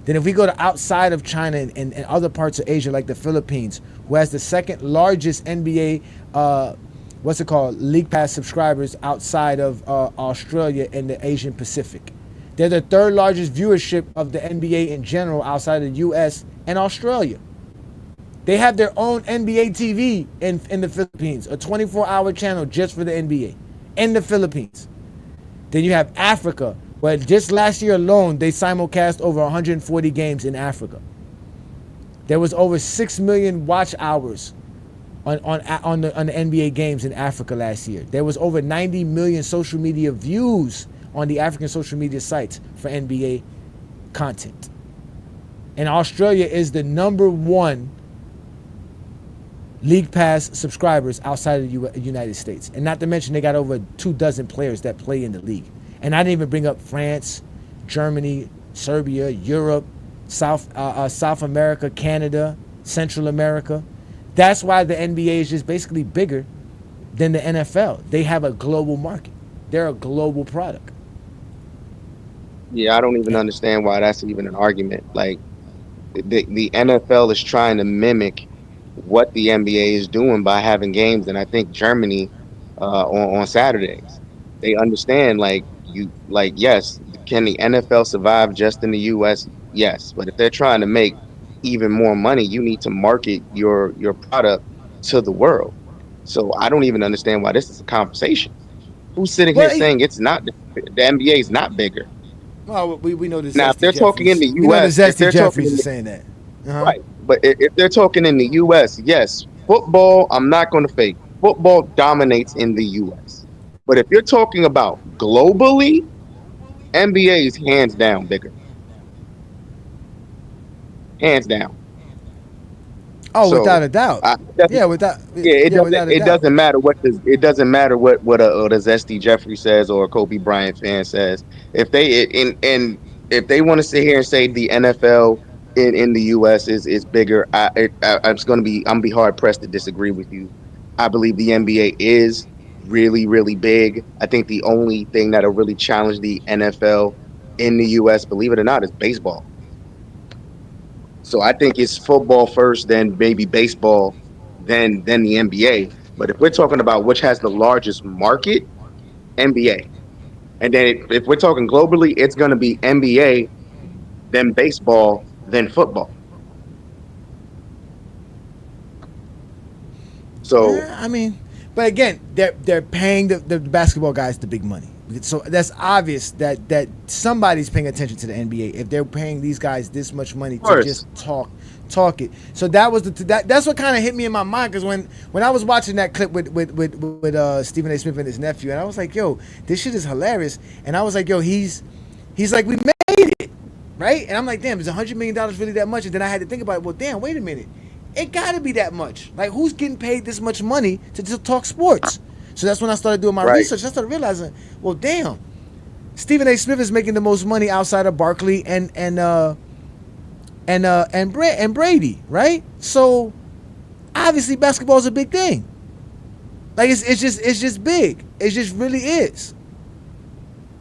Then if we go to outside of China and other parts of Asia, like the Philippines, who has the second largest NBA, League Pass subscribers outside of Australia and the Asian Pacific. They're the third largest viewership of the NBA in general outside of the US and Australia. They have their own NBA TV in the Philippines, a 24-hour channel just for the NBA in the Philippines. Then you have Africa, where just last year alone, they simulcast over 140 games in Africa. There was over 6 million watch hours on the NBA games in Africa last year. There was over 90 million social media views on the African social media sites for NBA content. And Australia is the number one League Pass subscribers outside of the United States. And not to mention they got over 24 players that play in the league. And I didn't even bring up France, Germany, Serbia, Europe, South America, Canada, Central America. That's why the NBA is just basically bigger than the NFL. They have a global market. They're a global product. Yeah, I don't even understand why that's even an argument. Like, the NFL is trying to mimic what the NBA is doing by having games, and I think Germany on Saturdays. They understand, yes, can the NFL survive just in the U.S.? Yes, but if they're trying to make even more money, you need to market your product to the world. So I don't even understand why this is a conversation. Who's sitting here saying it's not, the NBA is not bigger? Well, we know this. Now, if they're talking in the U.S., we know the Zesty Jeffries is saying that. Right. But if they're talking in the U.S., yes, football, I'm not going to fake. Football dominates in the U.S. But if you're talking about globally, NBA is hands down bigger. Hands down. Oh, so, without a doubt. It doesn't matter what what a Zesty Jeffrey says or a Kobe Bryant fan says. If they if they want to sit here and say the NFL in the U.S. is bigger, I'm gonna be hard pressed to disagree with you. I believe the NBA is really, really big. I think the only thing that'll really challenge the NFL in the U.S., believe it or not, is baseball. So I think it's football first, then maybe baseball, then the NBA. But if we're talking about which has the largest market, NBA. And then if we're talking globally, it's going to be NBA, then baseball, then football. So yeah, I mean, but again, they're paying the basketball guys the big money. So that's obvious that somebody's paying attention to the NBA if they're paying these guys this much money to just talk it. So that was that's what kind of hit me in my mind, because when I was watching that clip with Stephen A. Smith and his nephew, and I was like, yo, this shit is hilarious. And I was like, yo, he's like, we made it, right? And I'm like, damn, is $100 million really that much? And then I had to think about it. Well, damn, wait a minute, it got to be that much. Like, who's getting paid this much money to just talk sports? So that's when I started doing my research. I started realizing, well, damn, Stephen A. Smith is making the most money outside of Barkley and Brady, right? So obviously basketball is a big thing. Like it's just big. It just really is.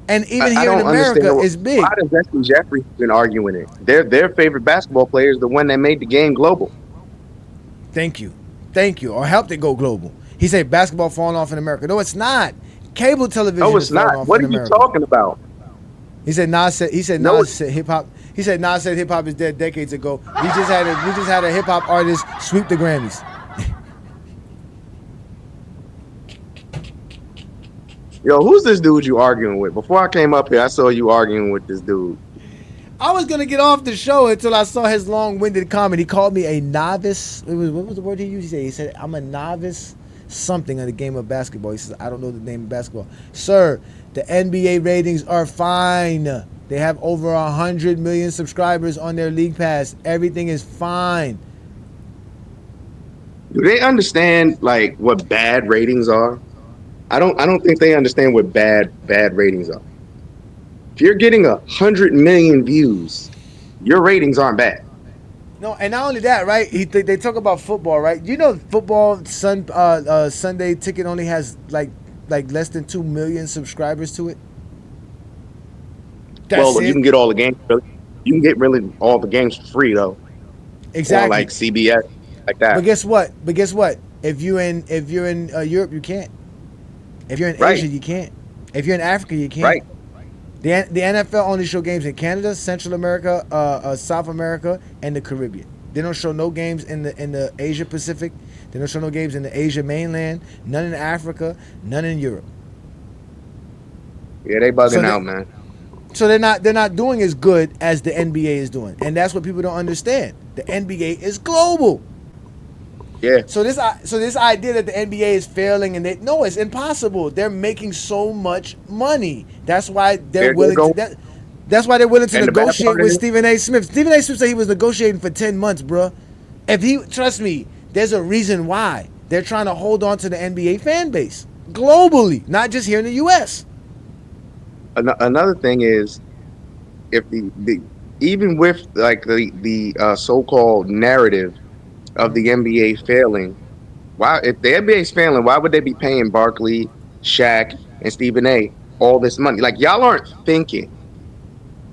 And even here in America, it's big. Why does Zesty Jeffrey been arguing it? Their favorite basketball player is the one that made the game global. Thank you, or helped it go global. He said basketball falling off in America. No, it's not. Cable television. No, it's not. What are you talking about? He said Nas said hip hop. He said Nas said hip hop is dead decades ago. We just had a hip hop artist sweep the Grammys. Yo, who's this dude you arguing with? Before I came up here, I saw you arguing with this dude. I was gonna get off the show until I saw his long-winded comment. He called me a novice. What was the word he used? He said I'm a novice something in the game of basketball. He says, I don't know the name of basketball. Sir, the NBA ratings are fine. They have over 100 million subscribers on their league pass. Everything is fine. Do they understand like what bad ratings are? I don't think they understand what bad ratings are. If you're getting 100 million views, your ratings aren't bad. No, and not only that, right? They talk about football, right? You know, football Sunday Ticket only has like less than 2 million subscribers to it. You can get all the games. You can get really all the games for free though. Exactly. Or like CBS, like that. But guess what? If you're in Europe, you can't. If you're in Asia, you can't. If you're in Africa, you can't. Right. The NFL only show games in Canada, Central America, South America, and the Caribbean. They don't show no games in the Asia Pacific. They don't show no games in the Asia mainland. None in Africa. None in Europe. Yeah, they bugging out, man. So they're not doing as good as the NBA is doing, and that's what people don't understand. The NBA is global. Yeah. So this idea that the NBA is failing and no, it's impossible. They're making so much money. That's why they're willing to. That's why they're willing to negotiate with Stephen A. Smith. Stephen A. Smith said he was negotiating for 10 months, bro. Trust me, there's a reason why they're trying to hold on to the NBA fan base globally, not just here in the U.S. Another thing is, if even with like the so-called narrative of the NBA failing, if the NBA is failing, why would they be paying Barkley, Shaq, and Stephen A. all this money? Like, y'all aren't thinking.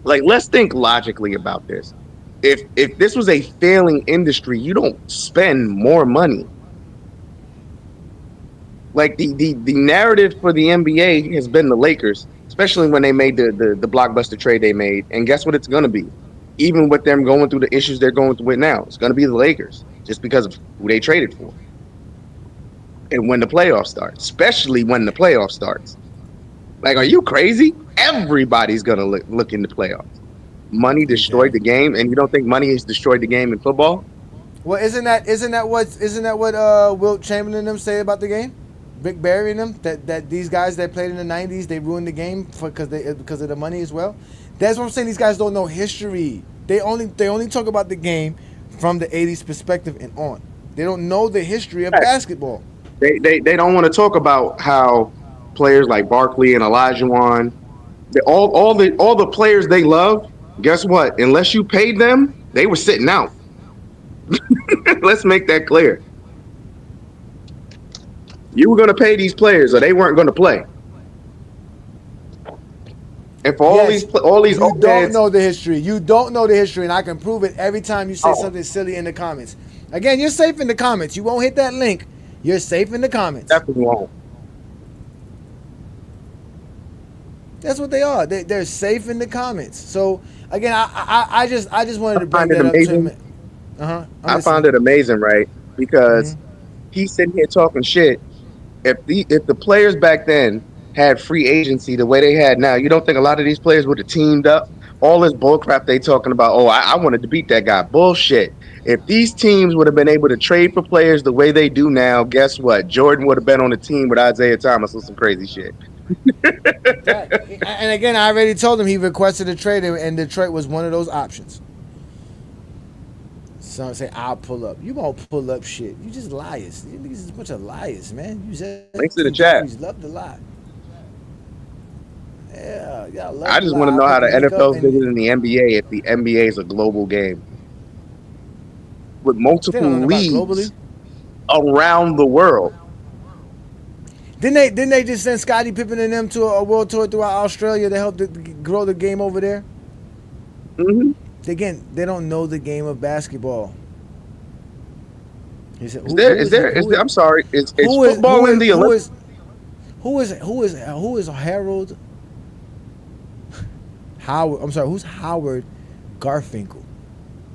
Like, let's think logically about this. If this was a failing industry, you don't spend more money. Like the narrative for the NBA has been the Lakers, especially when they made the blockbuster trade they made. And guess what it's going to be? Even with them going through the issues they're going through now, it's going to be the Lakers just because of who they traded for. And when the playoffs start, especially when the playoffs starts. Like, are you crazy? Everybody's going to look in the playoffs. Money destroyed the game, and you don't think money has destroyed the game in football? Well, isn't that what Wilt Chamberlain and them say about the game? Rick Barry and them, that these guys that played in the 90s, they ruined the game because of the money as well. That's what I'm saying. These guys don't know history. They only talk about the game from the 80s perspective and on. They don't know the history of basketball. They don't want to talk about how players like Barkley and Olajuwon, all the players they love. Guess what? Unless you paid them, they were sitting out. Let's make that clear. You were going to pay these players, or they weren't going to play. And for all these you don't know the history. You don't know the history, and I can prove it every time you say something silly in the comments. Again, you're safe in the comments. You won't hit that link. You're safe in the comments. Definitely won't. That's what they are. They're safe in the comments. So again, I just wanted to bring that up to him. I found it amazing, right? Because he's sitting here talking shit. If the players back then had free agency the way they had now, you don't think a lot of these players would have teamed up? All this bullcrap they talking about, I wanted to beat that guy. Bullshit. If these teams would have been able to trade for players the way they do now, guess what? Jordan would have been on the team with Isaiah Thomas or some crazy shit. And again, I already told him he requested a trade, and Detroit was one of those options. Some say, I'll pull up. You won't pull up shit. You just liars. You niggas is a bunch of liars, man. You links to the chat. You love to lie. Yeah, y'all love I just want to know how the NFL is bigger than the NBA if the NBA is a global game with multiple leagues around the world. Didn't they just send Scottie Pippen and them to a world tour throughout Australia to help grow the game over there? Mm-hmm. Again, they don't know the game of basketball. He said, I'm sorry. Is football in the Olympics? Who is Harold Howard? I'm sorry. Who's Howard Garfinkel?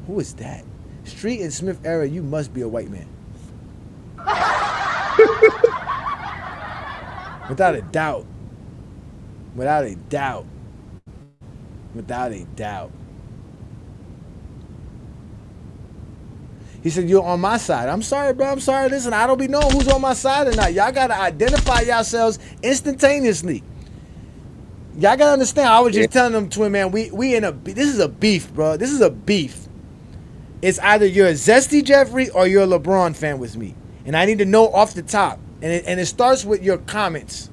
Who is that? Street and Smith era. You must be a white man. Without a doubt. Without a doubt. Without a doubt. He said, you're on my side. I'm sorry, bro. I'm sorry. Listen, I don't be knowing who's on my side or not. Y'all got to identify yourselves instantaneously. Y'all got to understand. I was just telling them, twin man, we in a, this is a beef, bro. This is a beef. It's either you're a Zesty Jeffrey or you're a LeBron fan with me. And I need to know off the top. And it starts with your comments.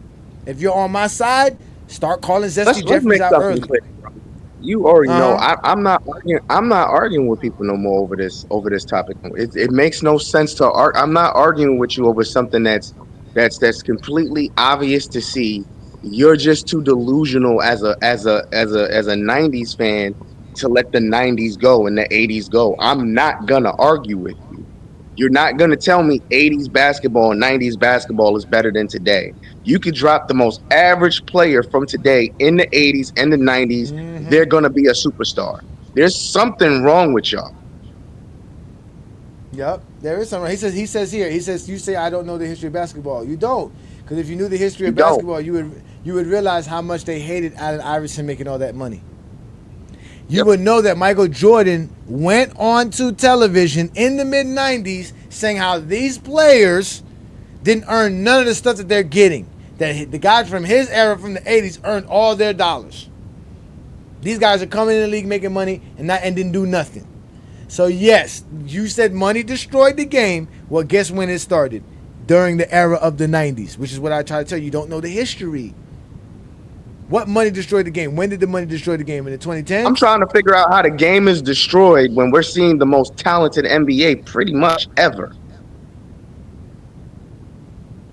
If you're on my side, start calling Zesty Jeffrey out early. You already know I'm not arguing with people no more over this topic. It makes no sense to argue. I'm not arguing with you over something that's completely obvious to see. You're just too delusional as a 90s fan to let the 90s go and the 80s go. I'm not gonna argue with you. You're not gonna tell me 80s basketball and 90s basketball is better than today. You could drop the most average player from today in the 80s and the 90s. Mm-hmm. They're gonna be a superstar. There's something wrong with y'all. Yep, there is something. He says you say I don't know the history of basketball. You don't, because if you knew the history of basketball, you would realize how much they hated Allen Iverson making all that money. You would know that Michael Jordan went on to television in the mid-90s saying how these players didn't earn none of the stuff that they're getting. That the guys from his era from the 80s earned all their dollars. These guys are coming in the league making money and didn't do nothing. So yes, you said money destroyed the game. Well, guess when it started? During the era of the 90s, which is what I try to tell you. You don't know the history. What money destroyed the game? When did the money destroy the game? In the 2010s? I'm trying to figure out how the game is destroyed when we're seeing the most talented NBA pretty much ever.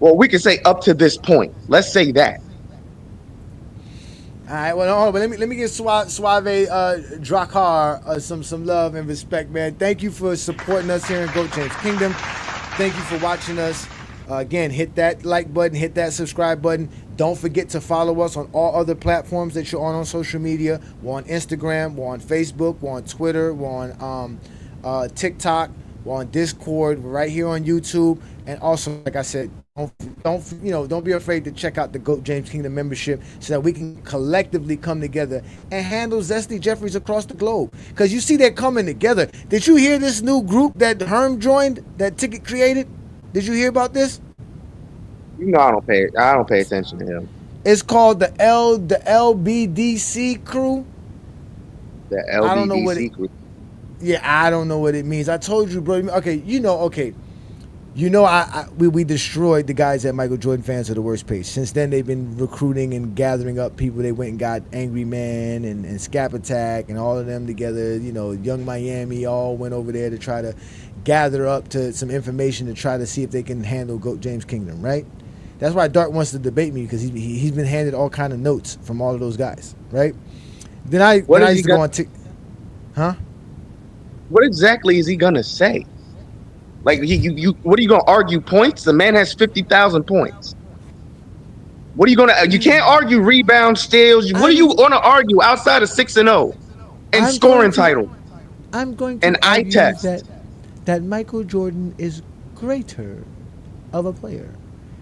Well, we can say up to this point. Let's say that. All right, well, but let me give Suave Drakar some love and respect, man. Thank you for supporting us here in GOAT James Kingdom. Thank you for watching us. Again, hit that like button, hit that subscribe button. Don't forget to follow us on all other platforms that you're on social media. We're on Instagram, we're on Facebook, we're on Twitter, we're on TikTok, we're on Discord, we're right here on YouTube, and also, like I said, don't be afraid to check out the GOAT James Kingdom membership so that we can collectively come together and handle Zesty Jeffries across the globe. Because you see they're coming together. Did you hear this new group that Herm joined, that Ticket created? Did you hear about this? You know I don't pay attention to him. It's called the LBDC crew. The LBDC crew. Yeah, I don't know what it means. I told you, bro. Okay, You know, we destroyed the guys at Michael Jordan Fans of the Worst page. Since then, they've been recruiting and gathering up people. They went and got Angry Man and Scap Attack and all of them together. You know, Young Miami all went over there to try to gather up to some information to try to see if they can handle GOAT James Kingdom, right? That's why Dart wants to debate me, because he's been handed all kind of notes from all of those guys, right? Then I used to go on huh? What exactly is he gonna say? Like, what are you gonna argue points? The man has 50,000 points. What are you gonna? You can't argue rebound, steals. What are you gonna argue outside of 6-0 and scoring title? I'm going to and eye test that Michael Jordan is greater of a player,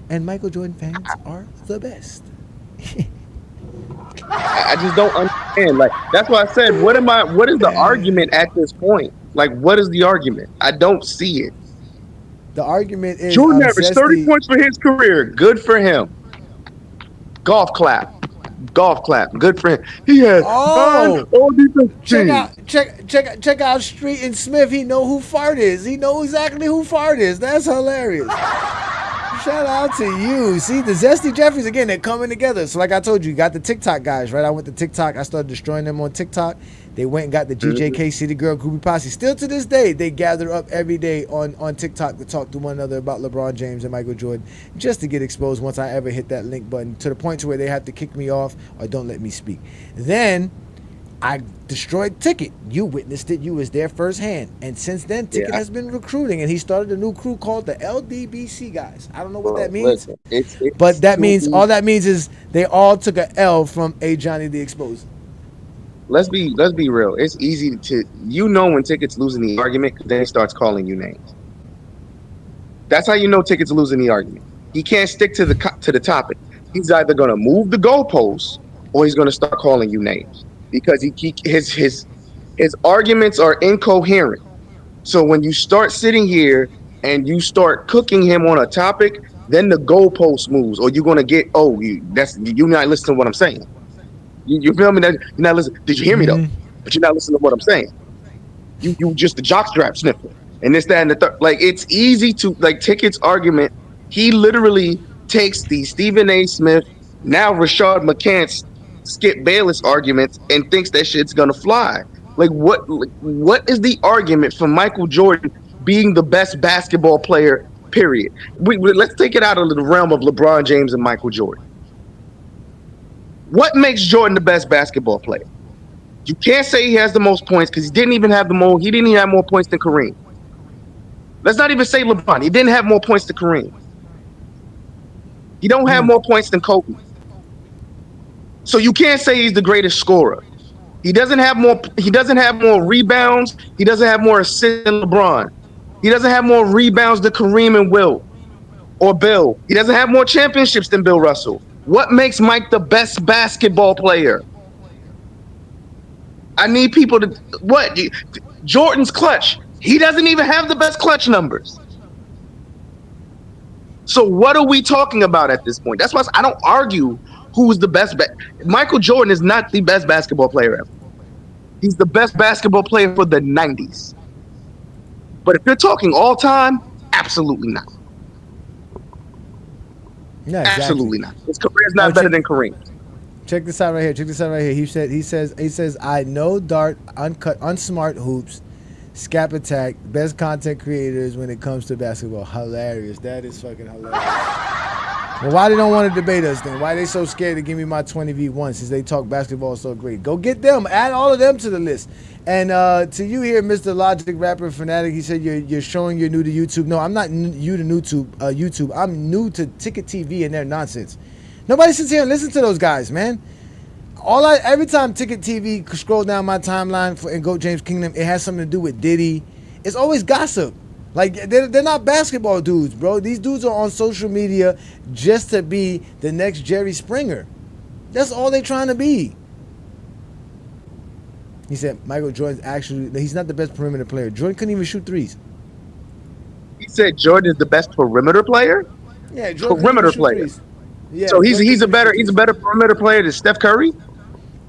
and Michael Jordan fans are the best. I just don't understand. Like, that's why I said, what is the argument at this point? Like, what is the argument? I don't see it. The argument is Jordan averaged 30 points for his career. Good for him. Golf clap. Good for him. He has all check out Street and Smith. He know who Fart is. He know exactly who Fart is. That's hilarious. Shout out to you. See, the Zesty Jeffries, again, they're coming together. So like I told you, you got the TikTok guys, right? I went to TikTok. I started destroying them on TikTok. They went and got the GJK City Girl Groupie Posse. Still to this day, they gather up every day on TikTok to talk to one another about LeBron James and Michael Jordan, just to get exposed once I ever hit that link button, to the point to where they have to kick me off or don't let me speak. Then I destroyed Ticket. You witnessed it. You was there firsthand. And since then, Ticket has been recruiting, and he started a new crew called the LDBC guys. I don't know what that means, but that means all that means is they all took a L from A. Johnny the Exposer. Let's be real. It's easy to, when Ticket's losing the argument, because then he starts calling you names. That's how you know Ticket's losing the argument. He can't stick to the topic. He's either going to move the goalposts or he's going to start calling you names, because his arguments are incoherent. So when you start sitting here and you start cooking him on a topic, then the goalpost moves, or you're going to get, you're not listening to what I'm saying. You feel me? That you're not listening. Did you hear me though? But you're not listening to what I'm saying. You just the jockstrap sniffer and this, that, and the third. Like, it's easy to, like, Ticket's argument. He literally takes the Stephen A. Smith, now Rashad McCants, Skip Bayless arguments and thinks that shit's gonna fly. Like, what is the argument for Michael Jordan being the best basketball player? Period. Let's take it out of the realm of LeBron James and Michael Jordan. What makes Jordan the best basketball player? You can't say he has the most points, because he didn't even have more points than Kareem. Let's not even say LeBron. He didn't have more points than Kareem. He don't have more points than Kobe. So you can't say he's the greatest scorer. He doesn't have more rebounds. He doesn't have more assists than LeBron. He doesn't have more rebounds than Kareem and Will or Bill. He doesn't have more championships than Bill Russell. What makes Mike the best basketball player? I need people to, Jordan's clutch. He doesn't even have the best clutch numbers. So what are we talking about at this point? That's why I don't argue who's the best. Michael Jordan is not the best basketball player ever. He's the best basketball player for the 90s. But if you're talking all time, absolutely not. Yeah, exactly. Absolutely not. His career is not better than Kareem. Check this out right here. He says, I know Dart, Uncut, Unsmart Hoops, Scap Attack, best content creators when it comes to basketball. Hilarious. That is fucking hilarious. Well, why they don't want to debate us then? Why they so scared to give me my 20v1 since they talk basketball so great? Go get them. Add all of them to the list. And to you here, Mr. Logic Rapper Fanatic, he said you're showing you're new to YouTube. No, I'm not new to YouTube. I'm new to Ticket TV and their nonsense. Nobody sits here and listens to those guys, man. Every time Ticket TV scroll down my timeline and GOAT James Kingdom, it has something to do with Diddy. It's always gossip. Like, they're not basketball dudes, bro. These dudes are on social media just to be the next Jerry Springer. That's all they're trying to be. He said Michael Jordan's he's not the best perimeter player. Jordan couldn't even shoot threes. He said Jordan is the best perimeter player? Yeah, Jordan perimeter player. Yeah, so he's a better perimeter player than Steph Curry?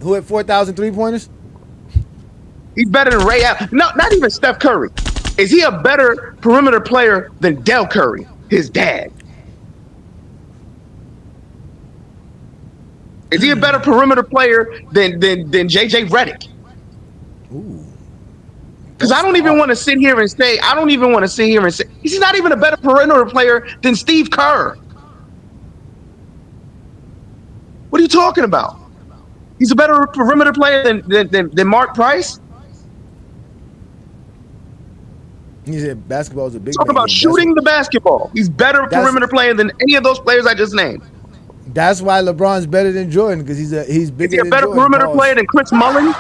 Who had 4,000 3-pointers? He's better than Ray Allen. No, not even Steph Curry. Is he a better perimeter player than Del Curry, his dad? Is he a better perimeter player than JJ Redick? Ooh. Because I don't even want to sit here and say he's not even a better perimeter player than Steve Kerr. What are you talking about? He's a better perimeter player than Mark Price. He said basketball is a big. Talk about shooting the basketball. He's better perimeter player than any of those players I just named. That's why LeBron's better than Jordan, because he's bigger. Is he a better perimeter player than Chris Mullin?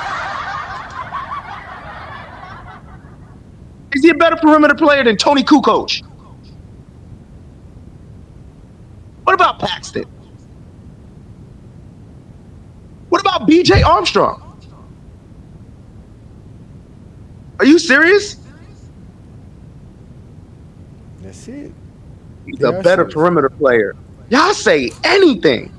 Is he a better perimeter player than Tony Kukoc? What about Paxton? What about BJ Armstrong? Are you serious? That's it. He's a better perimeter player. Y'all say anything.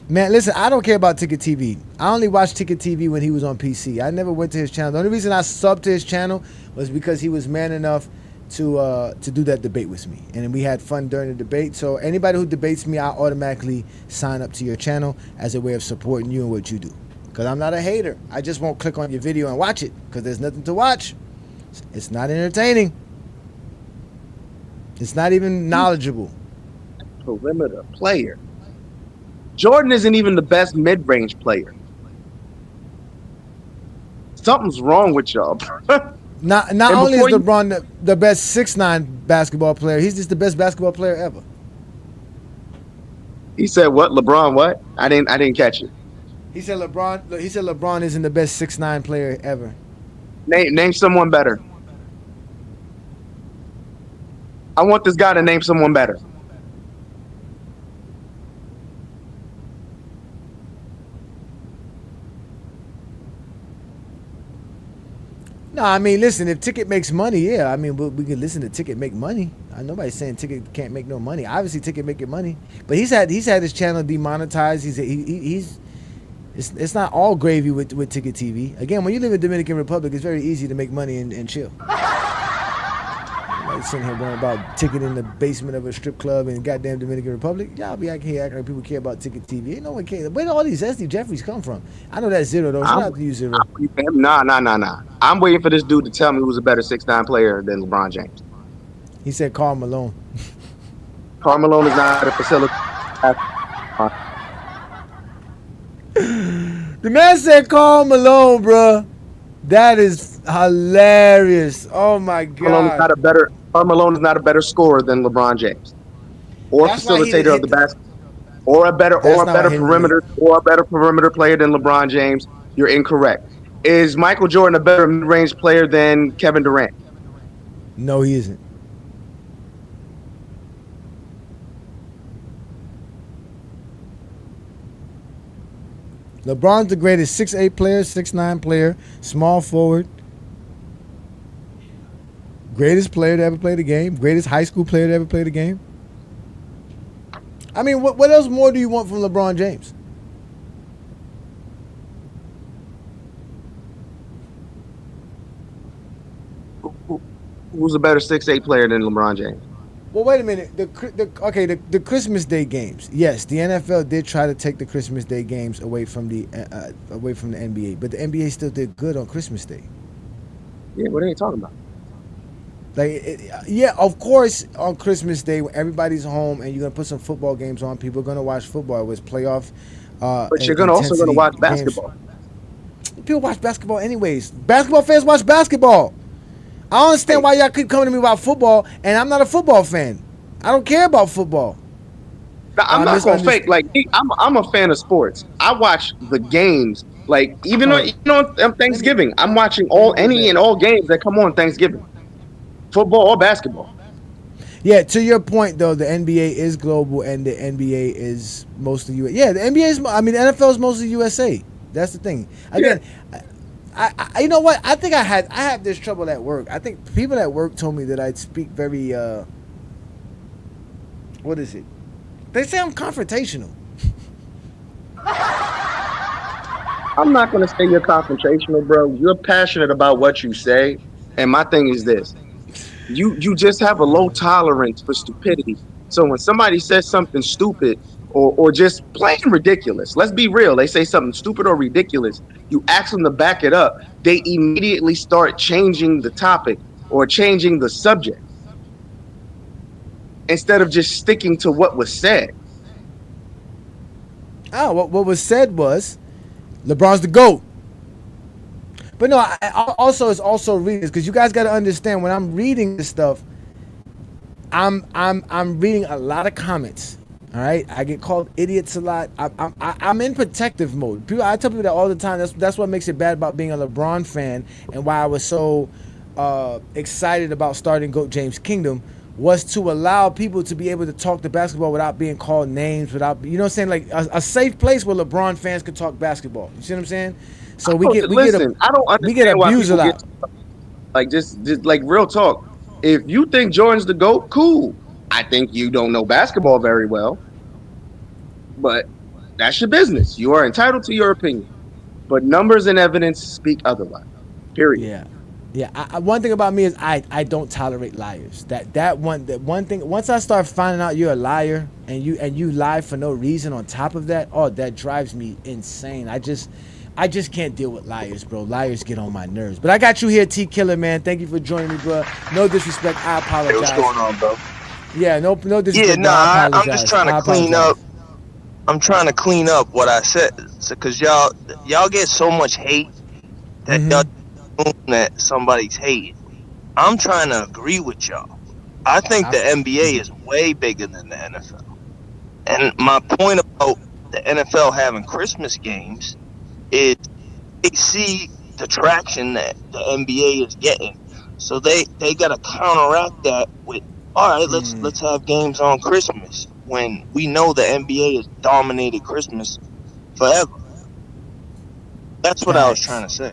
Man, listen, I don't care about Ticket TV. I only watched Ticket TV when he was on PC. I never went to his channel. The only reason I subbed to his channel was because he was man enough to do that debate with me. And we had fun during the debate. So anybody who debates me, I automatically sign up to your channel as a way of supporting you and what you do. Because I'm not a hater. I just won't click on your video and watch it because there's nothing to watch. It's not entertaining. It's not even knowledgeable. Perimeter player. Jordan isn't even the best mid-range player. Something's wrong with y'all. Not only is LeBron the best 6'9" basketball player, he's just the best basketball player ever. He said what? LeBron what? I didn't catch it. He said LeBron isn't the best 6'9" player ever. Name someone better. I want this guy to name someone better. No, I mean, listen, if Ticket makes money, yeah. I mean, we can listen to Ticket make money. Nobody's saying Ticket can't make no money. Obviously, Ticket making money. But he's had his channel demonetized. It's not all gravy with Ticket TV. Again, when you live in Dominican Republic, it's very easy to make money and chill. Nobody's sitting here worrying about Ticket in the basement of a strip club in goddamn Dominican Republic. Y'all be acting like people care about Ticket TV. Ain't no one care. Where do all these SD Jeffries come from? I know that's Zero, though. Shout out to you, Zero. Nah. I'm waiting for this dude to tell me who's a better 6'9" player than LeBron James. He said Karl Malone. Karl Malone is not a facility. The man said Karl Malone, bro. That is hilarious. Oh my God. Karl Malone is not a better scorer than LeBron James, or facilitator of the basket, or a better perimeter player than LeBron James. You're incorrect. Is Michael Jordan a better mid-range player than Kevin Durant? No, he isn't. LeBron's the greatest 6'8" player, 6'9" player, small forward. Greatest player to ever play the game. Greatest high school player to ever play the game. I mean, what else more do you want from LeBron James? Who's a better 6'8" player than LeBron James? Well, wait a minute. The Christmas Day games. Yes, the NFL did try to take the Christmas Day games away from the NBA, but the NBA still did good on Christmas Day. Yeah, what are you talking about? Yeah, of course, on Christmas Day when everybody's home and you're gonna put some football games on, people are gonna watch football. It was playoff. But you're also gonna watch basketball. People watch basketball anyways. Basketball fans watch basketball. I don't understand why y'all keep coming to me about football, and I'm not a football fan. I don't care about football. I'm not gonna fake. Like I'm a fan of sports. I watch the games. Like even on Thanksgiving, I'm watching any and all games that come on Thanksgiving, football or basketball. Yeah, to your point though, the NBA is global and the NBA is mostly US. Yeah, the NBA is. I mean, the NFL is mostly USA. That's the thing. Again. Yeah. I you know what? I think I have this trouble at work. I think people at work told me that I'd speak very what is it? They say I'm confrontational. I'm not gonna say you're confrontational, bro. You're passionate about what you say, and my thing is this: You just have a low tolerance for stupidity. So when somebody says something stupid or just plain ridiculous, let's be real, they say something stupid or ridiculous, you ask them to back it up, they immediately start changing the topic or changing the subject instead of just sticking to what was said. What was said was LeBron's the GOAT. But no, it's also reading, because you guys got to understand, when I'm reading this stuff, I'm reading a lot of comments. All right, I get called idiots a lot. I'm in protective mode. I tell people that all the time. That's what makes it bad about being a LeBron fan, and why I was so excited about starting GOAT James Kingdom, was to allow people to be able to talk the basketball without being called names, without, you know what I'm saying, like a safe place where LeBron fans could talk basketball. You see what I'm saying? So I don't understand why abused a people lot. Like just like real talk. If you think Jordan's the GOAT, cool. I think you don't know basketball very well, but that's your business. You are entitled to your opinion, but numbers and evidence speak otherwise. Period. Yeah. One thing about me is I don't tolerate liars. That one thing. Once I start finding out you're a liar and you lie for no reason on top of that, that drives me insane. I just can't deal with liars, bro. Liars get on my nerves. But I got you here, T Killer, man. Thank you for joining me, bro. No disrespect. I apologize. Hey, what's going on, bro? Yeah, no disrespect. Yeah, I'm just trying to clean up. I'm trying to clean up what I said, because y'all get so much hate that y'all that somebody's hating. I'm trying to agree with y'all. I think the NBA is way bigger than the NFL. And my point about the NFL having Christmas games is they see the traction that the NBA is getting, so they got to counteract that with, all right, let's have games on Christmas, when we know the NBA has dominated Christmas forever. That's what I was trying to say.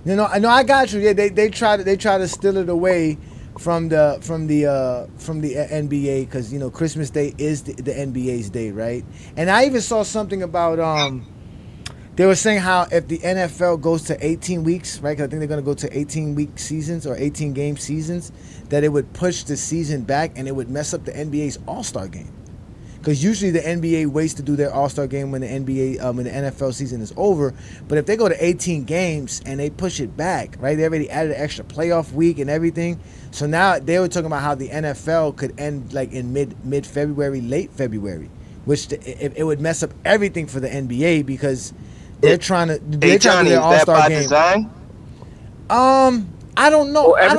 I got you. Yeah, they try to steal it away from the NBA, because Christmas Day is the NBA's day, right? And I even saw something about they were saying how if the NFL goes to 18 weeks, right? Because I think they're going to go to 18-week seasons or 18-game seasons, that it would push the season back and it would mess up the NBA's All-Star game. Because usually the NBA waits to do their All-Star game when the NFL season is over. But if they go to 18 games and they push it back, right? They already added an extra playoff week and everything. So now they were talking about how the NFL could end like in mid-February, late February, which it would mess up everything for the NBA, because they're trying to do their All-Star game. Design? I don't know. I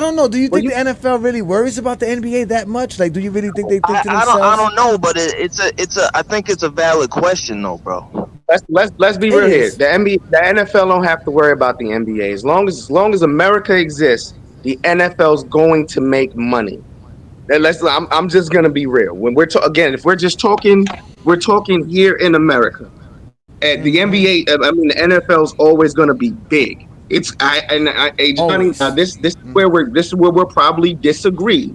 don't know. Do you think the NFL really worries about the NBA that much? Like, do you really think they think to themselves? I don't know, but I think it's a valid question though, bro. Let's be real here. The NFL don't have to worry about the NBA. As long as America exists, the NFL's going to make money. I'm just gonna be real. When if we're just talking, we're talking here in America. At the NBA, the NFL's always gonna be big. Johnny, this is where we'll probably disagree.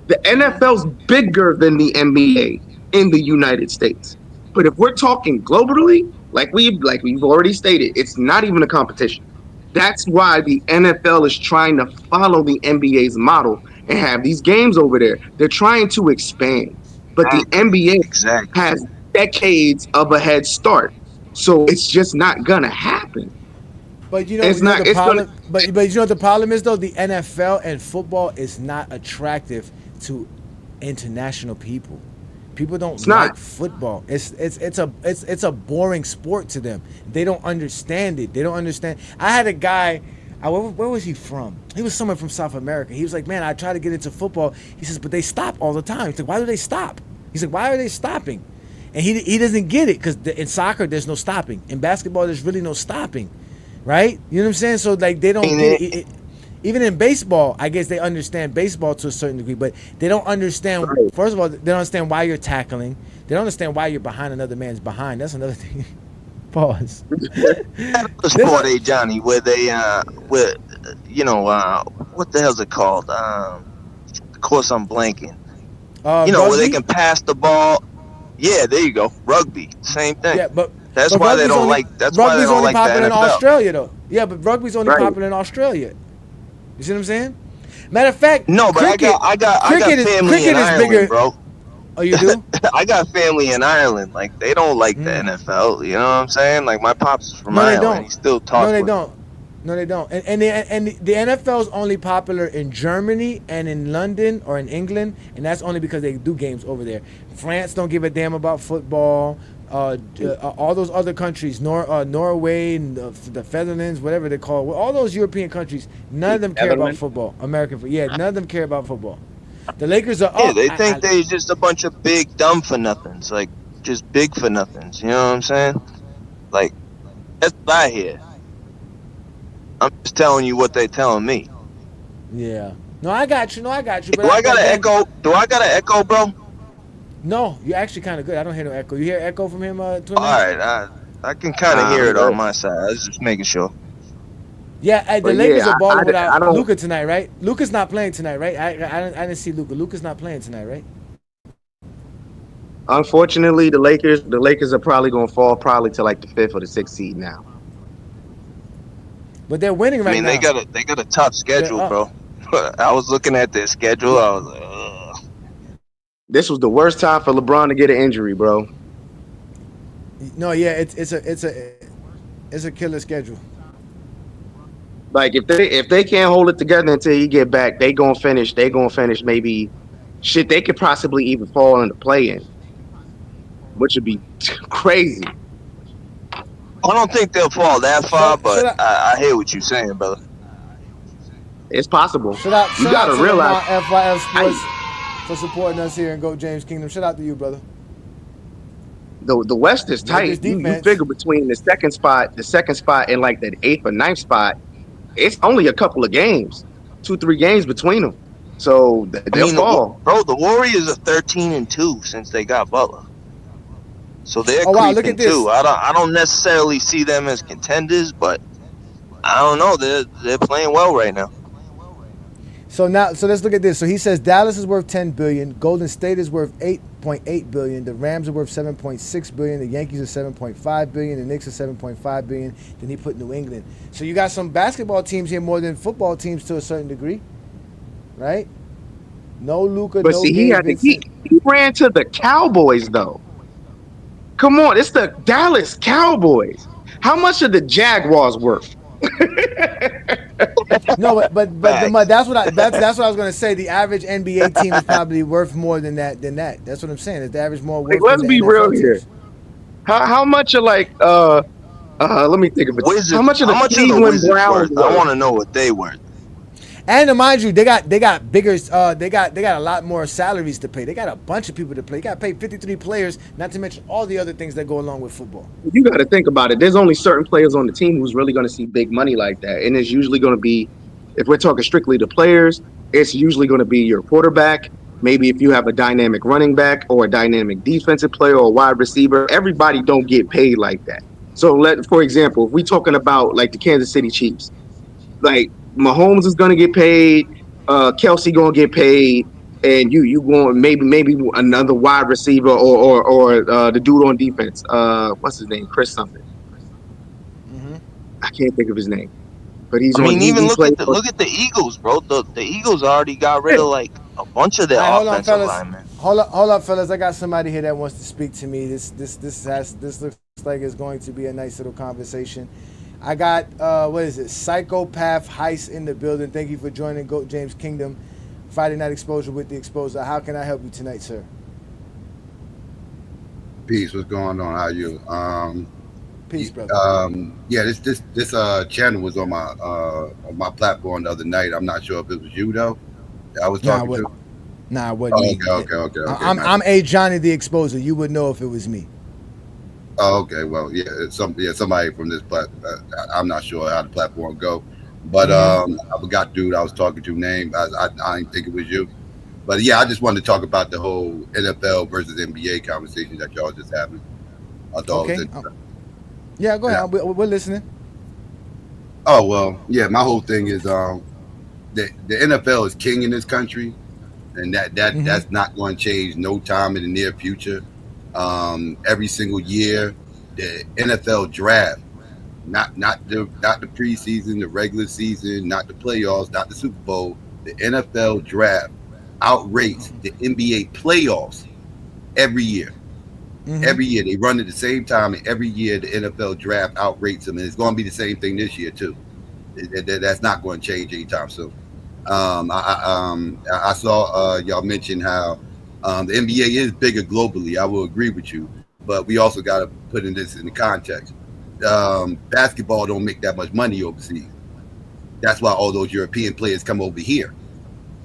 The NFL's bigger than the NBA in the United States. But if we're talking globally, like we've already stated, it's not even a competition. That's why the NFL is trying to follow the NBA's model and have these games over there. They're trying to expand. But the NBA has decades of a head start. So it's just not gonna happen. But you know what the problem is though? The NFL and football is not attractive to international people. People don't like football. It's a boring sport to them. They don't understand it. They don't understand. I had a guy. Where was he from? He was somewhere from South America. He was like, man, I try to get into football. He says, but they stop all the time. He's like, why do they stop? He's like, why are they stopping? And he doesn't get it, because in soccer there's no stopping. In basketball there's really no stopping, right? You know what I'm saying? So like they don't get it. Even in baseball, I guess they understand baseball to a certain degree, but they don't understand. First of all, they don't understand why you're tackling. They don't understand why you're behind another man's behind. That's another thing. Pause. The sport, Johnny, where they what the hell's it called? Of course, I'm blanking. Where they can pass the ball. Yeah, there you go. Rugby, same thing. Yeah, but that's why they don't like. That's why they don't like the NFL. Rugby's only popular in Australia, though. Yeah, but rugby's only popular in Australia. You see what I'm saying? Matter of fact, no, but cricket, I got family in Ireland, bigger, bro. Oh, you do? I got family in Ireland. Like, they don't like the NFL. You know what I'm saying? Like, my pops is from Ireland. Don't. He still talks. No, they don't. No, they don't. And the NFL is only popular in Germany and in London or in England, and that's only because they do games over there. France don't give a damn about football. All those other countries, Norway, and the Netherlands, whatever they call it, all those European countries, none of them care about football. None of them care about football. The Lakers are Yeah, they think they're just a bunch of big dumb for nothings, like just big for nothings. You know what I'm saying? Like, that's what I hear. I'm just telling you what they telling me. Yeah. No, I got you. But Do I got an echo, bro? No, you're actually kind of good. I don't hear no echo. You hear echo from him, Twin? All right, I can kind of hear it on my side. I was just making sure. Yeah, the Lakers are balling without Luka tonight, right? Luka's not playing tonight, right? I didn't see Luka. Luka's not playing tonight, right? Unfortunately, the Lakers are probably going to fall to like the 5th or the 6th seed now. But they're winning right now. I mean, they got a tough schedule, bro. I was looking at their schedule. I was like, ugh. This was the worst time for LeBron to get an injury, bro. No, yeah, it's a killer schedule. Like, if they can't hold it together until he get back, they gonna finish maybe shit. They could possibly even fall into play-in, which would be crazy. I don't think they'll fall that far, but I hear what you're saying, brother. It's possible. You gotta realize FYF Sports for supporting us here in GOAT James Kingdom. Shout out to you, brother. The West is tight. You figure between the second spot and like the 8th or 9th spot, it's only a couple of games, 2-3 games between them. So they'll fall. Bro, the Warriors are 13-2 since they got Butler. So they're look at this. too. I don't necessarily see them as contenders, but I don't know. They're playing well right now. So let's look at this. So he says Dallas is worth $10 billion, Golden State is worth $8.8 billion, the Rams are worth $7.6 billion, the Yankees are $7.5 billion, the Knicks are $7.5 billion. Then he put New England. So you got some basketball teams here more than football teams to a certain degree, right? No Luka, but no see, Gabe he ran to the Cowboys though. Come on, it's the Dallas Cowboys. How much are the Jaguars worth? No, but that's what I was gonna say. The average NBA team is probably worth more than that. That's what I'm saying. Is the average more worth? Let's be real here. How much are like let me think of it. How much are the Cleveland Browns worth? I want to know what they worth. And to mind you, they got bigger. They got a lot more salaries to pay. They got a bunch of people to play. You got to pay 53 players, not to mention all the other things that go along with football. You got to think about it. There's only certain players on the team who's really going to see big money like that, and it's usually going to be, if we're talking strictly the players, it's usually going to be your quarterback. Maybe if you have a dynamic running back or a dynamic defensive player or a wide receiver, everybody don't get paid like that. So for example, if we're talking about like the Kansas City Chiefs, like Mahomes is going to get paid, Kelsey going to get paid, and you going maybe another wide receiver or the dude on defense. What's his name? Chris something. Mm-hmm. I can't think of his name, but he's. Look at the Eagles, bro. The Eagles already got rid of like a bunch of their offensive linemen. Hold up, fellas. I got somebody here that wants to speak to me. This looks like it's going to be a nice little conversation. I got, Psychopath Heist in the building. Thank you for joining GOAT James Kingdom. Friday Night Exposure with the Exposer. How can I help you tonight, sir? Peace. What's going on? How are you? Peace, brother. Yeah, this channel was on my platform the other night. I'm not sure if it was you though. I was talking to. Nah, it wasn't me. Okay. I'm A. Johnny the Exposer. You would know if it was me. Oh, okay. Well, somebody from this I'm not sure how the platform go, but I forgot dude I was talking to name. I didn't think it was you, but yeah, I just wanted to talk about the whole NFL versus NBA conversation that y'all just having. I thought it was yeah, go ahead. We're listening. Oh well, yeah. My whole thing is the NFL is king in this country, and that's not going to change no time in the near future. Every single year, the NFL draft, not the preseason, the regular season, not the playoffs, not the Super Bowl, the NFL draft outrates the NBA playoffs every year. Every year they run at the same time, and every year the NFL draft outrates them, and it's going to be the same thing this year too. That's not going to change anytime soon. I saw y'all mention how the NBA is bigger globally. I will agree with you, but we also got to put in this in the context. Basketball don't make that much money overseas. That's why all those European players come over here,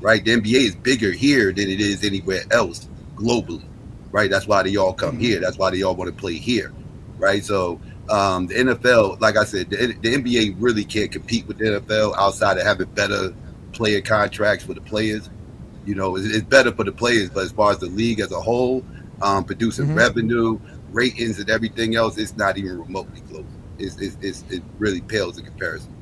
right? The NBA is bigger here than it is anywhere else globally, right? That's why they all come here. That's why they all want to play here, right? So the NFL, like I said, the NBA really can't compete with the NFL outside of having better player contracts for the players. You know, it's better for the players, but as far as the league as a whole, producing revenue, ratings, and everything else, it's not even remotely close. It really pales in comparison.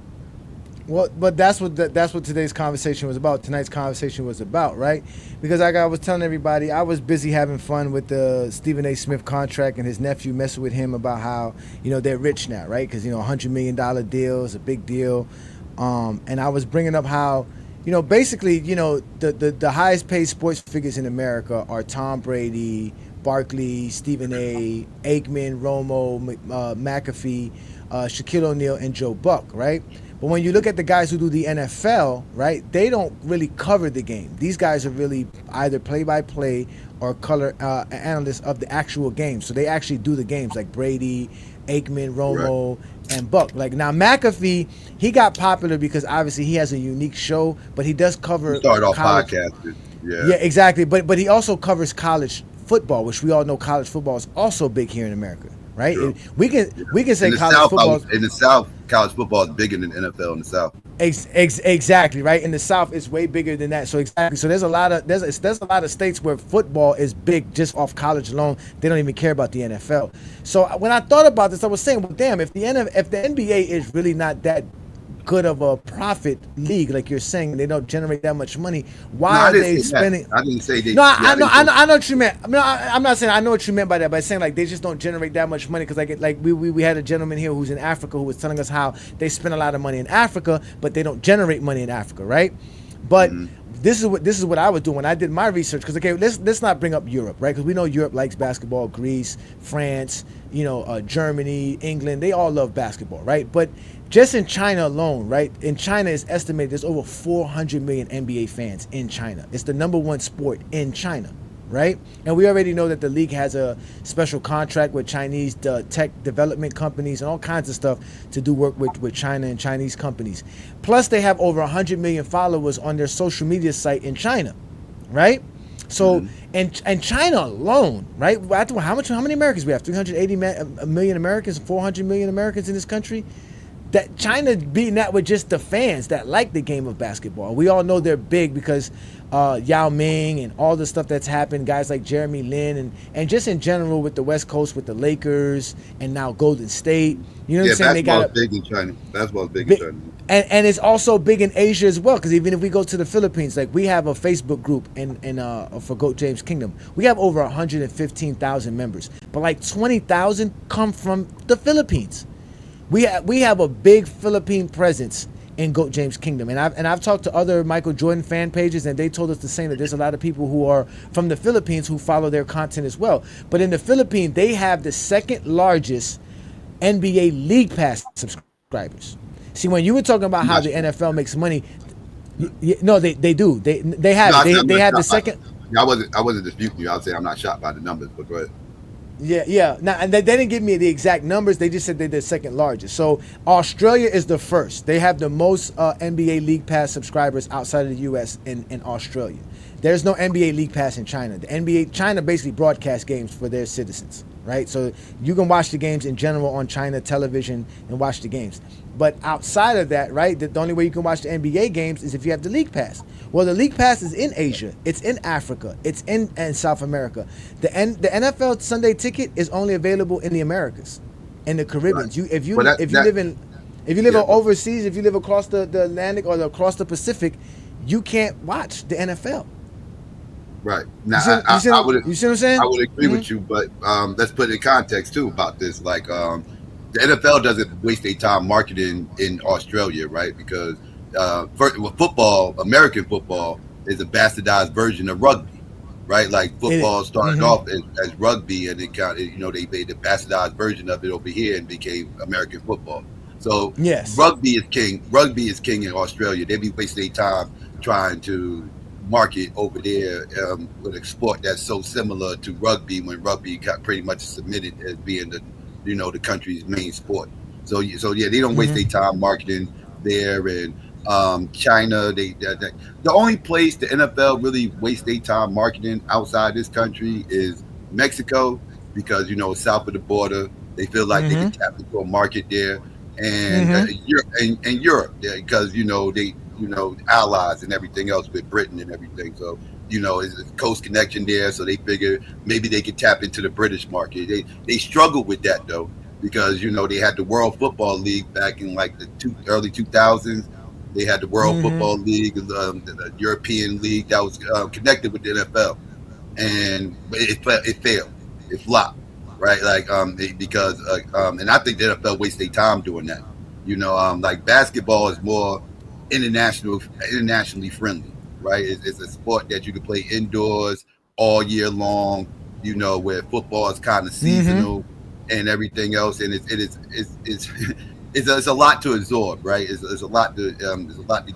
Well, but that's what today's conversation was about. Tonight's conversation was about, right? Because like I was telling everybody, I was busy having fun with the Stephen A. Smith contract and his nephew messing with him about how, you know, they're rich now, right? Because, you know, $100 million deal is a big deal. And I was bringing up how, you know, basically, you know, the highest paid sports figures in America are Tom Brady, Barkley, Stephen A., Aikman, Romo, McAfee, Shaquille O'Neal, and Joe Buck, right? But when you look at the guys who do the NFL, right, they don't really cover the game. These guys are really either play-by-play or color analysts of the actual game. So they actually do the games, like Brady, Aikman, Romo, and Buck. Like now, McAfee, he got popular because obviously he has a unique show, but he does cover. He started off podcasting. Yeah, exactly. But he also covers college football, which we all know college football is also big here in America, right? Sure. We can say college football in the South. College football is bigger than NFL in the South. Exactly, right. In the South, it's way bigger than that. So exactly. So there's a lot of states where football is big just off college alone. They don't even care about the NFL. So when I thought about this, I was saying, well, damn, if the NBA is really not that good of a profit league, like you're saying, they don't generate that much money. Why are they spending? I didn't say they. No, I know what you meant. I'm not saying I know what you meant by that, but saying like they just don't generate that much money because we had a gentleman here who's in Africa who was telling us how they spend a lot of money in Africa, but they don't generate money in Africa, right? But this is what I was doing when I did my research. Because okay, let's not bring up Europe, right? Because we know Europe likes basketball. Greece, France, you know, Germany, England, they all love basketball, right? But just in China alone, right? In China, it's estimated there's over 400 million NBA fans in China. It's the number one sport in China, right? And we already know that the league has a special contract with Chinese tech development companies and all kinds of stuff to do work with China and Chinese companies. Plus, they have over 100 million followers on their social media site in China, right? So, and China alone, right? How many Americans we have? 380 million Americans, 400 million Americans in this country. That China beating that with just the fans that like the game of basketball. We all know they're big because Yao Ming and all the stuff that's happened, guys like Jeremy Lin and just in general with the West Coast with the Lakers and now Golden State. You know what I'm saying? They got big in China. Basketball's big in China. And it's also big in Asia as well, because even if we go to the Philippines, like we have a Facebook group for GOAT James Kingdom. We have over 115,000 members, but like 20,000 come from the Philippines. We have a big Philippine presence in GOAT James Kingdom, and I've talked to other Michael Jordan fan pages, and they told us the same, that there's a lot of people who are from the Philippines who follow their content as well. But in the Philippines, they have the second largest NBA League Pass subscribers. See, when you were talking about how the NFL makes money, no, they do. They have the second. I wasn't disputing you. I was saying I'm not shocked by the numbers, but go ahead. Yeah. Now, and they didn't give me the exact numbers. They just said they're the second largest. So Australia is the first. They have the most NBA League Pass subscribers outside of the U.S. in Australia. There's no NBA League Pass in China. China basically broadcasts games for their citizens, right? So you can watch the games in general on China television and watch the games. But outside of that, right, the only way you can watch the NBA games is if you have the League Pass. Well, the League Pass is in Asia. It's in Africa. It's in South America. The NFL Sunday ticket is only available in the Americas, in the Caribbean. Right. If you live overseas, if you live across the Atlantic or across the Pacific, you can't watch the NFL. Right. Now, you see what I'm saying? I would agree with you, but let's put it in context too about this. Like the NFL doesn't waste their time marketing in Australia, right? Because football, American football, is a bastardized version of rugby, right? Like football started off as rugby, and it kind of, they made the bastardized version of it over here and became American football. So rugby is king. Rugby is king in Australia. They be wasting their time trying to market over there with a sport that's so similar to rugby, when rugby got pretty much submitted as being the country's main sport. So yeah, they don't waste their time marketing there. And China, the only place the NFL really wastes their time marketing outside this country is Mexico, because south of the border, they feel like they can tap into a market there, and Europe, because they allies and everything else with Britain and everything. So it's a coast connection there, so they figure maybe they could tap into the British market. They struggled with that though, because they had the World Football League back in like the early 2000s. They had the World Football League, the European League that was connected with the NFL, and it failed, it flopped, right? Like because and I think the NFL wastes their time doing that. Like basketball is more internationally friendly, right? It's a sport that you can play indoors all year long. Where football is kind of seasonal and everything else, and it's a lot to absorb, right? It's a lot to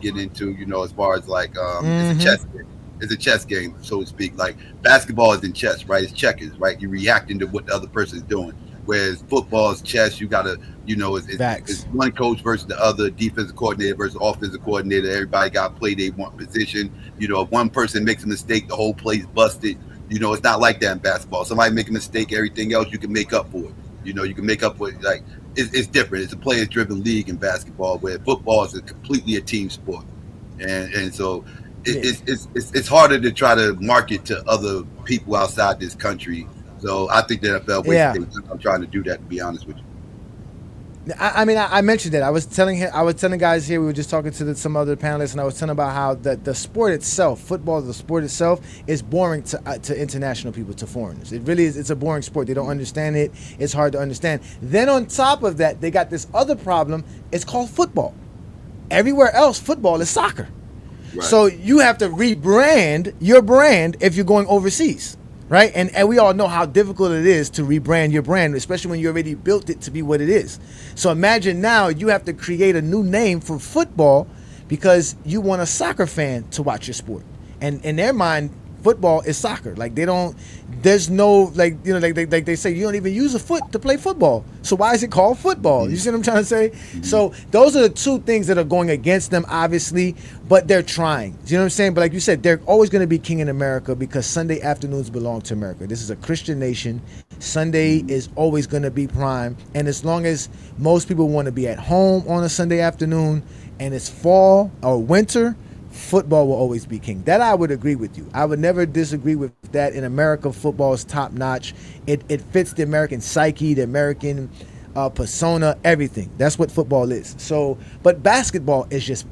get into, as far as like it's a chess game. It's a chess game, so to speak. Like basketball is in chess, right? It's checkers, right? You're reacting to what the other person is doing. Whereas football is chess. You gotta, it's one coach versus the other, defensive coordinator versus offensive coordinator. Everybody got to play their one position. If one person makes a mistake, the whole play's busted. It's not like that in basketball. Somebody make a mistake, everything else you can make up for it. You can make up for it. Like it's different. It's a players-driven league in basketball, where football is completely a team sport, and so it's harder to try to market to other people outside this country. So I think the NFL wasted their time trying to do that, to be honest with you. I mean, I mentioned it. I was telling guys here. We were just talking to some other panelists, and I was telling about how the sport itself, football, the sport itself, is boring to international people, to foreigners. It really is. It's a boring sport. They don't understand it. It's hard to understand. Then on top of that, they got this other problem. It's called football. Everywhere else, football is soccer. Right. So you have to rebrand your brand if you're going overseas. Right? And we all know how difficult it is to rebrand your brand, especially when you already built it to be what it is. So imagine now you have to create a new name for football because you want a soccer fan to watch your sport. And in their mind, football is soccer. Like there's no, like they say, you don't even use a foot to play football. So why is it called football? You see what I'm trying to say? So those are the two things that are going against them, obviously, but they're trying. You know what I'm saying? But like you said, they're always going to be king in America because Sunday afternoons belong to America. This is a Christian nation. Sunday is always going to be prime. And as long as most people want to be at home on a Sunday afternoon and it's fall or winter, football will always be king. That I would agree with you. I would never disagree with that. In America, football is top notch. It fits the American psyche, the American persona, everything. That's what football is. So, but basketball is just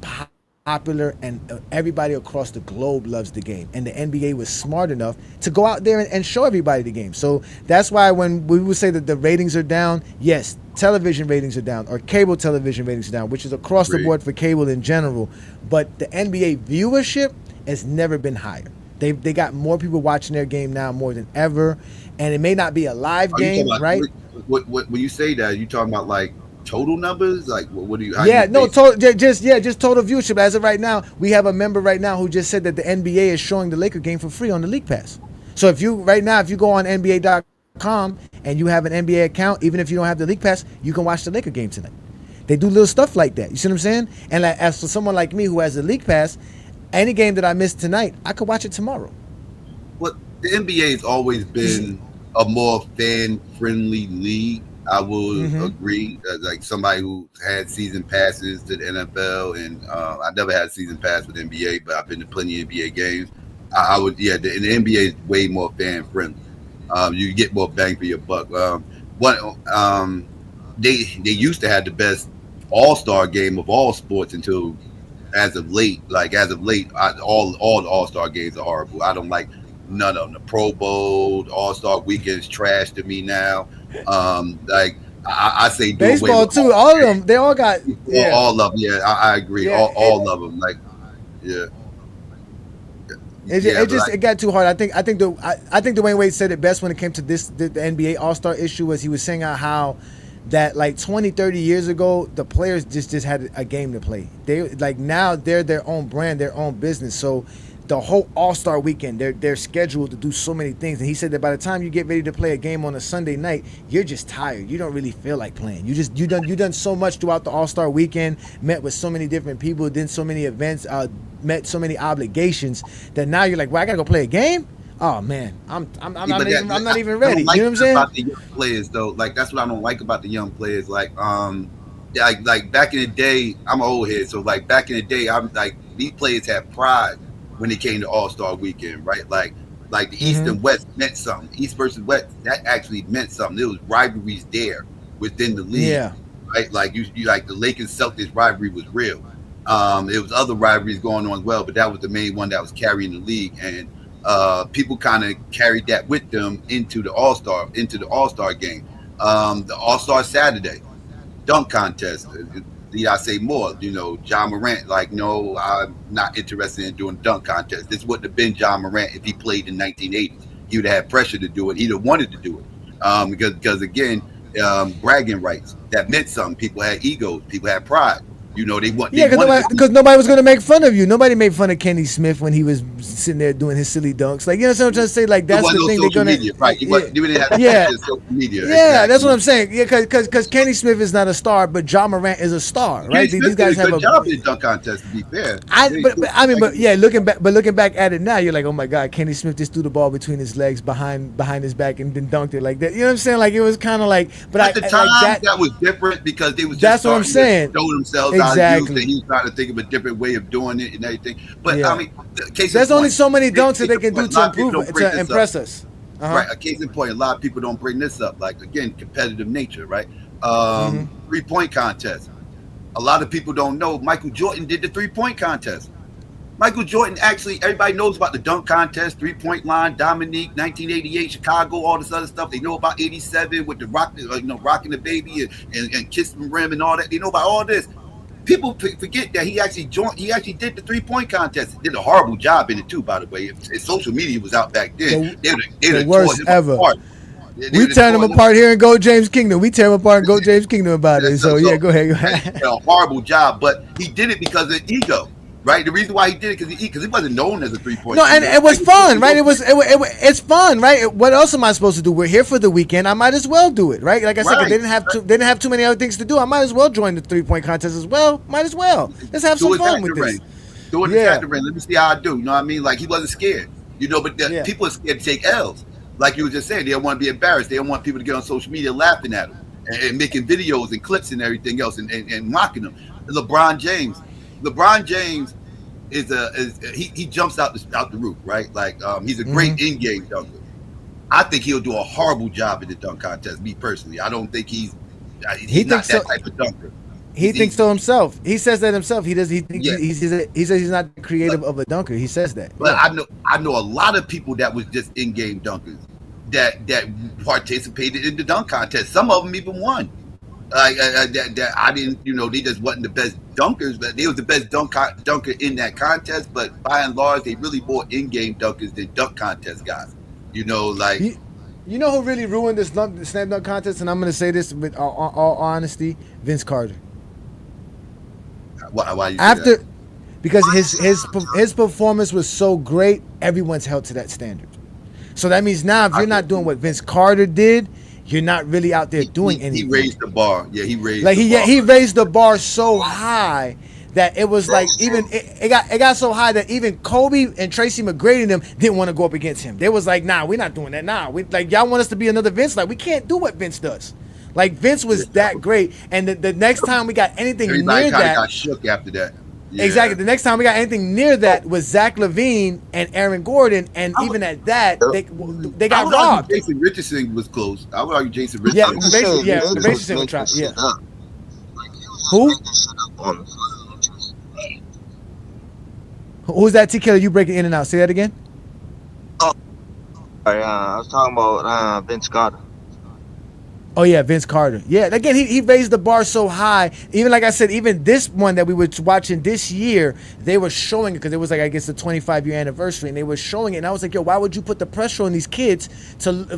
popular, and everybody across the globe loves the game. And the NBA was smart enough to go out there and show everybody the game. So that's why when we would say that the ratings are down, yes, television ratings are down, or cable television ratings are down, which is across the board for cable in general. But the NBA viewership has never been higher. They got more people watching their game now more than ever, and it may not be a live game, right? When you say that, you talking about like total numbers? Like what do you? Just total viewership. As of right now, we have a member right now who just said that the NBA is showing the Laker game for free on the League Pass. So if you go on NBA.com and you have an NBA account, even if you don't have the League Pass, you can watch the Laker game tonight. They do little stuff like that. You see what I'm saying? And like, as for someone like me who has the League Pass, any game that I missed tonight, I could watch it tomorrow. Well, the NBA has always been a more fan-friendly league. I will agree. Like somebody who had season passes to the NFL, and I never had a season pass with the NBA, but I've been to plenty of NBA games. I would, the NBA is way more fan-friendly. You get more bang for your buck. They used to have the best all-star game of all sports until as of late, all the all-star games are horrible. I don't like none of them. The Pro Bowl, the All-Star Weekend's trash to me now. Like I say do baseball too. All of them, they all got. Yeah. All of them. Yeah, I agree. Yeah, all of them. Like, yeah. It got too hard. I think Dwayne Wade said it best when it came to the NBA All-Star issue. Was he was saying how that like 20, 30 years ago, the players just had a game to play. They like now they're their own brand, their own business. So the whole All-Star weekend, they're scheduled to do so many things. And he said that by the time you get ready to play a game on a Sunday night, you're just tired. You don't really feel like playing. You done so much throughout the All-Star weekend, met with so many different people, did so many events, met so many obligations that now you're like, well, I gotta go play a game. Oh man, I'm not even ready. You know what I'm saying? About the young players though, like that's what I don't like about the young players. Like back in the day, I'm an old head, so like back in the day, I'm like these players had pride when it came to All-Star weekend, right? Like the East and West meant something. East versus West, that actually meant something. There was rivalries there within the league, right? Like you like the Lakers Celtics rivalry was real. There was other rivalries going on as well, but that was the main one that was carrying the league, and people kind of carried that with them into the All-Star game. The All-Star Saturday dunk contest. Need I say more? You know, John Morant, like, no, I'm not interested in doing dunk contest. This wouldn't have been John Morant if he played in 1980s. He would have had pressure to do it. He'd have wanted to do it. Because again, bragging rights, that meant something. People had egos. People had pride. You know, because nobody was going to make fun of you. Nobody made fun of Kenny Smith when he was sitting there doing his silly dunks. Like, you know what I'm trying to say? Like, that's the thing they're going to. Media, right? You didn't have social media. Yeah, exactly. That's what I'm saying. Yeah, because Kenny Smith is not a star, but John Morant is a star, right? These guys have a good job in the dunk contest, to be fair. Looking back at it now, you're like, oh my God, Kenny Smith just threw the ball between his legs behind his back and then dunked it like that. You know what I'm saying? Like, it was kind of like, but at the time that was different because they was just that's what I'm saying. Show themselves. Exactly. He was trying to think of a different way of doing it and everything. But I mean, there's only so many dunks that they can do to improve to impress us. Right. A case in point, a lot of people don't bring this up. Like, again, competitive nature, right? 3-point contest. A lot of people don't know Michael Jordan did the 3-point contest. Michael Jordan actually, everybody knows about the dunk contest, 3-point line, Dominique, 1988, Chicago, all this other stuff. They know about 87 with the rocking the baby and kissing the rim and all that. They know about all this. People forget that he actually did the 3-point contest. He did a horrible job in it too, by the way. If social media was out back then, the worst ever. We tear them apart here in Go James Kingdom. We tear them apart in Go James Kingdom about it. So yeah, go ahead. A horrible job, but he did it because of ego. Right, the reason why he did it because he wasn't known as a 3-point. No, and it was fun, right? It's fun, right? What else am I supposed to do? We're here for the weekend. I might as well do it, right? Like I said, they didn't have too many other things to do. I might as well join the 3-point contest as well. Might as well. Let's have some fun with this. Do it in the factor ring. Let me see how I do. You know what I mean? Like he wasn't scared. You know, but people are scared to take L's. Like you were just saying, they don't want to be embarrassed. They don't want people to get on social media laughing at them and making videos and clips and everything else and mocking them. LeBron James. He jumps out the roof, right? Like he's a great in-game dunker. I think he'll do a horrible job in the dunk contest. Me personally, I don't think he's not that type of dunker. He thinks so himself. He says that himself. He does. He says he's not creative of a dunker. He says that. But I know a lot of people that was just in-game dunkers that participated in the dunk contest. Some of them even won. That I didn't, they just wasn't the best dunkers, but they was the best dunker in that contest. But by and large, they really more in-game dunkers than dunk contest guys. You know who really ruined this slam dunk contest? And I'm going to say this with all honesty: Vince Carter. Why you say that? Because his performance was so great, everyone's held to that standard. So that means now, if you're not doing what Vince Carter did, you're not really out there doing anything. He raised the bar. Yeah, he raised the bar. He raised the bar so high that it was like even it got so high that even Kobe and Tracy McGrady and them didn't want to go up against him. They was like, nah, we're not doing that. Nah, y'all want us to be another Vince? Like, we can't do what Vince does. Like, Vince was that great. And the next time we got anything everybody near that, got shook after that. Yeah. Exactly. The next time we got anything near that was Zach LaVine and Aaron Gordon, and even at that, they got robbed. Jason Richardson was close. I would argue Jason Richardson. Richardson would try. Yeah. Who? Who's that? T. Killer, you breaking in and out. Say that again. I was talking about Vince Carter. Oh yeah, Vince Carter. Yeah, again, he raised the bar so high. Even like I said, even this one that we were watching this year, they were showing it because it was like, I guess, the 25-year anniversary, and they were showing it. And I was like, yo, why would you put the pressure on these kids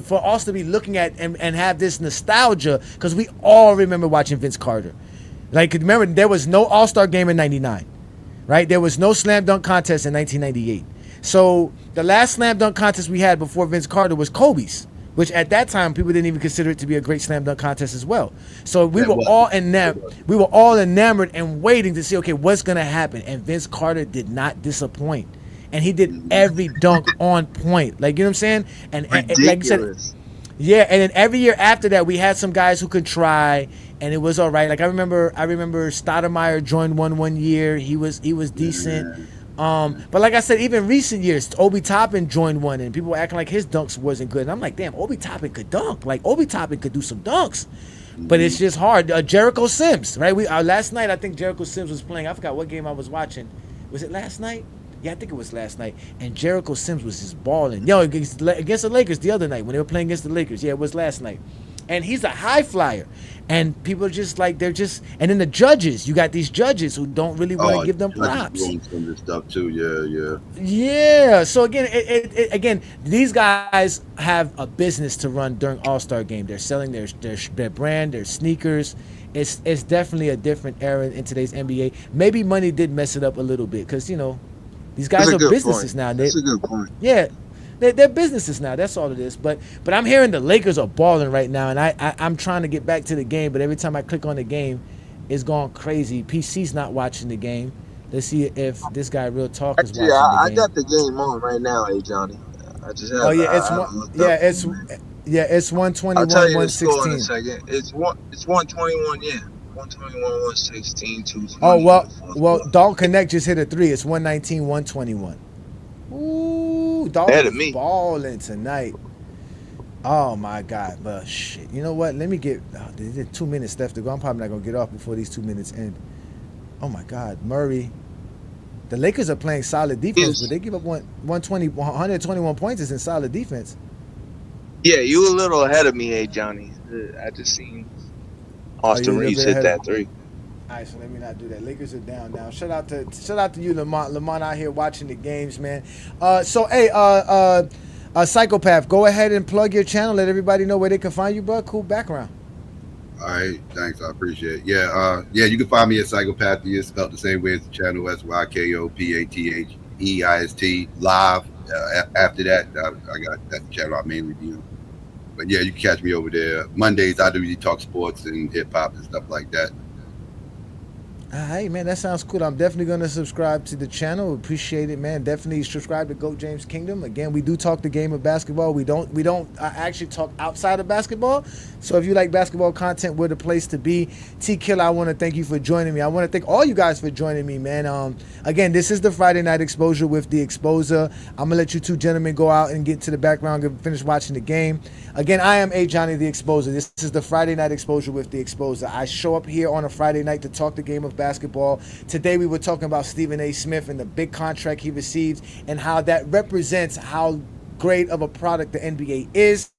for us to be looking at and have this nostalgia? Because we all remember watching Vince Carter. Like, remember, there was no All-Star game in '99, right? There was no slam dunk contest in 1998. So the last slam dunk contest we had before Vince Carter was Kobe's, which at that time people didn't even consider it to be a great slam dunk contest as well. So we were all enamored and waiting to see, okay, what's gonna happen. And Vince Carter did not disappoint, and he did every dunk on point. Like, you know what I'm saying? And like you said, yeah. And then every year after that, we had some guys who could try, and it was all right. Like I remember Stoudemire joined one year. He was decent. But like I said, even recent years, Obi Toppin joined one, and people were acting like his dunks wasn't good. And I'm like, damn, Obi Toppin could dunk. Like, Obi Toppin could do some dunks. But it's just hard. Jericho Sims, right? Last night, I think Jericho Sims was playing. I forgot what game I was watching. Was it last night? Yeah, I think it was last night. And Jericho Sims was just balling. Yo, against the Lakers the other night when they were playing against the Lakers. Yeah, it was last night. And he's a high flyer. And people are just like, and then the judges, you got these judges who don't really want to give them props. Some of this stuff too, yeah. Yeah. So again, again, these guys have a business to run during All-Star game. They're selling their brand, their sneakers. It's definitely a different era in today's NBA. Maybe money did mess it up a little bit because, you know, these guys are businesses now. That's a good point. Yeah. They're businesses now. That's all it is. But I'm hearing the Lakers are balling right now, and I'm trying to get back to the game. But every time I click on the game, it's going crazy. PC's not watching the game. Let's see if this guy Real Talk is watching the game. I got the game on right now, Johnny. I just have. Oh yeah, it's 121, I'll tell you the 116. score in a second. It's 121. Yeah, 121, 116, 220. Oh well, Dalton Connect just hit a 3. It's 119, 121. Ooh, Dalton's balling tonight. Oh my God, but shit. You know what? Let me get. There's 2 minutes left to go. I'm probably not gonna get off before these 2 minutes end. Oh my God, Murray. The Lakers are playing solid defense, but they give up 121 points is in solid defense. Yeah, you a little ahead of me, Johnny. I just seen Austin Reeves hit that 3. All right, so let me not do that. Lakers are down now. Shout out to you, Lamont. Lamont out here watching the games, man. Psychopath, go ahead and plug your channel. Let everybody know where they can find you, bro. Cool background. All right, thanks. I appreciate it. Yeah, you can find me at Psychopathia. It's spelled the same way as the channel, SYKOPATHEIST live. After that, I got that channel I mainly do. But yeah, you can catch me over there. Mondays, I do talk sports and hip hop and stuff like that. Hey man, that sounds cool. I'm definitely gonna subscribe to the channel. Appreciate it, man. Definitely subscribe to GOAT James Kingdom. Again, we do talk the game of basketball. We don't actually talk outside of basketball. So if you like basketball content, we're the place to be. T Killer, I want to thank you for joining me. I want to thank all you guys for joining me, man. Again, this is the Friday Night Exposure with the Exposer. I'm gonna let you two gentlemen go out and get to the background and finish watching the game. Again, I am Johnny the Exposer. This is the Friday Night Exposure with the Exposer. I show up here on a Friday night to talk the game of basketball. Today we were talking about Stephen A. Smith and the big contract he received and how that represents how great of a product the NBA is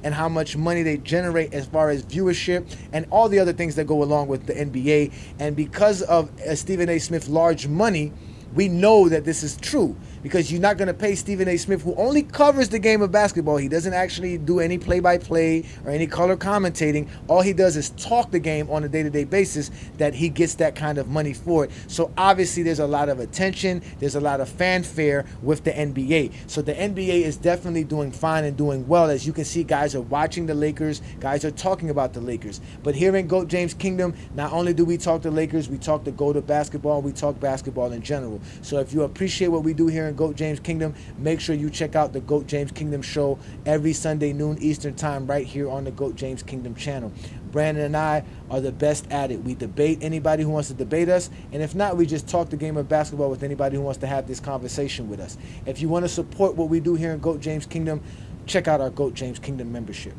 and how much money they generate as far as viewership and all the other things that go along with the NBA. And because of Stephen A. Smith's large money, we know that this is true because you're not going to pay Stephen A. Smith, who only covers the game of basketball. He doesn't actually do any play-by-play or any color commentating. All he does is talk the game on a day-to-day basis, that he gets that kind of money for it. So obviously there's a lot of attention. There's a lot of fanfare with the NBA. So the NBA is definitely doing fine and doing well. As you can see, guys are watching the Lakers. Guys are talking about the Lakers. But here in GOAT James Kingdom, not only do we talk the Lakers, we talk the GOAT of basketball, we talk basketball in general. So if you appreciate what we do here in GOAT James Kingdom, make sure you check out the GOAT James Kingdom show every Sunday noon Eastern time right here on the GOAT James Kingdom channel. Brandon and I are the best at it. We debate anybody who wants to debate us, and if not, we just talk the game of basketball with anybody who wants to have this conversation with us. If you want to support what we do here in GOAT James Kingdom, check out our GOAT James Kingdom membership.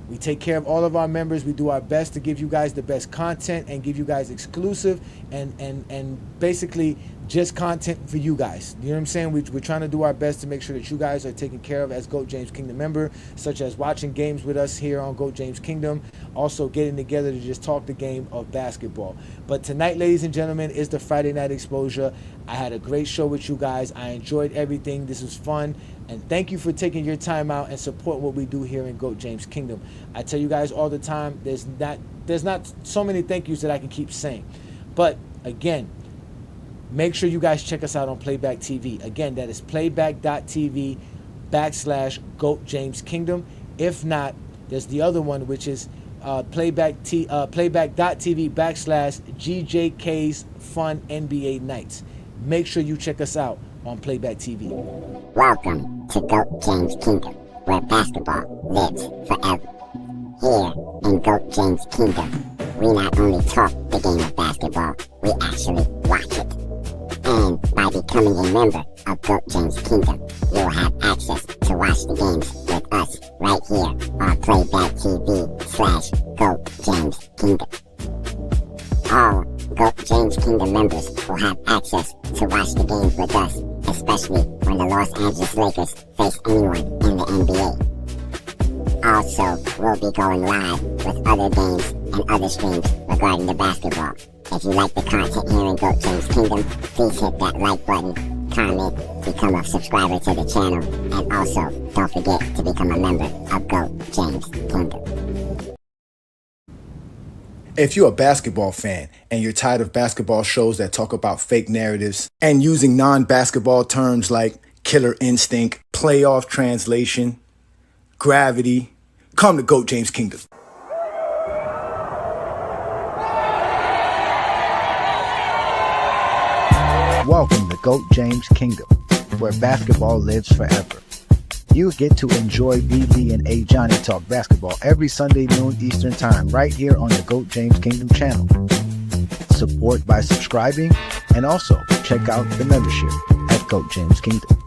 We take care of all of our members. We do our best to give you guys the best content and give you guys exclusive and basically just content for you guys. You know what I'm saying? We're trying to do our best to make sure that you guys are taken care of as GOAT James Kingdom member, such as watching games with us here on GOAT James Kingdom, also getting together to just talk the game of basketball. But tonight, ladies and gentlemen, is the Friday Night Exposure. I had a great show with you guys. I enjoyed everything. This was fun. And thank you for taking your time out and support what we do here in GOAT James Kingdom. I tell you guys all the time, there's not so many thank yous that I can keep saying. But again, make sure you guys check us out on Playback TV. Again, that is playback.tv/GOAT James Kingdom. If not, there's the other one, which is playback.tv/GJK's Fun NBA Nights. Make sure you check us out on Playback TV. Welcome to GOAT James Kingdom, where basketball lives forever. Here in GOAT James Kingdom, we not only talk the game of basketball, we actually watch it. And by becoming a member of GOAT James Kingdom, you'll have access to watch the games with us right here on Playback TV/GOAT James Kingdom. All GOAT James Kingdom members will have access to watch the games with us, especially when the Los Angeles Lakers face anyone in the NBA. Also, we'll be going live with other games and other streams regarding the basketball. If you like the content here in GOAT James Kingdom, please hit that like button, comment, become a subscriber to the channel, and also don't forget to become a member of GOAT James Kingdom. If you're a basketball fan and you're tired of basketball shows that talk about fake narratives and using non-basketball terms like killer instinct, playoff translation, gravity, come to GOAT James Kingdom. Welcome to GOAT James Kingdom, where basketball lives forever. You get to enjoy BB and A Johnny talk basketball every Sunday noon Eastern time right here on the GOAT James Kingdom channel. Support by subscribing and also check out the membership at GOAT James Kingdom.